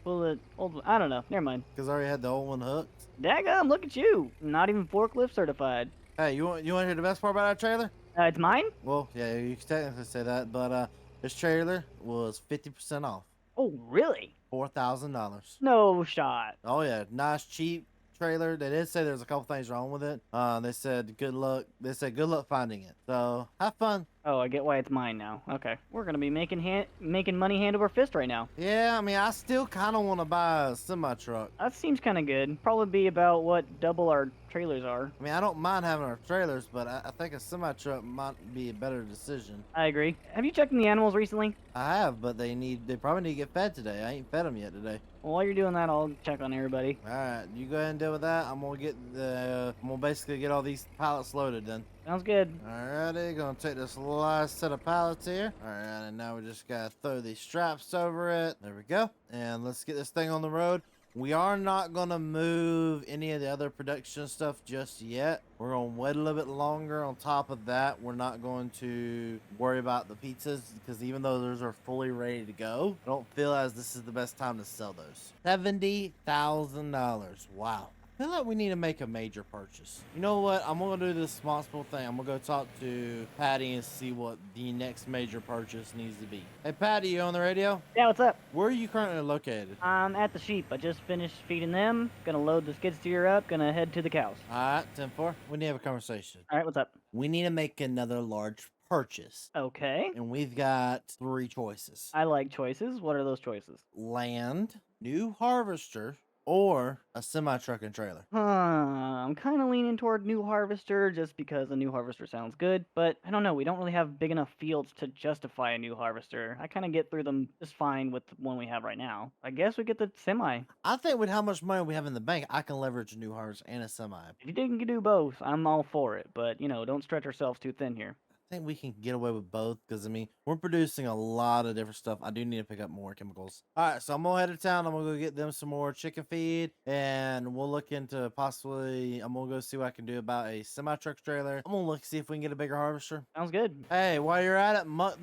pull the old one? I don't know. Never mind. Because I already had the old one hooked. Daggum, look at you. Not even forklift certified. Hey, you want to hear the best part about our trailer? It's mine? Well, yeah, you can technically say that, but this trailer was 50% off. Oh, really? $4,000. No shot. Oh yeah, nice cheap trailer. They did say there's a couple things wrong with it. They said good luck. They said good luck finding it. So have fun. Oh, I get why it's mine now. Okay, we're gonna be making money hand over fist right now. Yeah, I mean, I still kind of want to buy a semi truck. That seems kind of good. Probably be about what, double our trailers are. I mean, I don't mind having our trailers, but I think a semi truck might be a better decision. I agree. Have you checked on the animals recently? I have, but they probably need to get fed today. I ain't fed them yet today. Well, while you're doing that, I'll check on everybody. All right, you go ahead and deal with that. I'm gonna basically get all these pallets loaded then. Sounds good. Alrighty, gonna take this last set of pallets here. Alright, and now we just gotta throw these straps over it. There we go. And let's get this thing on the road. We are not gonna move any of the other production stuff just yet. We're gonna wait a little bit longer. On top of that, we're not going to worry about the pizzas because even though those are fully ready to go, I don't feel as this is the best time to sell those. $70,000. Wow. I feel like we need to make a major purchase. You know what? I'm gonna do this responsible thing. I'm gonna go talk to Patty and see what the next major purchase needs to be. Hey Patty, you on the radio? Yeah, what's up? Where are you currently located? I'm at the sheep. I just finished feeding them. Gonna load the skid steer up. Gonna head to the cows. Alright, 10-4. We need to have a conversation. All right, what's up? We need to make another large purchase. Okay. And we've got 3 choices. I like choices. What are those choices? Land, new harvester, or a semi-truck and trailer. I'm kind of leaning toward new harvester just because a new harvester sounds good, but I don't know. We don't really have big enough fields to justify a new harvester. I kind of get through them just fine with the one we have right now. I guess we get the semi. I think with how much money we have in the bank, I can leverage a new harvester and a semi. If you can do both, I'm all for it, but don't stretch ourselves too thin here. I think we can get away with both because, I mean, we're producing a lot of different stuff. I do need to pick up more chemicals. All right, so I'm going to head to town. I'm going to go get them some more chicken feed, and we'll look into possibly, I'm going to go see what I can do about a semi-truck trailer. I'm going to look see if we can get a bigger harvester. Sounds good. Hey, while you're at it, muck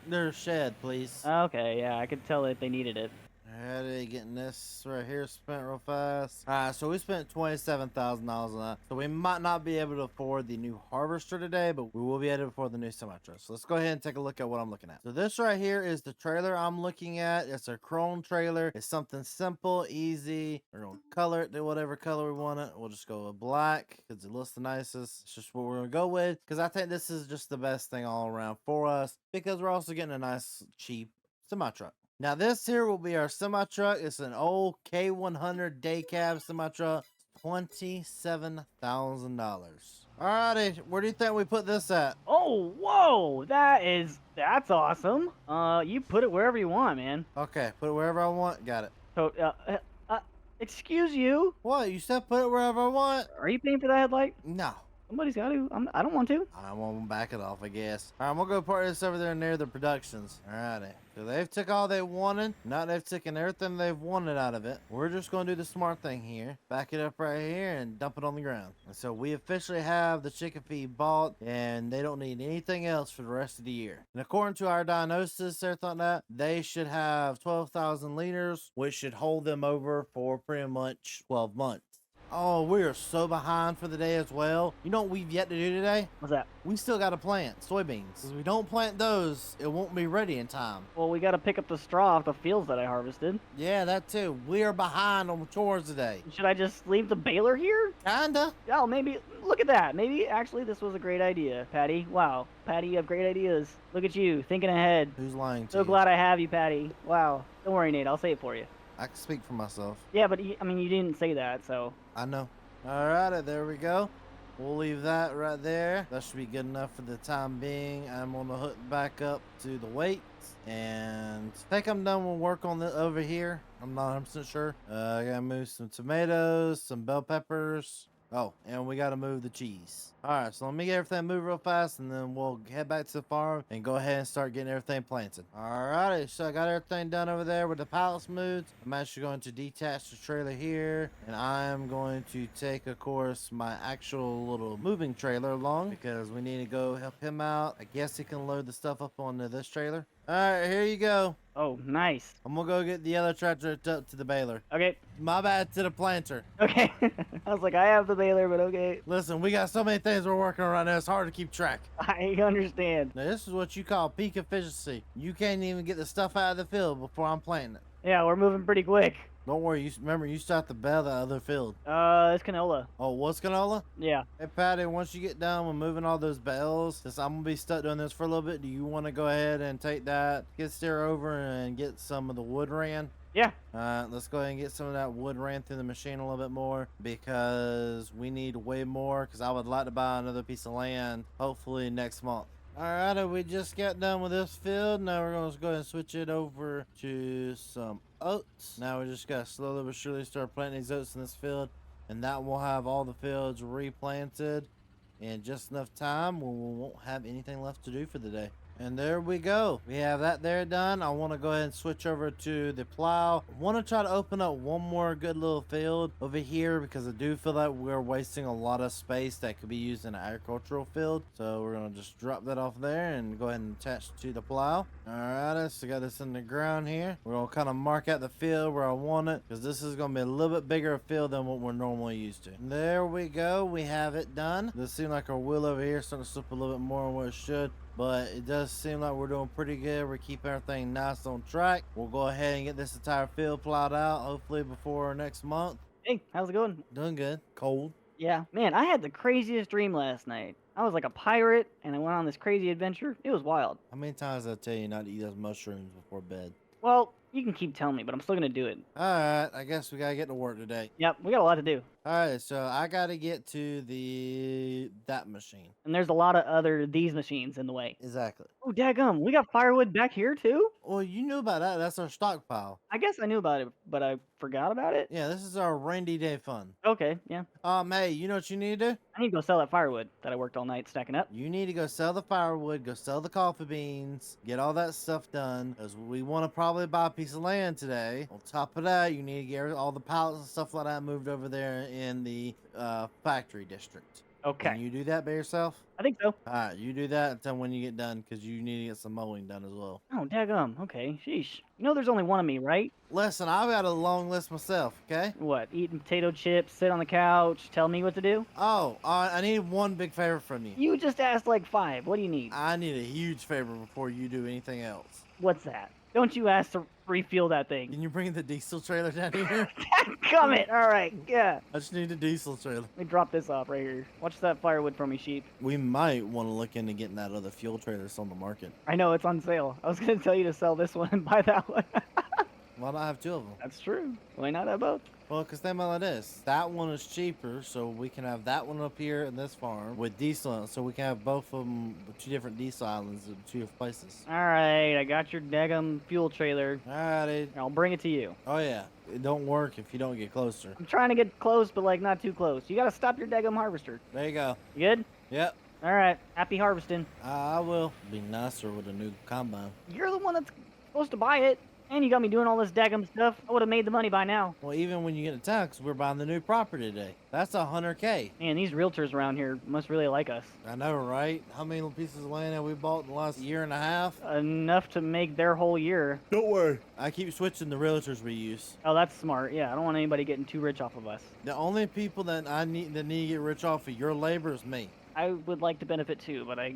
their shed, please. Okay, yeah, I could tell that they needed it. Alrighty, getting this right here spent real fast. Alright, so we spent $27,000 on that. So we might not be able to afford the new harvester today, but we will be able to afford the new semi-truck. So let's go ahead and take a look at what I'm looking at. So this right here is the trailer I'm looking at. It's a chrome trailer. It's something simple, easy. We're going to color it to whatever color we want it. We'll just go with black because it looks the nicest. It's just what we're going to go with because I think this is just the best thing all around for us because we're also getting a nice, cheap semi-truck. Now this here will be our semi-truck. It's an old K100 day cab semi-truck. $27,000. Alrighty, where do you think we put this at? Oh, whoa, that's awesome. You put it wherever you want, man. Okay, put it wherever I want. Got it. So, excuse you? What? You said put it wherever I want? Are you paying for that headlight? No. Somebody's got to. I don't want to. I won't back it off, I guess. Alright, I'm gonna go park this over there near the productions. Alrighty. So they've took all they wanted. Now they've taken everything they've wanted out of it. We're just gonna do the smart thing here. Back it up right here and dump it on the ground. And so we officially have the chicken feed bought and they don't need anything else for the rest of the year. And according to our diagnosis, everything like that, they should have 12,000 liters, which should hold them over for pretty much 12 months. Oh, we are so behind for the day as well. You know what we've yet to do today? What's that? We still got to plant soybeans. If we don't plant those, it won't be ready in time. Well, we got to pick up the straw off the fields that I harvested. Yeah, that too. We are behind on chores today. Should I just leave the baler here? Kinda. Oh, maybe. Look at that. Maybe actually this was a great idea, Patty. Wow, Patty, you have great ideas. Look at you, thinking ahead. Who's lying to So you? glad I have you, Patty. Wow. Don't worry, Nate. I'll say it for you. I can speak for myself. Yeah, but I mean, you didn't say that, so. I know. Alrighty, there we go. We'll leave that right there. That should be good enough for the time being. I'm gonna hook back up to the weights and I think I'm done with work on the over here. I'm not 100% sure. I gotta move some tomatoes, some bell peppers. Oh, and we gotta move the cheese. Alright, so let me get everything moved real fast and then we'll head back to the farm and go ahead and start getting everything planted. Alrighty, so I got everything done over there with the pallets moved. I'm actually going to detach the trailer here and I'm going to take, of course, my actual little moving trailer along because we need to go help him out. I guess he can load the stuff up onto this trailer. Alright, here you go. Oh, nice. I'm gonna go get the other tractor hooked up to the baler. Okay. My bad to the planter. Okay. I was like, I have the baler, but okay. Listen, we got so many things we're working on right now, it's hard to keep track. I understand. Now, this is what you call peak efficiency. You can't even get the stuff out of the field before I'm planting it. Yeah, we're moving pretty quick. Don't worry, remember, you still have to bale the other field. It's canola. Oh, what's canola? Yeah. Hey, Patty, once you get done with moving all those bales, since I'm going to be stuck doing this for a little bit, do you want to go ahead and take that, get steer over and get some of the wood ran? Yeah. Let's go ahead and get some of that wood ran through the machine a little bit more because we need way more because I would like to buy another piece of land hopefully next month. Alright, we just got done with this field. Now we're going to go ahead and switch it over to some oats. Now we just got to slowly but surely start planting these oats in this field, and that will have all the fields replanted in just enough time when we won't have anything left to do for the day. And there we go. We have that there done. I want to go ahead and switch over to the plow. I want to try to open up one more good little field over here because I do feel like we're wasting a lot of space that could be used in an agricultural field. So we're going to just drop that off there and go ahead and attach to the plow. Alright, so I got this in the ground here. We're going to kind of mark out the field where I want it because this is going to be a little bit bigger field than what we're normally used to. And there we go. We have it done. This seems like our wheel over here is starting to slip a little bit more than what it should. But it does seem like we're doing pretty good. We're keeping everything nice on track. We'll go ahead and get this entire field plowed out, hopefully before next month. Hey, how's it going? Doing good. Cold. Yeah. Man, I had the craziest dream last night. I was like a pirate, and I went on this crazy adventure. It was wild. How many times did I tell you not to eat those mushrooms before bed? Well, you can keep telling me, but I'm still gonna do it. Alright, I guess we gotta get to work today. Yep, we got a lot to do. Alright, so I gotta get to that machine. And there's a lot of these machines in the way. Exactly. Oh, daggum, we got firewood back here too? Well, you knew about that. That's our stockpile. I guess I knew about it, but I forgot about it. Yeah, this is our rainy day fun. Okay, yeah. Hey, you know what you need to do? I need to go sell that firewood that I worked all night stacking up. You need to go sell the firewood, go sell the coffee beans, get all that stuff done, because we want to probably buy a piece of land today. On top of that, you need to get all the pallets and stuff like that moved over there in the factory district. Okay. Can you do that by yourself? I think so. Alright, you do that until when you get done, because you need to get some mowing done as well. Oh, daggum. Okay, sheesh. You know there's only one of me, right? Listen, I've got a long list myself, okay? What, eating potato chips, sit on the couch, tell me what to do? Oh, I need one big favor from you. You just asked like 5. What do you need? I need a huge favor before you do anything else. What's that? Don't you ask to refuel that thing. Can you bring the diesel trailer down here? Gummit! Alright, yeah. I just need a diesel trailer. Let me drop this off right here. Watch that firewood for me, sheep. We might want to look into getting that other fuel trailer that's on the market. I know, it's on sale. I was gonna tell you to sell this one and buy that one. Why not have 2 of them? That's true. Why not have both? Well, because think about this. That one is cheaper, so we can have that one up here in this farm with diesel on it, so we can have both of them with 2 different diesel islands in 2 different places. Alright, I got your daggum fuel trailer. Alrighty. I'll bring it to you. Oh, yeah. It don't work if you don't get closer. I'm trying to get close, but like not too close. You gotta stop your daggum harvester. There you go. You good? Yep. Alright, happy harvesting. I will. Be nicer with a new combine. You're the one that's supposed to buy it. And you got me doing all this daggum stuff. I would have made the money by now. Well, even when you get to town, 'cause we're buying the new property today. That's $100K. Man, these realtors around here must really like us. I know, right? How many pieces of land have we bought in the last year and a half? Enough to make their whole year. Don't worry. I keep switching the realtors we use. Oh, that's smart. Yeah, I don't want anybody getting too rich off of us. The only people that need to get rich off of your labor is me. I would like to benefit too, but hey,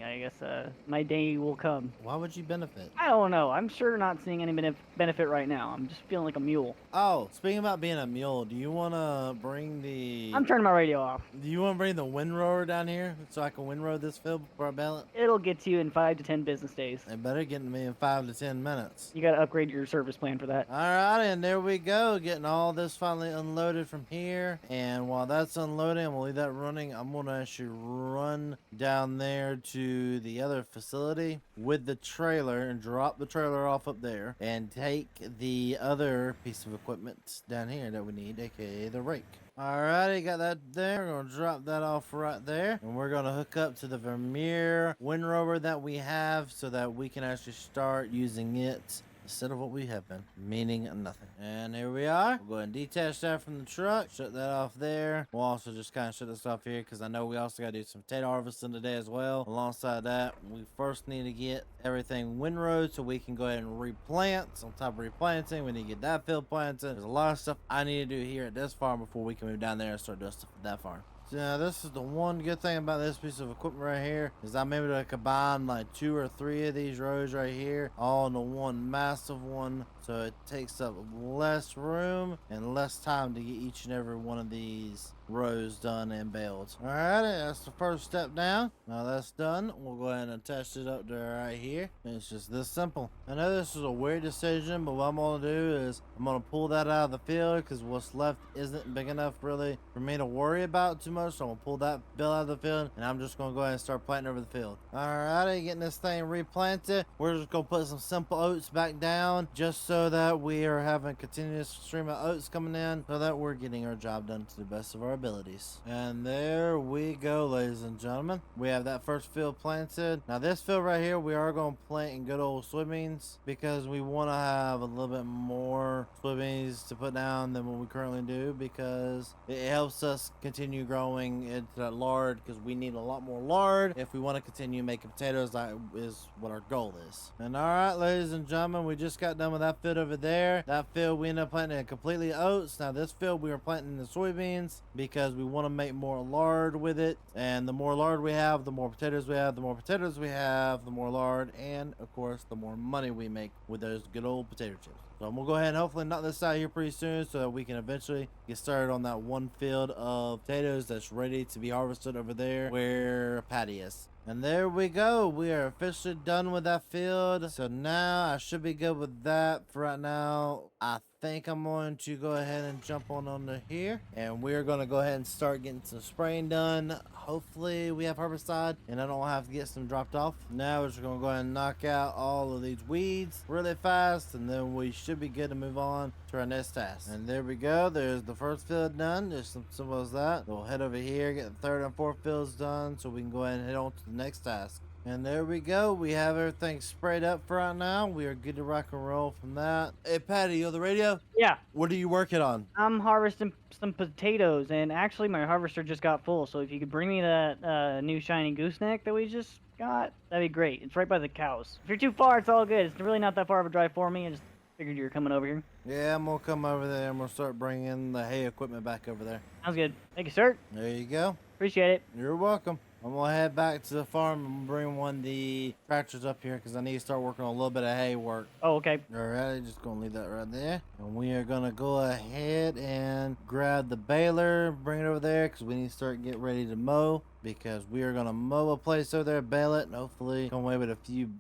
I guess my day will come. Why would you benefit? I don't know. I'm sure not seeing any benefit right now. I'm just feeling like a mule. Oh, speaking about being a mule, do you want to bring the... I'm turning my radio off. Do you want to bring the windrower down here so I can windrow this field before I bale it? It'll get to you in 5 to 10 business days. It better get to me in 5 to 10 minutes. You gotta upgrade your service plan for that. Alright, and there we go. Getting all this finally unloaded from here. And while that's unloading, I'm going to leave that running. I'm going to actually run down there to the other facility with the trailer and drop the trailer off up there and take the other piece of equipment down here that we need, aka the rake. Alrighty, got that there. We're gonna drop that off right there, and we're gonna hook up to the Vermeer windrower that we have so that we can actually start using it instead of what we have been, meaning nothing. And here we are. We'll go ahead and detach that from the truck, shut that off there. We'll also just kind of shut this off here because I know we also got to do some potato harvesting today as well. Alongside that, we first need to get everything windrowed so we can go ahead and replant. On top of replanting, we need to get that field planted. There's a lot of stuff I need to do here at this farm before we can move down there and start doing stuff at that farm. So now this is the one good thing about this piece of equipment right here is I'm able to combine like 2 or 3 of these rows right here all into one massive one, so it takes up less room and less time to get each and every one of these rows done and baled. Alrighty, that's the first step down. Now that's done, we'll go ahead and attach it up to right here. It's just this simple. I know this is a weird decision, but what I'm gonna do is I'm gonna pull that out of the field because what's left isn't big enough really for me to worry about too much. So I'm gonna pull that bill out of the field and I'm just gonna go ahead and start planting over the field. Alrighty, getting this thing replanted. We're just gonna put some simple oats back down just so that we are having a continuous stream of oats coming in so that we're getting our job done to the best of our abilities. And there we go, ladies and gentlemen. We have that first field planted. Now this field right here, we are going to plant in good old soybeans because we want to have a little bit more soybeans to put down than what we currently do because it helps us continue growing into that lard because we need a lot more lard if we want to continue making potatoes. That is what our goal is. And all right, ladies and gentlemen, we just got done with that field over there. That field we ended up planting completely oats. Now this field we are planting the soybeans because we want to make more lard with it, and the more lard we have, the more potatoes we have, the more potatoes we have, the more lard, and of course the more money we make with those good old potato chips. So I'm gonna go ahead and hopefully knock this out here pretty soon so that we can eventually get started on that one field of potatoes that's ready to be harvested over there where Patty is. And there we go. We are officially done with that field. So now I should be good with that for right now. I think I'm going to go ahead and jump on under here. And we're going to go ahead and start getting some spraying done. Hopefully we have herbicide and I don't have to get some dropped off. Now we're just going to go ahead and knock out all of these weeds really fast. And then we should be good to move on to our next task. And there we go. There's the first field done. Just some simple as that. We'll head over here, get the third and fourth fields done so we can go ahead and head on to the next task. And there we go. We have everything sprayed up for right now. We are good to rock and roll from that. Hey, Patty, you on the radio? Yeah. What are you working on? I'm harvesting some potatoes, and actually my harvester just got full. So if you could bring me that new shiny gooseneck that we just got, that'd be great. It's right by the cows. If you're too far, it's all good. It's really not that far of a drive for me. I just figured you were coming over here. Yeah, I'm gonna come over there and we'll start bringing the hay equipment back over there. Sounds good. Thank you, sir. There you go. Appreciate it. You're welcome. I'm gonna head back to the farm and bring one of the tractors up here because I need to start working on a little bit of hay work. Oh, okay. Alright, just gonna leave that right there. And we are gonna go ahead and grab the baler, bring it over there because we need to start getting ready to mow. Because we are gonna mow a place over there, bale it, and hopefully come away with a few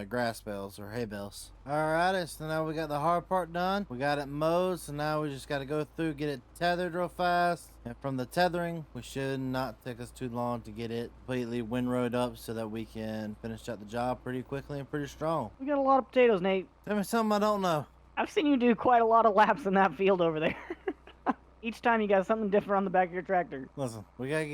grass bales or hay bales. Alrighty, so now we got the hard part done. We got it mowed, so now we just gotta go through, get it tethered real fast. And from the tethering, we should not take us too long to get it completely windrowed up so that we can finish out the job pretty quickly and pretty strong. We got a lot of potatoes, Nate. Tell me something I don't know. I've seen you do quite a lot of laps in that field over there. Each time you got something different on the back of your tractor. Listen, we gotta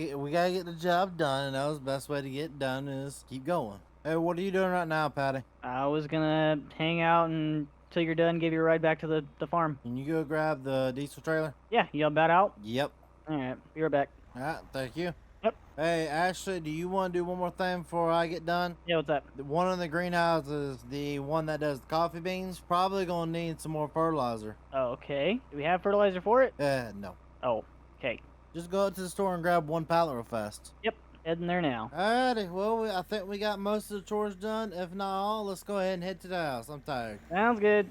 get the job done, and that was the best way to get it done is keep going. Hey, what are you doing right now, Patty? I was gonna hang out until you're done, give you a ride back to the farm. Can you go grab the diesel trailer? Yeah, you about out? Yep. Alright, be right back. Alright, thank you. Yep. Hey, Ashley, do you want to do one more thing before I get done? Yeah, what's up? The one in the greenhouses, the one that does the coffee beans, probably gonna need some more fertilizer. Oh, okay. Do we have fertilizer for it? No. Oh, okay. Just go up to the store and grab one pallet real fast. Yep, heading there now. Alrighty, well, I think we got most of the chores done. If not all, let's go ahead and head to the house. I'm tired. Sounds good.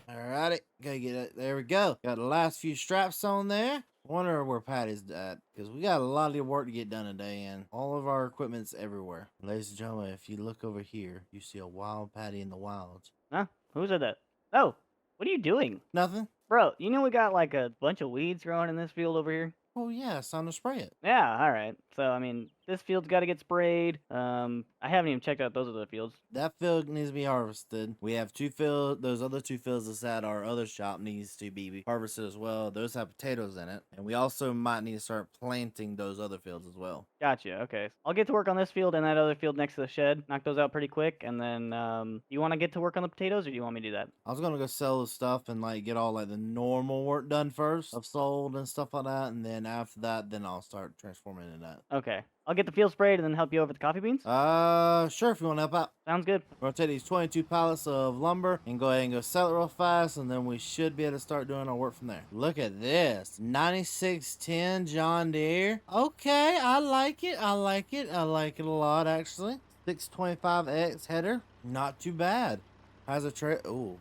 Alrighty, gotta get it. There we go. Got the last few straps on there. Wonder where Patty's at, because we got a lot of work to get done today, and all of our equipment's everywhere. Ladies and gentlemen, if you look over here, you see a wild Patty in the wilds. Huh? Who said that? Oh, what are you doing? Nothing? Bro, you know we got like a bunch of weeds growing in this field over here? Oh yeah, it's time to spray it. Yeah, alright. So, I mean, this field's got to get sprayed. I haven't even checked out those other fields. That field needs to be harvested. We have two fields. Those other two fields that's at our other shop needs to be harvested as well. Those have potatoes in it. And we also might need to start planting those other fields as well. Gotcha, okay. I'll get to work on this field and that other field next to the shed. Knock those out pretty quick. And then, you want to get to work on the potatoes or do you want me to do that? I was going to go sell the stuff and like get all like the normal work done first of sold and stuff like that. And then after that, then I'll start transforming into that. Okay. I'll get the field sprayed and then help you over the coffee beans? Sure, if you want to help out. Sounds good. We're going to take these 22 pallets of lumber and go ahead and go sell it real fast, and then we should be able to start doing our work from there. Look at this. 9610 John Deere. Okay, I like it. I like it. I like it a lot, actually. 625X header. Not too bad. Has a tray. Ooh,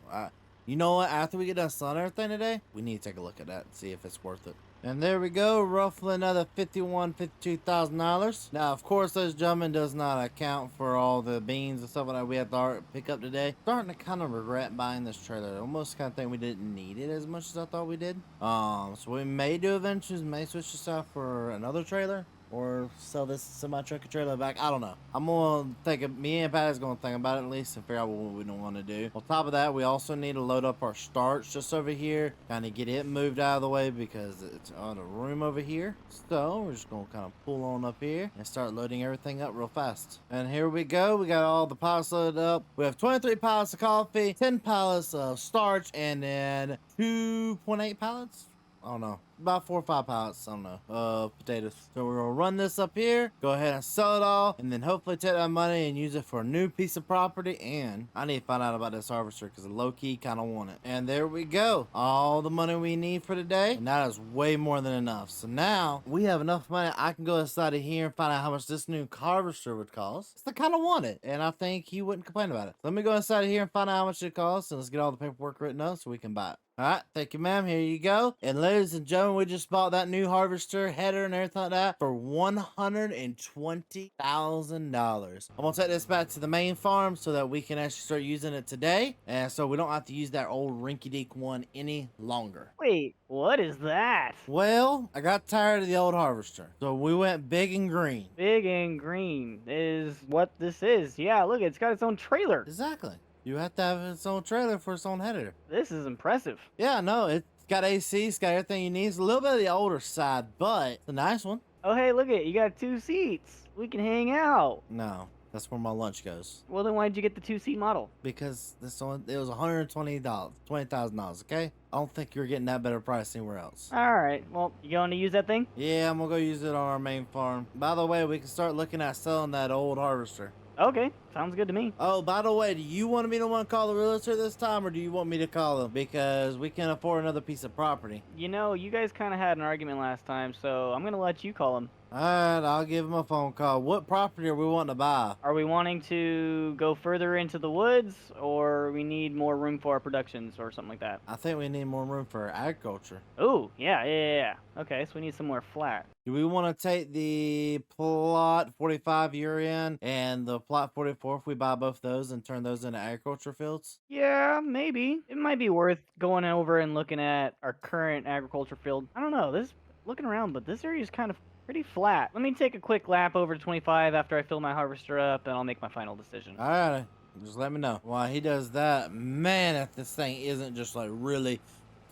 you know what? After we get done selling everything today, we need to take a look at that and see if it's worth it. And there we go, roughly another $52,000. Now, of course, those gentlemen does not account for all the beans and stuff like that we had to pick up today. Starting to kind of regret buying this trailer. Almost kind of think we didn't need it as much as I thought we did. So we may do eventually, may switch this out for another trailer. Or sell this semi-truck and trailer back. I don't know. I'm gonna me and Patty's gonna think about it at least and figure out what we don't want to do. On top of that, we also need to load up our starch just over here. Kind of get it moved out of the way because it's on a room over here. So we're just gonna kind of pull on up here and start loading everything up real fast. And here we go. We got all the pallets loaded up. We have 23 pallets of coffee, 10 pallets of starch, and then 2.8 pallets. I don't know, about 4 or 5 pallets, I don't know, potatoes. So we're gonna run this up here, go ahead and sell it all, and then hopefully take that money and use it for a new piece of property. And I need to find out about this harvester because I low-key kind of want it. And there we go, all the money we need for today, and that is way more than enough. So now we have enough money. I can go inside of here and find out how much this new harvester would cost. I kind of want it, and I think he wouldn't complain about it. Let me go inside of here and find out how much it costs, and let's get all the paperwork written up so we can buy it. All right, thank you, ma'am. Here you go. And ladies and gentlemen, we just bought that new harvester, header, and everything like that for $120,000. I'm gonna take this back to the main farm so that we can actually start using it today, and so we don't have to use that old rinky-dink one any longer. Wait, what is that? Well, I got tired of the old harvester, so we went big and green. Big and green is what this is. Yeah, look, it's got its own trailer. Exactly. You have to have its own trailer for its own header. This is impressive. Yeah, no, it's got AC, it's got everything you need. It's a little bit of the older side, but it's a nice one. Oh, hey, look it. You got 2 seats. We can hang out. No, that's where my lunch goes. Well, then why'd you get the 2-seat model? Because it was $120,000, okay? I don't think you're getting that better price anywhere else. All right. Well, you going to use that thing? Yeah, I'm gonna go use it on our main farm. By the way, we can start looking at selling that old harvester. Okay, sounds good to me. Oh, by the way, do you want me to call the realtor this time, or do you want me to call him? Because we can afford another piece of property. You know, you guys kind of had an argument last time, so I'm going to let you call him. All right, I'll give him a phone call. What property are we wanting to buy? Are we wanting to go further into the woods, or we need more room for our productions or something like that? I think we need more room for agriculture. Oh, yeah. Okay, so we need somewhere flat. Do we want to take the plot 45 you're in and the plot 44 if we buy both those and turn those into agriculture fields? Yeah, maybe. It might be worth going over and looking at our current agriculture field. I don't know, looking around, but this area is kind of pretty flat. Let me take a quick lap over to 25 after I fill my harvester up, and I'll make my final decision. All right, just let me know. While he does that, man, if this thing isn't just like really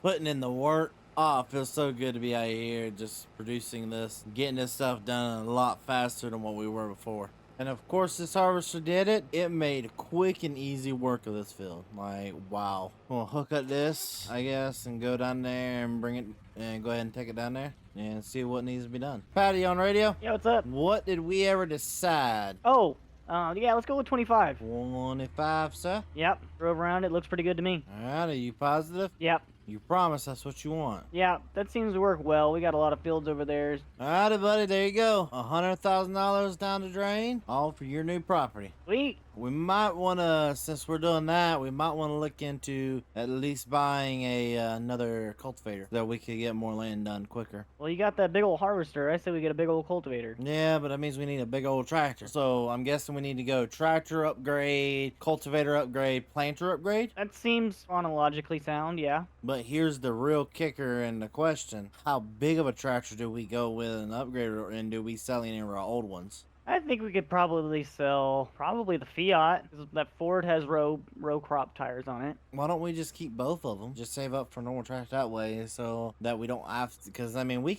putting in the work. Oh, it feels so good to be out here just producing this, getting this stuff done a lot faster than what we were before. And of course, this harvester did it. It made quick and easy work of this field. Like, wow. I'm gonna hook up this, I guess, and go down there and bring it, and go ahead and take it down there and see what needs to be done. Patty, on radio? Yeah, what's up? What did we ever decide? Oh, yeah, let's go with 25. 25, sir? Yep, drove around. It looks pretty good to me. All right, are you positive? Yep. You promise that's what you want? Yeah, that seems to work well. We got a lot of fields over there. Alrighty, buddy, there you go. $100,000 down the drain, all for your new property. Sweet. We might want to, since we're doing that, we might want to look into at least buying another cultivator so that we could get more land done quicker. Well, you got that big old harvester. I say we get a big old cultivator. Yeah, but that means we need a big old tractor. So I'm guessing we need to go tractor upgrade, cultivator upgrade, planter upgrade. That seems chronologically sound, yeah. But here's the real kicker and the question. How big of a tractor do we go with and upgrade, and do we sell any of our old ones? I think we could probably sell the Fiat, because that Ford has row crop tires on it. Why don't we just keep both of them? Just save up for normal tractor that way, so that we don't have to. Because I mean, we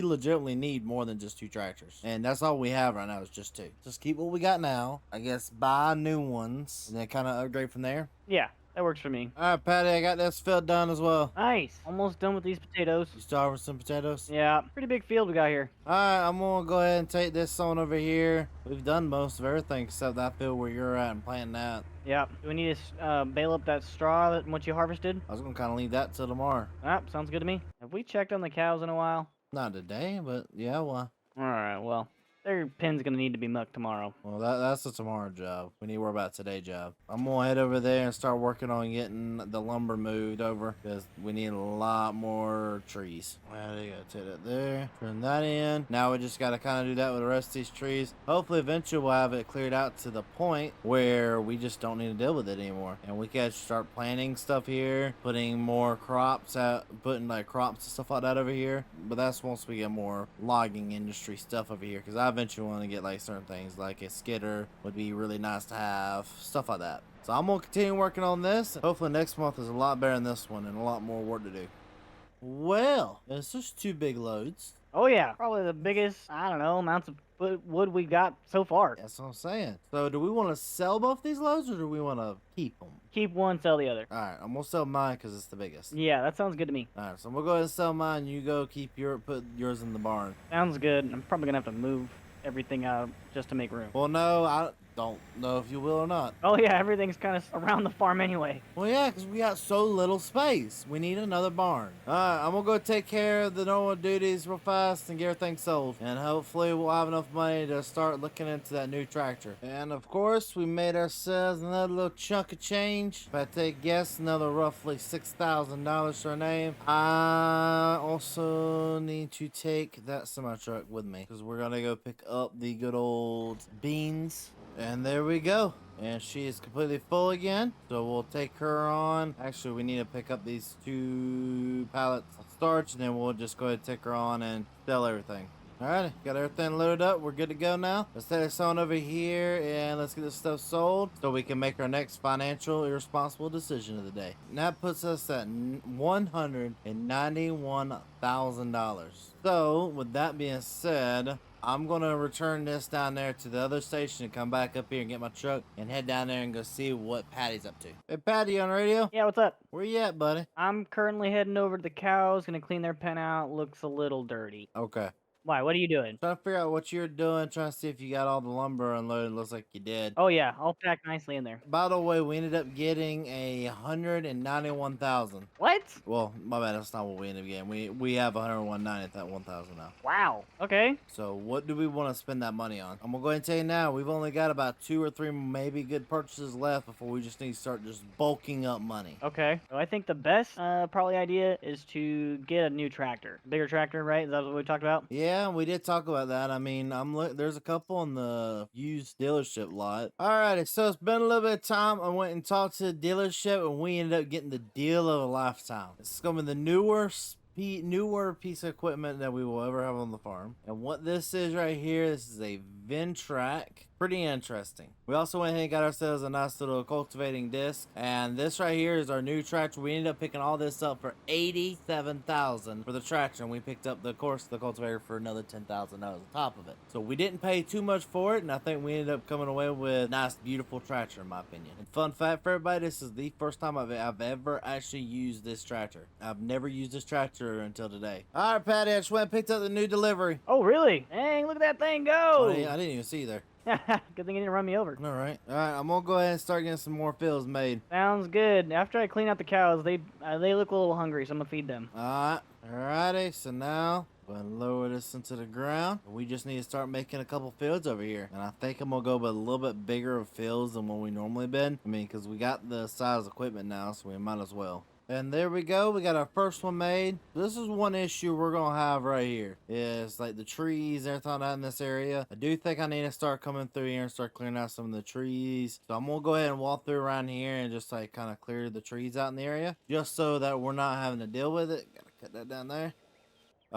legitimately need more than just 2 tractors, and that's all we have right now is just 2. Just keep what we got now. I guess buy new ones and then kind of upgrade from there. Yeah. That works for me. All right, Patty, I got this field done as well. Nice. Almost done with these potatoes. You start with some potatoes? Yeah, pretty big field we got here. All right, I'm going to go ahead and take this on over here. We've done most of everything except that field where you're at and planting that. Yeah. Do we need to bale up that straw what you harvested? I was going to kind of leave that till tomorrow. Sounds good to me. Have we checked on the cows in a while? Not today, but yeah, well. All right, well. Their pen's gonna need to be mucked tomorrow. Well, that's a tomorrow job. We need to worry about today's job. I'm gonna head over there and start working on getting the lumber moved over because we need a lot more trees. Well, you gotta take that there, turn that in. Now we just gotta kind of do that with the rest of these trees. Hopefully, eventually we'll have it cleared out to the point where we just don't need to deal with it anymore, and we can start planting stuff here, putting more crops out, putting like crops and stuff like that over here. But that's once we get more logging industry stuff over here, because I eventually want to get like certain things like a skidder would be really nice to have, stuff like that. So I'm gonna continue working on this. Hopefully next month is a lot better than this one and a lot more work to do. Well, it's just 2 big loads. Oh yeah, probably the biggest, I don't know, amounts of wood we got so far. That's what I'm saying. So do we want to sell both these loads or do we want to keep them? Keep one, sell the other. All right, I'm gonna sell mine because it's the biggest. Yeah, that sounds good to me. All right, so I'm gonna go ahead and sell mine. You go put yours in the barn. Sounds good. I'm probably gonna have to move everything out just to make room. Well, no, I don't know if you will or not. Oh yeah, everything's kind of around the farm anyway. Well, yeah, because we got so little space. We need another barn. All right, I'm going to go take care of the normal duties real fast and get everything sold. And hopefully we'll have enough money to start looking into that new tractor. And, of course, we made ourselves another little chunk of change. If I take a guess, another roughly $6,000 to our name. I also need to take that semi-truck with me because we're going to go pick up the good old beans. And there we go. And she is completely full again. So we'll take her on. Actually, we need to pick up these 2 pallets of starch. And then we'll just go ahead and take her on and sell everything. Alright, got everything loaded up. We're good to go now. Let's take this on over here and let's get this stuff sold so we can make our next financial irresponsible decision of the day. And that puts us at $191,000. So, with that being said, I'm going to return this down there to the other station and come back up here and get my truck and head down there and go see what Patty's up to. Hey, Patty, on the radio? Yeah, what's up? Where you at, buddy? I'm currently heading over to the cows, gonna clean their pen out. Looks a little dirty. Okay. Why? What are you doing? Trying to figure out what you're doing, trying to see if you got all the lumber unloaded. Looks like you did. Oh yeah, all packed nicely in there. By the way, we ended up getting 191,000. What? Well, my bad, that's not what we ended up getting. We have 190 at that 1,000 now. Wow. Okay. So what do we want to spend that money on? I'm gonna go ahead and tell you now, we've only got about 2 or 3 maybe good purchases left before we just need to start just bulking up money. Okay. So I think the best probably idea is to get a new tractor. Bigger tractor, right? Is that what we talked about? Yeah, we did talk about that. I mean, there's a couple on the used dealership lot. Alrighty, so it's been a little bit of time. I went and talked to the dealership and we ended up getting the deal of a lifetime. It's gonna be the newer piece of equipment that we will ever have on the farm. And what this is right here, this is a Ventrac. Pretty interesting. We also went ahead and got ourselves a nice little cultivating disc. And this right here is our new tractor. We ended up picking all this up for $87,000 for the tractor. And we picked up, the cultivator for another $10,000 on top of it. So we didn't pay too much for it. And I think we ended up coming away with a nice, beautiful tractor in my opinion. And fun fact for everybody, this is the first time I've ever actually used this tractor. I've never used this tractor until today. All right, Patty, I just went and picked up the new delivery. Oh really? Dang, look at that thing Oh, go! I didn't even see you there. Good thing you didn't run me over. All right, I'm gonna go ahead and start getting some more fields made. Sounds good. After I clean out the cows, they look a little hungry, so I'm gonna feed them. Alrighty, so now I'm gonna lower this into the ground. We just need to start making a couple fields over here. And I think I'm gonna go with a little bit bigger of fields than what we normally been. I mean, because we got the size equipment now, so we might as well. And there we go, we got our first one made. This is one issue we're gonna have right here. Is like the trees, everything out in this area. I do think I need to start coming through here and start clearing out some of the trees. So I'm gonna go ahead and walk through around here and just like kind of clear the trees out in the area. Just so that we're not having to deal with it. Gotta cut that down there.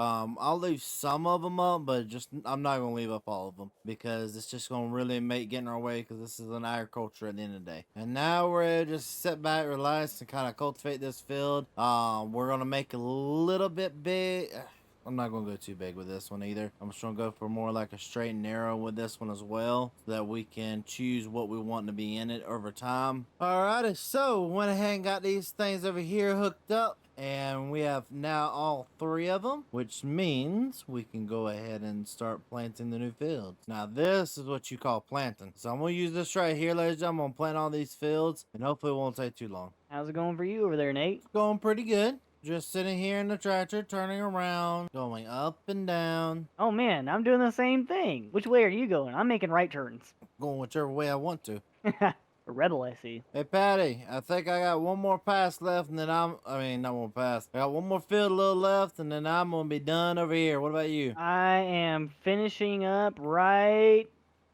I'll leave some of them up, but I'm not gonna leave up all of them because it's just gonna really make getting our way because this is an agriculture at the end of the day. And now we're ready to just sit back, relax, and kind of cultivate this field. We're gonna make a little bit big. I'm not gonna go too big with this one either. I'm just gonna go for more like a straight and narrow with this one as well, so that we can choose what we want to be in it over time. Alrighty, so went ahead and got these things over here hooked up. And we have now all 3 of them, which means we can go ahead and start planting the new fields. Now this is what you call planting. So I'm going to use this right here, ladies and gentlemen. I'm going to plant all these fields and hopefully it won't take too long. How's it going for you over there, Nate? It's going pretty good. Just sitting here in the tractor, turning around, going up and down, Oh man, I'm doing the same thing. Which way are you going? I'm making right turns. going whichever way I want to. A rebel, I see. Hey, Patty, I think I got one more pass left, and then I mean, not one pass. I got one more field a little left, and then I'm going to be done over here. What about you? I am finishing up right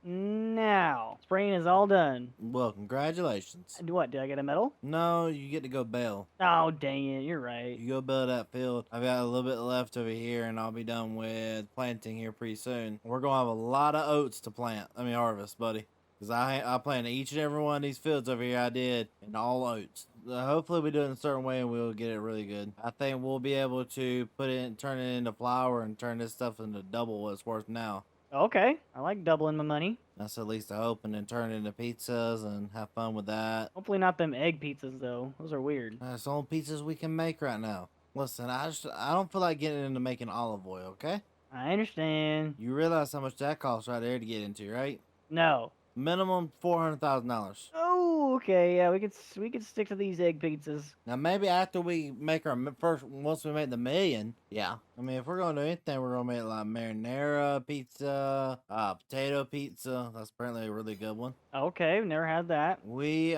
now. Spraying is all done. Well, congratulations. What, did I get a medal? No, you get to go bail. Oh, dang it, you're right. You go build that field. I've got a little bit left over here, and I'll be done with planting here pretty soon. We're going to have a lot of oats to harvest, buddy. Because I planted each and every one of these fields over here I did, and all oats. Hopefully we do it in a certain way and we'll get it really good. I think we'll be able to turn it into flour and turn this stuff into double what it's worth now. Okay, I like doubling my money. That's at least I hope, and then turn it into pizzas and have fun with that. Hopefully not them egg pizzas, though. Those are weird. That's the only pizzas we can make right now. Listen, I don't feel like getting into making olive oil, okay? I understand. You realize how much that costs right there to get into, right? No. Minimum $400,000. Oh, okay, yeah, we could stick to these egg pizzas. Now maybe after we make our first, once we make the million, yeah. I mean, if we're gonna do anything, we're gonna make like marinara pizza, potato pizza. That's apparently a really good one. Okay, never had that. We're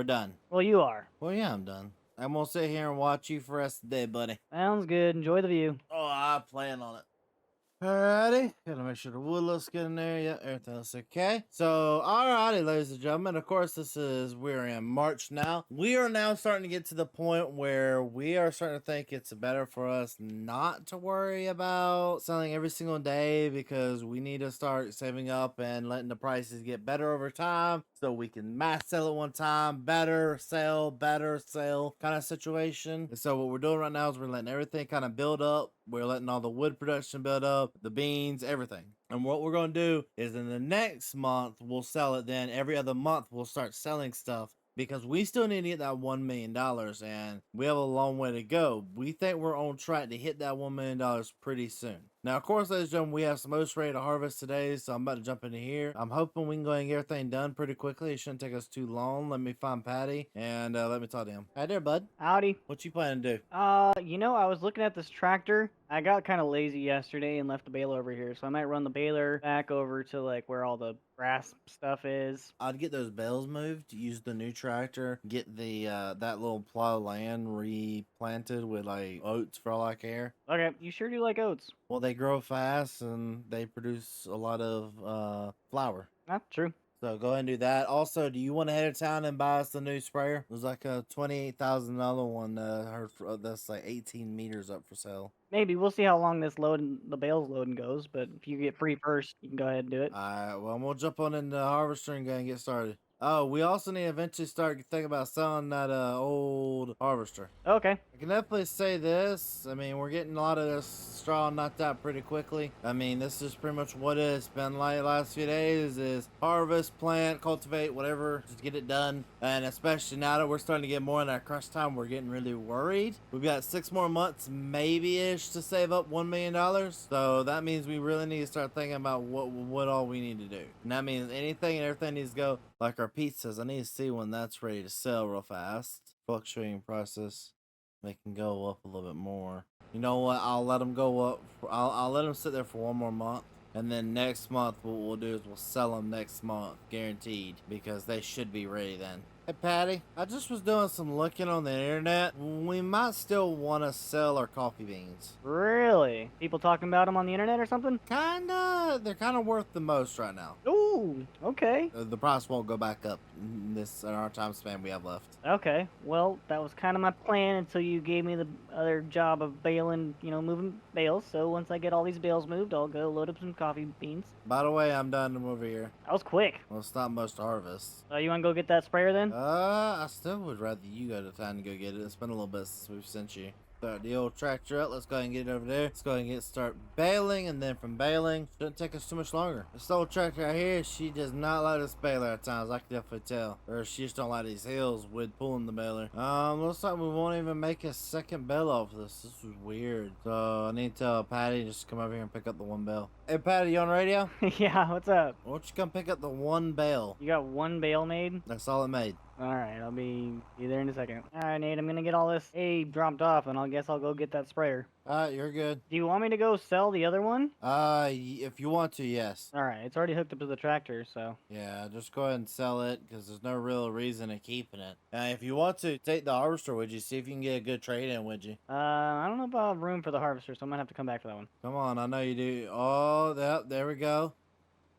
done. Well, you are. Well, yeah, I'm done. I'm gonna sit here and watch you for the rest of the day, buddy. Sounds good. Enjoy the view. Oh, I plan on it. Alrighty, gotta make sure the wood looks good in there. Yeah, everything looks okay. So, alrighty, ladies and gentlemen. Of course, we're in March now. We are now starting to get to the point where we are starting to think it's better for us not to worry about selling every single day, because we need to start saving up and letting the prices get better over time so we can mass sell at one time. Better sell kind of situation. And so what we're doing right now is we're letting everything kind of build up. We're letting all the wood production build up, the beans, everything. And what we're going to do is in the next month, we'll sell it. Then every other month, we'll start selling stuff, because we still need to get that $1 million, and we have a long way to go. We think we're on track to hit that $1 million pretty soon. Now, of course, ladies and gentlemen, we have some oats ready to harvest today, so I'm about to jump into here. I'm hoping we can go ahead and get everything done pretty quickly. It shouldn't take us too long. Let me find Patty, and let me talk to him. Hi there, bud. Howdy. What you planning to do? I was looking at this tractor. I got kind of lazy yesterday and left the baler over here, so I might run the baler back over to like where all the grass stuff is. I'd get those bales moved, use the new tractor, get the that little plot of land replanted with like oats for all I care. Okay, you sure do like oats. Well, they grow fast and they produce a lot of flour. That's true. So go ahead and do that. Also, do you want to head to town and buy us the new sprayer? There's like a $28,000 one. I heard that's like 18 meters up for sale. Maybe. We'll see how long the bales loading goes, but if you get free first, you can go ahead and do it. Alright, well, we'll jump on in the harvester and go and get started. Oh, we also need to eventually start thinking about selling that old harvester. Okay. I can definitely say this. I mean, we're getting a lot of this straw knocked out pretty quickly. I mean, this is pretty much what it's been like the last few days, is harvest, plant, cultivate, whatever, just get it done. And especially now that we're starting to get more in that crush time, we're getting really worried. We've got 6 more months, maybe-ish, to save up $1 million. So that means we really need to start thinking about what all we need to do. And that means anything and everything needs to go. Like our pizzas, I need to see when that's ready to sell real fast. Fluctuating prices, they can go up a little bit more. You know what? I'll let them go up. I'll let them sit there for 1 more month. And then next month, what we'll do is we'll sell them next month, guaranteed, because they should be ready then. Hey, Patty, I just was doing some looking on the internet. We might still want to sell our coffee beans. Really? People talking about them on the internet or something? Kinda. They're kind of worth the most right now. Ooh, okay. The price won't go back up in our time span we have left. Okay, well, that was kind of my plan until you gave me the other job of baling, moving bales. So once I get all these bales moved, I'll go load up some coffee beans. By the way, I'm done over here. That was quick. Well, it's not much to harvest. You want to go get that sprayer then? I still would rather you go to town and go get it. It's been a little bit since we've sent you. Start the old tractor up. Let's go ahead and get it over there. Let's go ahead and start baling, and then from baling, shouldn't take us too much longer. This old tractor right here, she does not like this baler at times. I can definitely tell. Or she just don't like these hills with pulling the baler. Looks like we won't even make a second bale off this. This is weird. So I need to tell Patty just to come over here and pick up the 1 bale. Hey Patty, you on the radio? Yeah, what's up? Why don't you come pick up the 1 bale? You got 1 bale made? That's all it made. Alright, I'll be there in a second. Alright, Nate, I'm gonna get all this hay dropped off, and I guess I'll go get that sprayer. You're good. Do you want me to go sell the other one? If you want to, yes. Alright, it's already hooked up to the tractor, so. Yeah, just go ahead and sell it because there's no real reason in keeping it. If you want to, take the harvester with you. See if you can get a good trade in with you. I don't know if I'll have room for the harvester, so I might have to come back for that one. Come on, I know you do. Oh, there we go.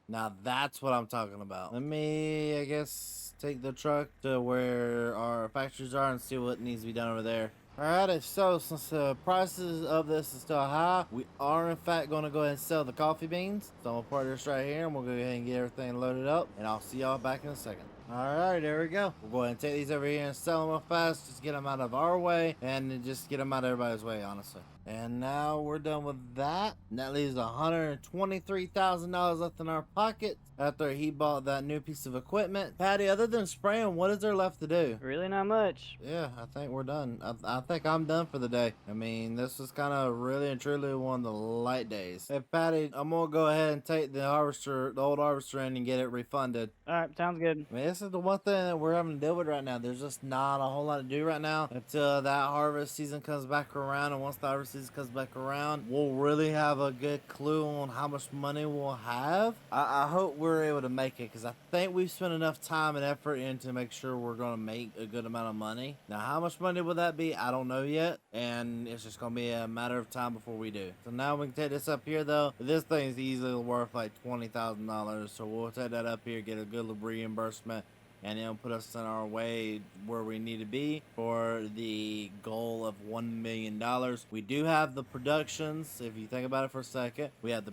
Now that's what I'm talking about. Let me, I guess, take the truck to where our factories are and see what needs to be done over there. Alright, so since the prices of this is still high, we are in fact going to go ahead and sell the coffee beans. So I'm going to park this right here and we'll go ahead and get everything loaded up. And I'll see y'all back in a second. Alright, there we go. We'll go ahead and take these over here and sell them real fast. Just get them out of our way and just get them out of everybody's way, honestly. And now we're done with that. And that leaves $123,000 left in our pocket after he bought that new piece of equipment. Patty, other than spraying, what is there left to do? Really not much. Yeah, I think we're done. I think I'm done for the day. I mean, this was kind of really and truly one of the light days. Hey, Patty, I'm going to go ahead and take the old harvester in and get it refunded. Alright, sounds good. I mean, this is the one thing that we're having to deal with right now. There's just not a whole lot to do right now until that harvest season comes back around. And once the harvest season comes back around, we'll really have a good clue on how much money we'll have. I hope we're able to make it because I think we've spent enough time and effort in to make sure we're going to make a good amount of money. Now, how much money will that be? I don't know yet. And it's just going to be a matter of time before we do. So now we can take this up here, though. This thing's easily worth like $20,000. So we'll take that up here, get a good reimbursement, and it'll put us on our way where we need to be for the goal of $1 million. We do have the productions, if you think about it for a second. We have the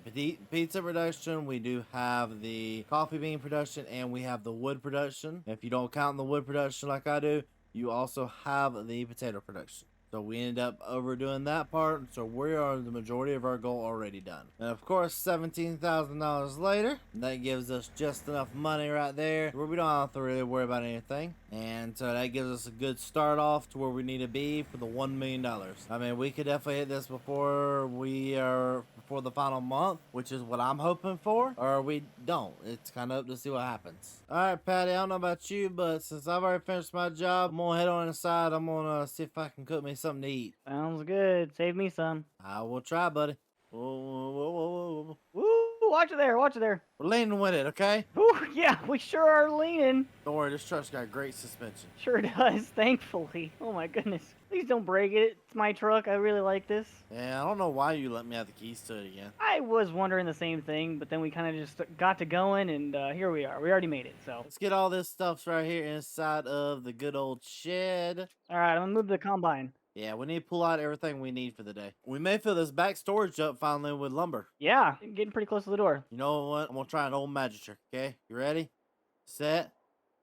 pizza production, we do have the coffee bean production, and we have the wood production. If you don't count the wood production like I do, you also have the potato production. So we ended up overdoing that part, so we are the majority of our goal already done. And of course, $17,000 later, that gives us just enough money right there where we don't have to really worry about anything. And so that gives us a good start off to where we need to be for the $1 million. I mean, we could definitely hit this before the final month, which is what I'm hoping for, or we don't. It's kind of up to see what happens. All right, Patty, I don't know about you, but since I've already finished my job, I'm gonna head on inside. I'm gonna see if I can cook me something to eat. Sounds good. Save me some. I will try, buddy. Whoa, whoa, whoa, whoa, whoa. Woo! Watch it there. Watch it there. We're leaning with it, okay? Ooh, yeah, we sure are leaning. Don't worry, this truck's got great suspension. Sure does, thankfully. Oh my goodness. Please don't break it. It's my truck. I really like this. Yeah, I don't know why you let me have the keys to it again. I was wondering the same thing, but then we kind of just got to going, and here we are. We already made it, so. Let's get all this stuff right here inside of the good old shed. All right, I'm going to move the combine. Yeah, we need to pull out everything we need for the day. We may fill this back storage up finally with lumber. Yeah, getting pretty close to the door. You know what? I'm going to try an old magic trick, okay? You ready? Set.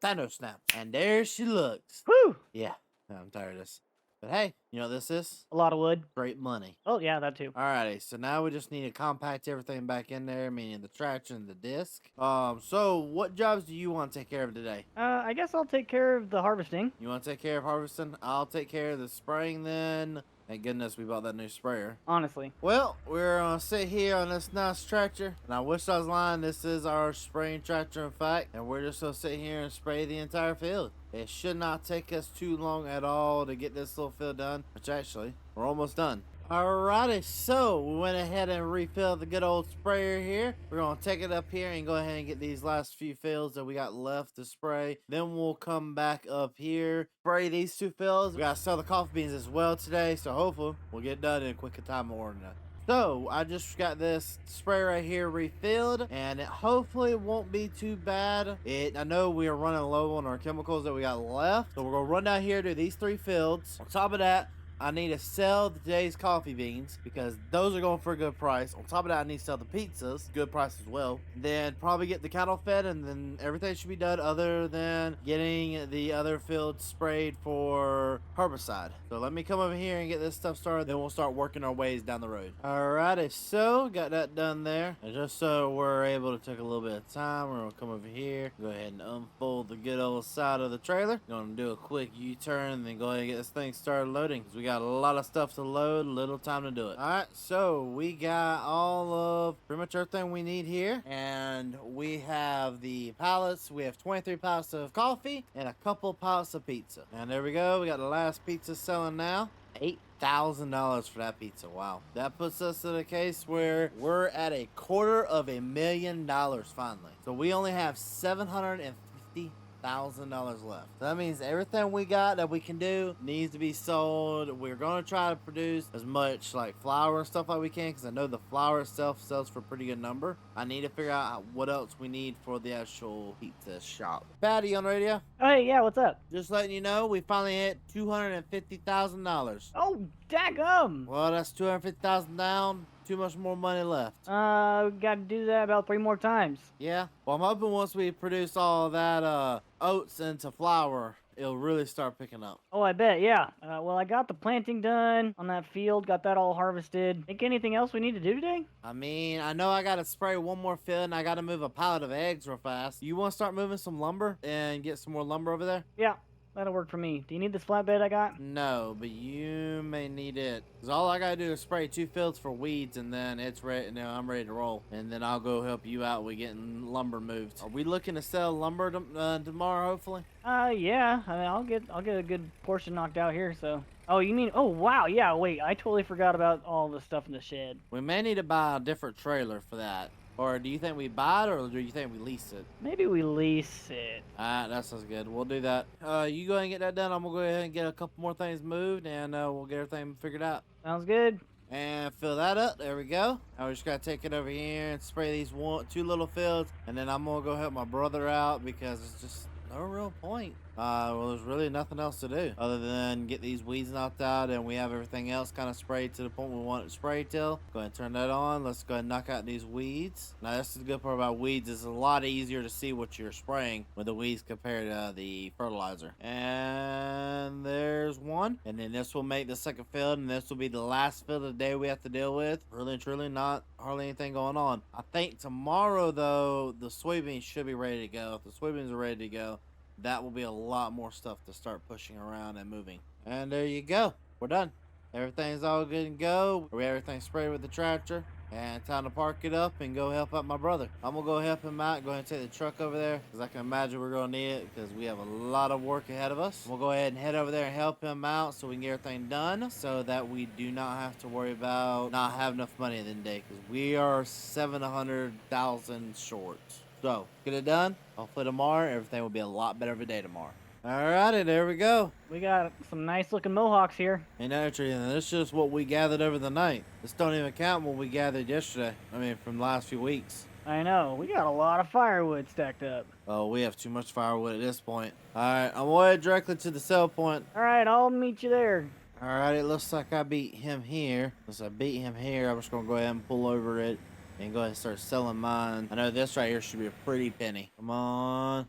Thanos snap. And there she looks. Woo! Yeah, I'm tired of this. But hey, you know what this is? A lot of wood. Great money. Oh, yeah, that too. Alrighty, so now we just need to compact everything back in there, meaning the traction and the disc. So what jobs do you want to take care of today? I guess I'll take care of the harvesting. You want to take care of harvesting? I'll take care of the spraying then. Thank goodness we bought that new sprayer. Honestly. Well, we're gonna sit here on this nice tractor, and I wish I was lying. This is our spraying tractor, in fact, and we're just gonna sit here and spray the entire field. It should not take us too long at all to get this little field done, which actually, we're almost done. Alrighty, so we went ahead and refilled the good old sprayer here. We're going to take it up here and go ahead and get these last few fields that we got left to spray. Then we'll come back up here, spray these 2 fields. We got to sell the coffee beans as well today, so hopefully we'll get done in a quicker time more than that. So, I just got this spray right here refilled, and it hopefully won't be too bad. I know we are running low on our chemicals that we got left, so we're going to run down here to these 3 fields. On top of that, I need to sell today's coffee beans because those are going for a good price. On top of that, I need to sell the pizzas, good price as well. Then probably get the cattle fed, and then everything should be done other than getting the other field sprayed for herbicide. So let me come over here and get this stuff started, then we'll start working our ways down the road. Alrighty, so got that done there. And just so we're able to take a little bit of time, we're going to come over here, go ahead and unfold the good old side of the trailer. Going to do a quick U-turn, and then go ahead and get this thing started loading. We got a lot of stuff to load, little time to do it. Alright, so we got pretty much everything we need here. And we have the pallets. We have 23 pallets of coffee and a couple pallets of pizza. And there we go. We got the last pizza selling now. $8,000 for that pizza. Wow. That puts us in a case where we're at $250,000 finally. So we only have $750,000 left. So that means everything we got that we can do needs to be sold. We're going to try to produce as much like flour and stuff like we can, because I know the flour itself sells for a pretty good number. I need to figure out what else we need for the actual pizza shop. Patty on radio. Oh, hey, yeah, what's up? Just letting you know, we finally hit $250,000. Oh, daggum! Well, that's $250,000 down. Too much more money left. We gotta do that about 3 more times. Yeah. Well, I'm hoping once we produce all that oats into flour, it'll really start picking up. Oh, I bet, yeah. Well, I got the planting done on that field, got that all harvested. Think anything else we need to do today? I mean, I know I gotta spray one more field and I gotta move a pallet of eggs real fast. You want to start moving some lumber and get some more lumber over there? Yeah, that'll work for me. Do you need this flatbed I got? No, but you may need it. Cause all I gotta do is spray 2 fields for weeds, and then it's ready. Now I'm ready to roll, and then I'll go help you out with getting lumber moved. Are we looking to sell lumber tomorrow? Hopefully. Yeah. I mean, I'll get a good portion knocked out here. So. Oh, you mean? Oh, wow. Yeah. Wait, I totally forgot about all the stuff in the shed. We may need to buy a different trailer for that. Or do you think we buy it, or do you think we lease it? Maybe we lease it. Alright, that sounds good. We'll do that. You go ahead and get that done. I'm gonna go ahead and get a couple more things moved, and we'll get everything figured out. Sounds good. And fill that up. There we go. Now we just gotta take it over here and spray these 2 little fields, and then I'm gonna go help my brother out because it's just no real point. Well, there's really nothing else to do other than get these weeds knocked out, and we have everything else kind of sprayed to the point we want it sprayed till. Go ahead and turn that on. Let's go ahead and knock out these weeds. Now, that's the good part about weeds. It's a lot easier to see what you're spraying with the weeds compared to the fertilizer. And there's one. And then this will make the second field, and this will be the last field of the day we have to deal with. Really and truly not hardly anything going on. I think tomorrow, though, the soybeans should be ready to go. If the soybeans are ready to go, that will be a lot more stuff to start pushing around and moving. And there you go. We're done. Everything's all good and go. We have everything sprayed with the tractor. And time to park it up and go help out my brother. I'm going to go help him out. Go ahead and take the truck over there, because I can imagine we're going to need it because we have a lot of work ahead of us. We'll go ahead and head over there and help him out so we can get everything done, so that we do not have to worry about not having enough money at the end of the day, because we are $700,000 short. So, get it done. Hopefully tomorrow, everything will be a lot better of a day tomorrow. Alrighty, there we go. We got some nice looking mohawks here. And actually, this is just what we gathered over the night. This don't even count what we gathered yesterday. I mean, from the last few weeks. I know. We got a lot of firewood stacked up. Oh, we have too much firewood at this point. Alright, I'm going to head directly to the sell point. Alright, I'll meet you there. Alright, it looks like I beat him here. Since I beat him here, I'm just going to go ahead and pull over it and go ahead and start selling mine. I know this right here should be a pretty penny. Come on.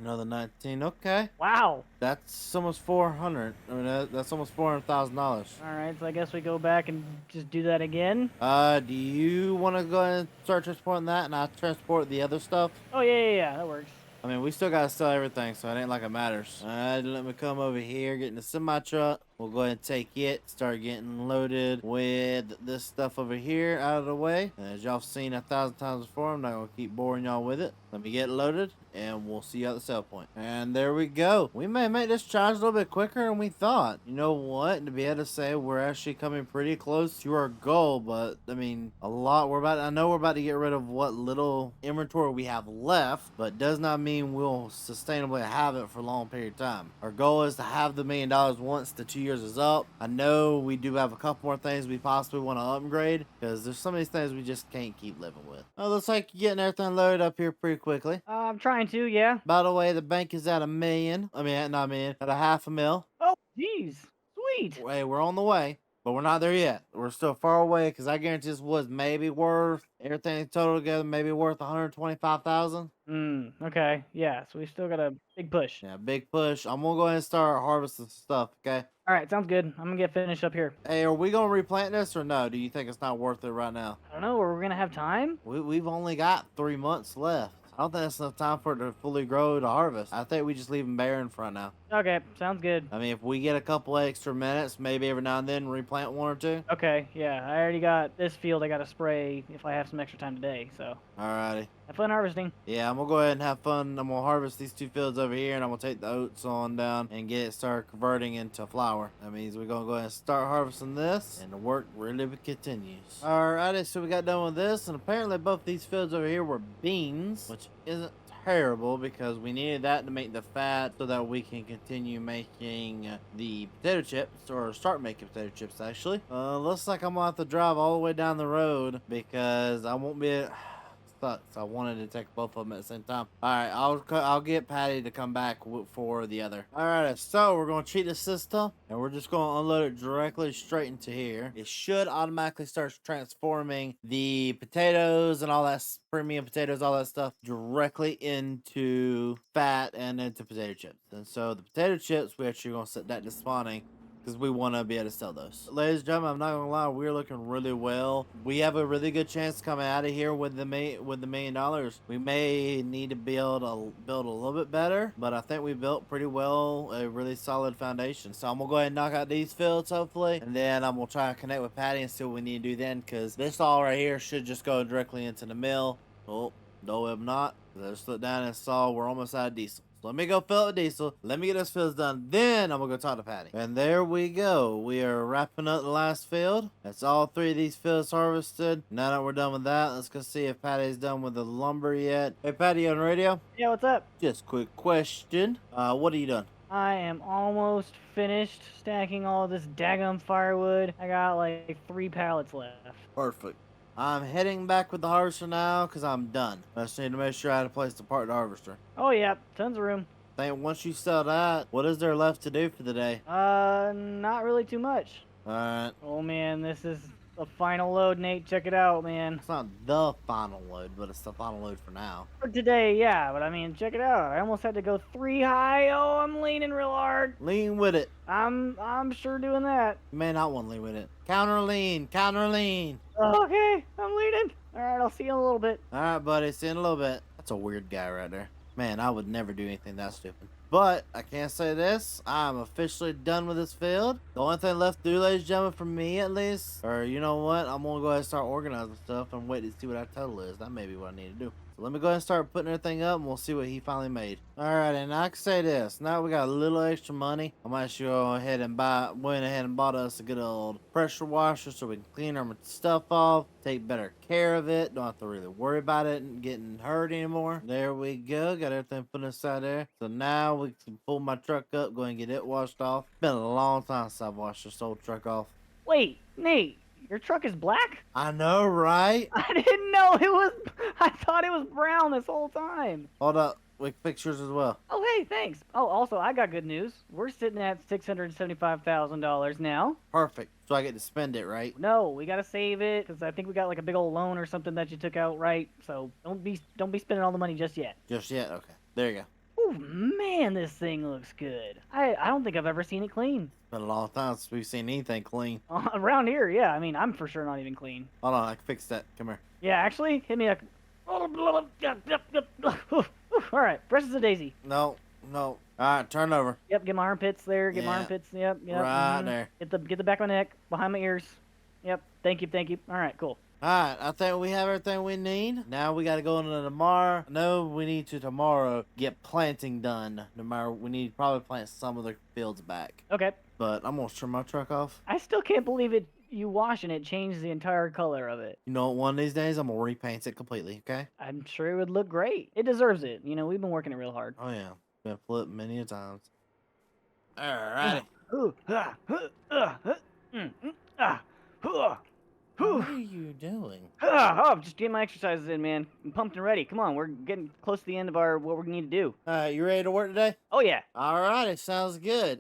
Another 19. Okay. Wow. That's almost 400. I mean, that's almost $400,000. All right, so I guess we go back and just do that again. Do you want to go ahead and start transporting that, and I'll transport the other stuff? Oh, yeah, that works. I mean, we still got to sell everything, so it ain't like it matters. All right, let me come over here, get in the semi-truck. We'll go ahead and take it, start getting loaded with this stuff over here out of the way. And as y'all have seen 1,000 times before, I'm not going to keep boring y'all with it. Let me get loaded, and we'll see you at the sell point. And there we go. We may make this charge a little bit quicker than we thought. You know what? To be able to say we're actually coming pretty close to our goal, but I mean, I know we're about to get rid of what little inventory we have left, but does not mean we'll sustainably have it for a long period of time. Our goal is to have the $1 million once the 2 years is up. I know we do have a couple more things we possibly want to upgrade, because there's some of these things we just can't keep living with. Oh, looks like you're getting everything loaded up here pretty quickly. I'm trying to, yeah. By the way, the bank is at $1 million. I mean, not $1 million, at $500,000. Oh, jeez. Sweet. Hey, we're on the way, but we're not there yet. We're still far away, because I guarantee this was maybe worth, everything total together, maybe worth $125,000. Okay. Yeah, so we still got a big push. Yeah, big push. I'm going to go ahead and start harvesting stuff, okay? All right, sounds good. I'm going to get finished up here. Hey, are we going to replant this or no? Do you think it's not worth it right now? I don't know. Are we going to have time? We've only got 3 months left. I don't think that's enough time for it to fully grow to harvest. I think we just leave them barren for right now. Okay, sounds good. I mean, if we get a couple extra minutes, maybe every now and then replant one or two. Okay, yeah, I already got this field I gotta spray if I have some extra time today, so. Alrighty. Have fun harvesting. Yeah, I'm gonna go ahead and have fun. I'm gonna harvest these 2 fields over here, and I'm gonna take the oats on down and get it started converting into flour. That means we're gonna go ahead and start harvesting this, and the work really continues. Alrighty, so we got done with this, and apparently both these fields over here were beans, which isn't terrible because we needed that to make the fat so that we can continue making the potato chips, or start making potato chips actually. Looks like I'm gonna have to drive all the way down the road because I won't be sucks. I wanted to take both of them at the same time. All right, I'll get Patty to come back for the other. All right, so we're gonna cheat the system, and we're just gonna unload it directly straight into here. It should automatically start transforming the potatoes and all that premium potatoes, all that stuff, directly into fat and into potato chips. And so the potato chips, we actually gonna set that to spawning, because we want to be able to sell those. Ladies and gentlemen, I'm not gonna lie, we're looking really well. We have a really good chance coming out of here with the $1 million. We may need to build a little bit better, but I think we built pretty well, a really solid foundation. So I'm gonna go ahead and knock out these fields hopefully, and then I'm gonna try to connect with Patty and see what we need to do then, because this all right here should just go directly into the mill. Oh, no, I'm not. Let's look down and saw we're almost out of diesel. Let me go fill up diesel. Let me get this field done. Then I'm going to go talk to Patty. And there we go. We are wrapping up the last field. That's all 3 of these fields harvested. Now that we're done with that, let's go see if Patty's done with the lumber yet. Hey, Patty, you on the radio? Yeah, what's up? Just quick question. What are you doing? I am almost finished stacking all this daggum firewood. I got like 3 pallets left. Perfect. I'm heading back with the harvester now because I'm done. I just need to make sure I had a place to park the harvester. Oh yeah, tons of room. I think once you sell that, what is there left to do for the day? Not really too much. Alright. Oh man, this is the final load, Nate. Check it out, man. It's not the final load, but it's the final load for now. For today, yeah, but I mean, check it out. I almost had to go 3 high. Oh, I'm leaning real hard. Lean with it. I'm sure doing that. You may not want to lean with it. Counter lean, counter lean. Okay, I'm leaning. All right, I'll see you in a little bit. All right, buddy. See you in a little bit. That's a weird guy right there. Man, I would never do anything that stupid. But I can't say this. I'm officially done with this field. The only thing left to do, ladies and gentlemen, for me at least, or you know what? I'm going to go ahead and start organizing stuff and wait to see what our total is. That may be what I need to do. So let me go ahead and start putting everything up, and we'll see what he finally made. Alright, and I can say this. Now we got a little extra money. I might should go ahead and went ahead and bought us a good old pressure washer so we can clean our stuff off, take better care of it, don't have to really worry about it and getting hurt anymore. There we go. Got everything put inside there. So now we can pull my truck up, go and get it washed off. Been a long time since I've washed this old truck off. Wait, Nate. Your truck is black? I know, right? I didn't know it was. I thought it was brown this whole time. Hold up. We can fix yours as well. Oh, hey, thanks. Oh, also, I got good news. We're sitting at $675,000 now. Perfect. So I get to spend it, right? No, we gotta save it because I think we got like a big old loan or something that you took out, right? So don't be spending all the money just yet. Just yet? Okay. There you go. Oh man, this thing looks good. I don't think I've ever seen it clean. Been a long time since we've seen anything clean. Around here, yeah. I mean, I'm for sure not even clean. Hold on, I can fix that. Come here. Yeah, actually, hit me a. All right, press the daisy. No. All right, turn over. Yep, get my armpits there. Get my Yeah. armpits. Yep. Right there. Get the back of my neck, behind my ears. Yep. Thank you. All right, cool. Alright, I think we have everything we need. Now we gotta go into tomorrow. No, we need to tomorrow get planting done. Tomorrow we need to probably plant some of the fields back. Okay. But I'm gonna turn my truck off. I still can't believe it. You wash and it changed the entire color of it. You know what, one of these days I'm gonna repaint it completely, okay? I'm sure it would look great. It deserves it. You know, we've been working it real hard. Oh yeah. Been flipped many a times. Alrighty. What are you doing? Oh, just getting my exercises in, man. I'm pumped and ready. Come on, we're getting close to the end of what we need to do. Alright, you ready to work today? Oh yeah. Alrighty, sounds good.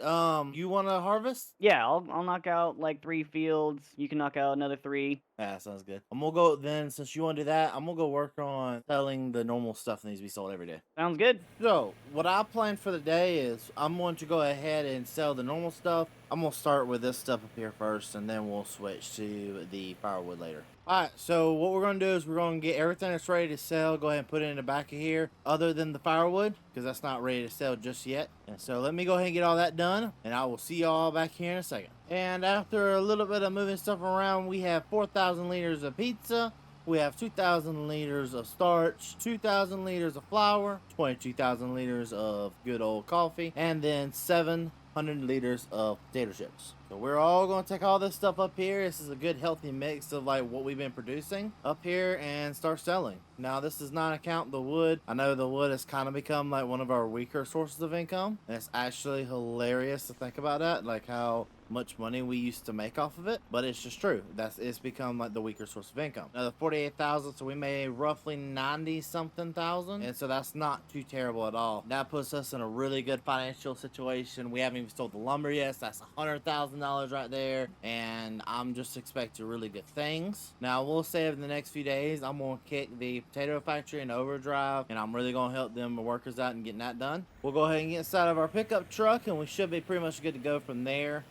You wanna harvest? Yeah, I'll knock out like 3 fields. You can knock out another 3. Yeah, sounds good. I'm gonna go then, since you wanna do that, I'm gonna go work on selling the normal stuff that needs to be sold every day. Sounds good. So, what I plan for the day is I'm going to go ahead and sell the normal stuff. I'm going to start with this stuff up here first, and then we'll switch to the firewood later. All right, so what we're gonna do is we're gonna get everything that's ready to sell. Go ahead and put it in the back of here, other than the firewood, because that's not ready to sell just yet. And so let me go ahead and get all that done, and I will see y'all back here in a second. And after a little bit of moving stuff around, we have 4,000 liters of pizza. We have 2,000 liters of starch, 2,000 liters of flour, 22,000 liters of good old coffee, and then 700 liters of potato chips. So we're all going to take all this stuff up here. This is a good healthy mix of like what we've been producing up here and start selling. Now this does not account the wood. I know the wood has kind of become like one of our weaker sources of income. And it's actually hilarious to think about that, like how much money we used to make off of it, but it's just true. It's become like the weaker source of income. Now the 48,000, so we made roughly 90 something thousand, and so that's not too terrible at all. That puts us in a really good financial situation. We haven't even sold the lumber yet, so that's $100,000 right there, and I'm just expecting really good things. Now we'll say over the next few days I'm gonna kick the potato factory into overdrive, and I'm really gonna help them workers out and getting that done. We'll go ahead and get inside of our pickup truck, and we should be pretty much good to go from there.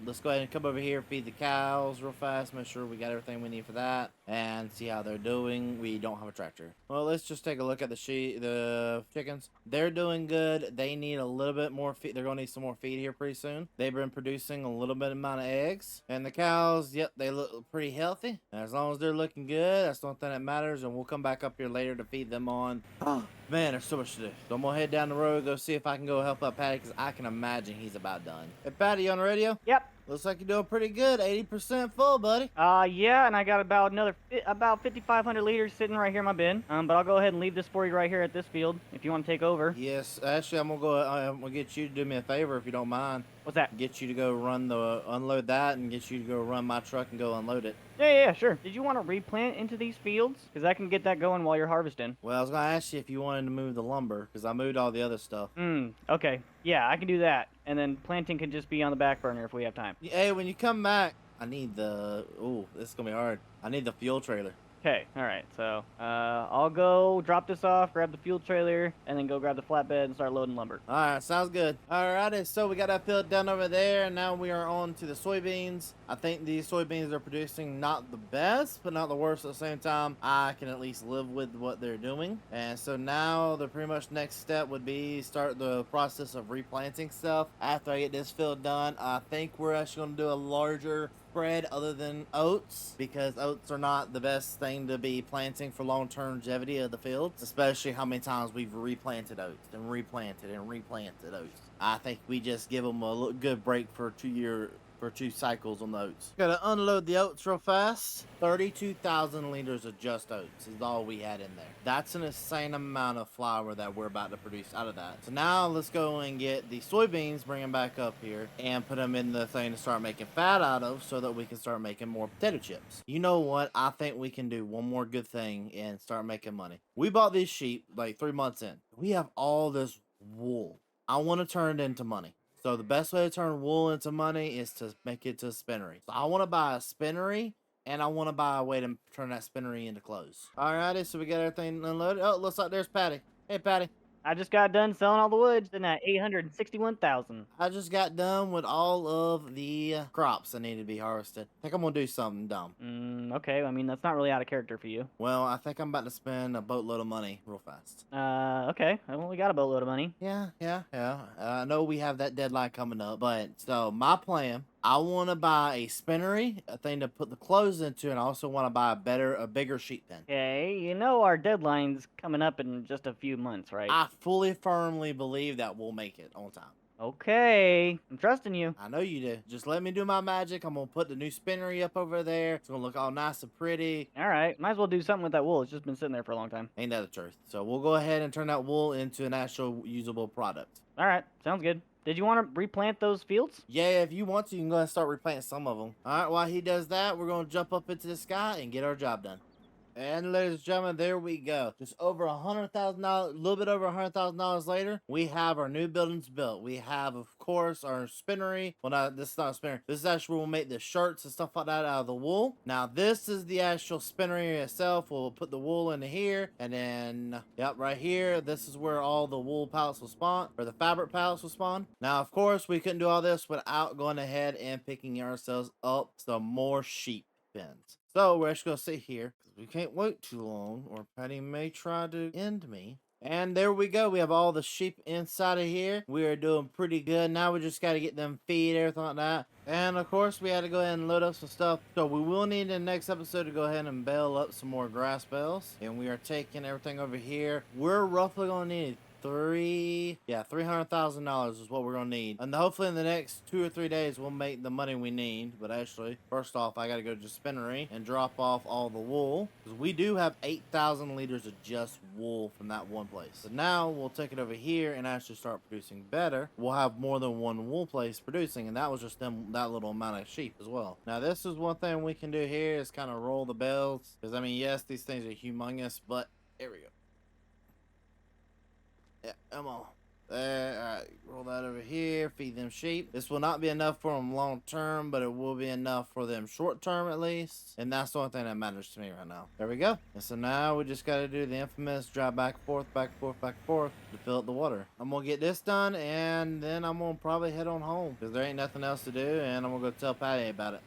Let's go ahead and come over here, feed the cows real fast, make sure we got everything we need for that, and see how they're doing. We don't have a tractor. Well, let's just take a look at the chickens. They're doing good. They need a little bit more feed. They're gonna need some more feed here pretty soon. They've been producing a little bit amount of eggs, and the cows, yep, they look pretty healthy. And as long as they're looking good, that's the only thing that matters. And we'll come back up here later to feed them on. Man, there's so much to do. So I'm gonna head down the road, go see if I can go help out Patty, because I can imagine he's about done. Hey, Patty, you on the radio? Yep. Looks like you're doing pretty good. 80% full, buddy. Yeah, and I got about about 5,500 liters sitting right here in my bin. But I'll go ahead and leave this for you right here at this field if you want to take over. Yes, actually, I'm gonna get you to do me a favor if you don't mind. What's that? Get you to go unload that, and get you to go run my truck and go unload it. Yeah, sure. Did you want to replant into these fields? Because I can get that going while you're harvesting. Well, I was gonna ask you if you wanted to move the lumber, because I moved all the other stuff. Okay. Yeah, I can do that. And then planting can just be on the back burner if we have time. Hey, when you come back, I need the... Ooh, this is gonna be hard. I need the fuel trailer. Okay, alright, so, I'll go drop this off, grab the fuel trailer, and then go grab the flatbed and start loading lumber. Alright, sounds good. Alrighty, so we got that field done over there, and now we are on to the soybeans. I think these soybeans are producing not the best, but not the worst at the same time. I can at least live with what they're doing. And so now the pretty much next step would be start the process of replanting stuff. After I get this field done, I think we're actually going to do a larger spread other than oats, because oats are not the best thing to be planting for long-term longevity of the fields, especially how many times we've replanted oats and replanted and replanted oats. I think we just give them a good break for 2 cycles on the oats. Gotta unload the oats real fast. 32,000 liters of just oats is all we had in there. That's an insane amount of flour that we're about to produce out of that. So now let's go and get the soybeans, bring them back up here, and put them in the thing to start making fat out of, so that we can start making more potato chips. You know what? I think we can do one more good thing and start making money. We bought these sheep like 3 months in. We have all this wool. I want to turn it into money. So the best way to turn wool into money is to make it to a spinnery. So I want to buy a spinnery, and I want to buy a way to turn that spinnery into clothes. Alrighty, so we got everything unloaded. Oh, looks like there's Patty. Hey, Patty. I just got done selling all the wood, and at 861,000. I just got done with all of the crops that need to be harvested. I think I'm going to do something dumb. Okay, I mean, that's not really out of character for you. Well, I think I'm about to spend a boatload of money real fast. Okay, well, we got a boatload of money. Yeah. I know we have that deadline coming up, but so my plan, I want to buy a spinnery, a thing to put the clothes into, and I also want to buy a bigger sheep pen. Okay, you know our deadline's coming up in just a few months, right? I fully, firmly believe that we'll make it on time. Okay, I'm trusting you. I know you do. Just let me do my magic. I'm going to put the new spinnery up over there. It's going to look all nice and pretty. All right, might as well do something with that wool. It's just been sitting there for a long time. Ain't that the truth? So we'll go ahead and turn that wool into an actual usable product. All right, sounds good. Did you want to replant those fields? Yeah, if you want to, you can go ahead and start replanting some of them. All right, while he does that, we're going to jump up into the sky and get our job done. And ladies and gentlemen, there we go. Just over $100,000, a little bit over $100,000 later, we have our new buildings built. We have, of course, our spinnery. Well, no, this is not a spinnery. This is actually where we'll make the shirts and stuff like that out of the wool. Now, this is the actual spinnery itself. We'll put the wool into here, and then, yep, right here, this is where all the wool pallets will spawn, or the fabric pallets will spawn. Now, of course, we couldn't do all this without going ahead and picking ourselves up some more sheep pens. So we're just gonna sit here because we can't wait too long, or Patty may try to end me. And there we go. We have all the sheep inside of here. We are doing pretty good. Now we just got to get them feed, everything like that. And of course, we had to go ahead and load up some stuff. So we will need in the next episode to go ahead and bale up some more grass bales. And we are taking everything over here. We're roughly going to need $300,000 is what we're gonna need, and hopefully in the next 2 or 3 days we'll make the money we need. But actually, first off, I gotta go to the spinnery and drop off all the wool, because we do have 8,000 liters of just wool from that one place. So now we'll take it over here and actually start producing better. We'll have more than one wool place producing, and that was just that little amount of sheep as well. Now this is one thing we can do here is kind of roll the bales, because I mean, yes, these things are humongous, but here we go. Yeah, come on. There, alright, roll that over here, feed them sheep. This will not be enough for them long term, but it will be enough for them short term at least. And that's the only thing that matters to me right now. There we go. And so now we just gotta do the infamous drive back and forth, back and forth, back and forth to fill up the water. I'm gonna get this done, and then I'm gonna probably head on home, because there ain't nothing else to do, and I'm gonna go tell Patty about it.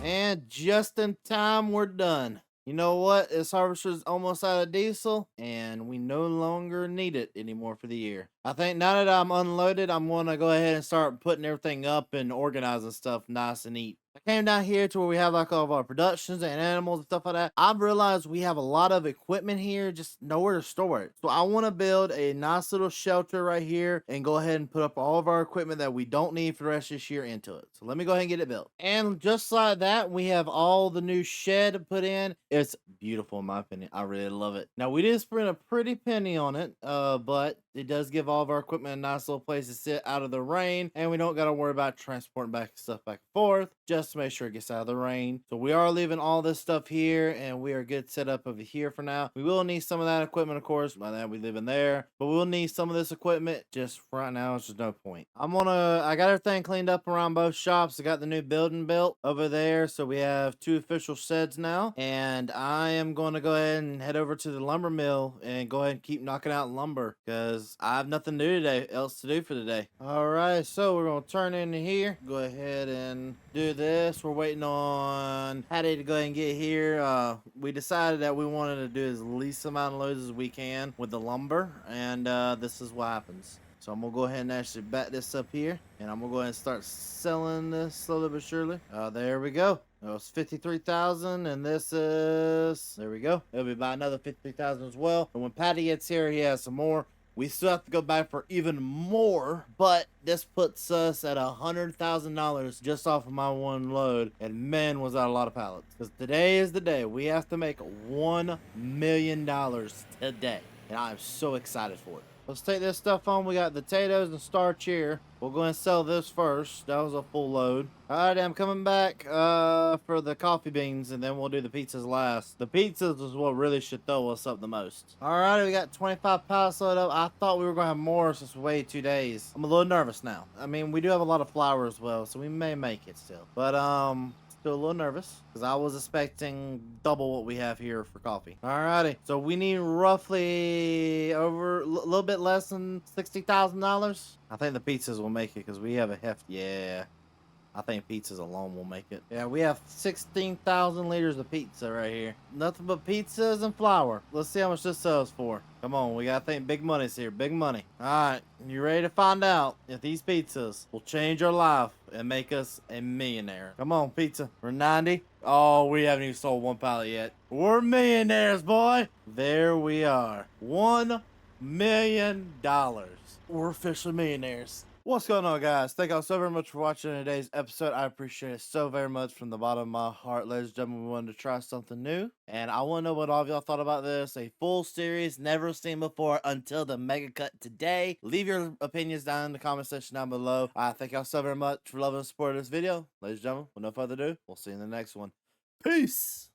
And just in time, we're done. You know what? This harvester's almost out of diesel, and we no longer need it anymore for the year. I think now that I'm unloaded, I'm going to go ahead and start putting everything up and organizing stuff nice and neat. I came down here to where we have like all of our productions and animals and stuff like that. I've realized we have a lot of equipment here, just nowhere to store it. So I want to build a nice little shelter right here and go ahead and put up all of our equipment that we don't need for the rest of this year into it. So let me go ahead and get it built. And just like that, we have all the new shed put in. It's beautiful in my opinion. I really love it. Now we did spend a pretty penny on it, but it does give all of our equipment a nice little place to sit out of the rain, and we don't got to worry about transporting back stuff back and forth, just to make sure it gets out of the rain. So we are leaving all this stuff here, and we are good set up over here for now. We will need some of that equipment, of course, by that we live in there, but we'll need some of this equipment. Just right now, it's just no point. I got everything cleaned up around both shops. I got the new building built over there, so we have 2 official sheds now, and I am going to go ahead and head over to the lumber mill and go ahead and keep knocking out lumber, because I have nothing to do today, else to do for today. All right, so we're gonna turn into here. Go ahead and do this. We're waiting on Patty to go ahead and get here. We decided that we wanted to do as least amount of loads as we can with the lumber, and this is what happens. So I'm gonna go ahead and actually back this up here, and I'm gonna go ahead and start selling this slowly but surely. There we go. It was 53,000, and this is, there we go. It'll be about another 53,000 as well. And when Patty gets here, he has some more. We still have to go back for even more, but this puts us at $100,000 just off of my one load. And man, was that a lot of pallets. Because today is the day. We have to make $1 million today. And I'm so excited for it. let's take this stuff on. We got the potatoes and starch here. We'll go and sell this first. That was a full load. Alright, I'm coming back for the coffee beans, and then we'll do the pizzas last. The pizzas is what really should throw us up the most. Alright, we got 25 pallets loaded up. I thought we were going to have more since we waited 2 days. I'm a little nervous now. I mean, we do have a lot of flour as well, so we may make it still. But, still a little nervous because I was expecting double what we have here for coffee. Alrighty, so we need roughly over a little bit less than $60,000. I think the pizzas will make it because we have a hefty. Yeah, I think pizzas alone will make it. Yeah, we have 16,000 liters of pizza right here. Nothing but pizzas and flour. Let's see how much this sells for. Come on, we gotta think big money's here. Big money. Alright, you ready to find out if these pizzas will change our life and make us a millionaire? Come on, pizza. We're 90. Oh, we haven't even sold one pallet yet. We're millionaires, boy. There we are. $1 million. We're officially millionaires. What's going on, guys? Thank y'all so very much for watching today's episode. I appreciate it so very much from the bottom of my heart. Ladies and gentlemen, we wanted to try something new, and I want to know what all of y'all thought about this. A full series, never seen before until the mega cut today. Leave your opinions down in the comment section down below. I thank y'all so very much for loving and supporting this video. Ladies and gentlemen, with no further ado, we'll see you in the next one. Peace!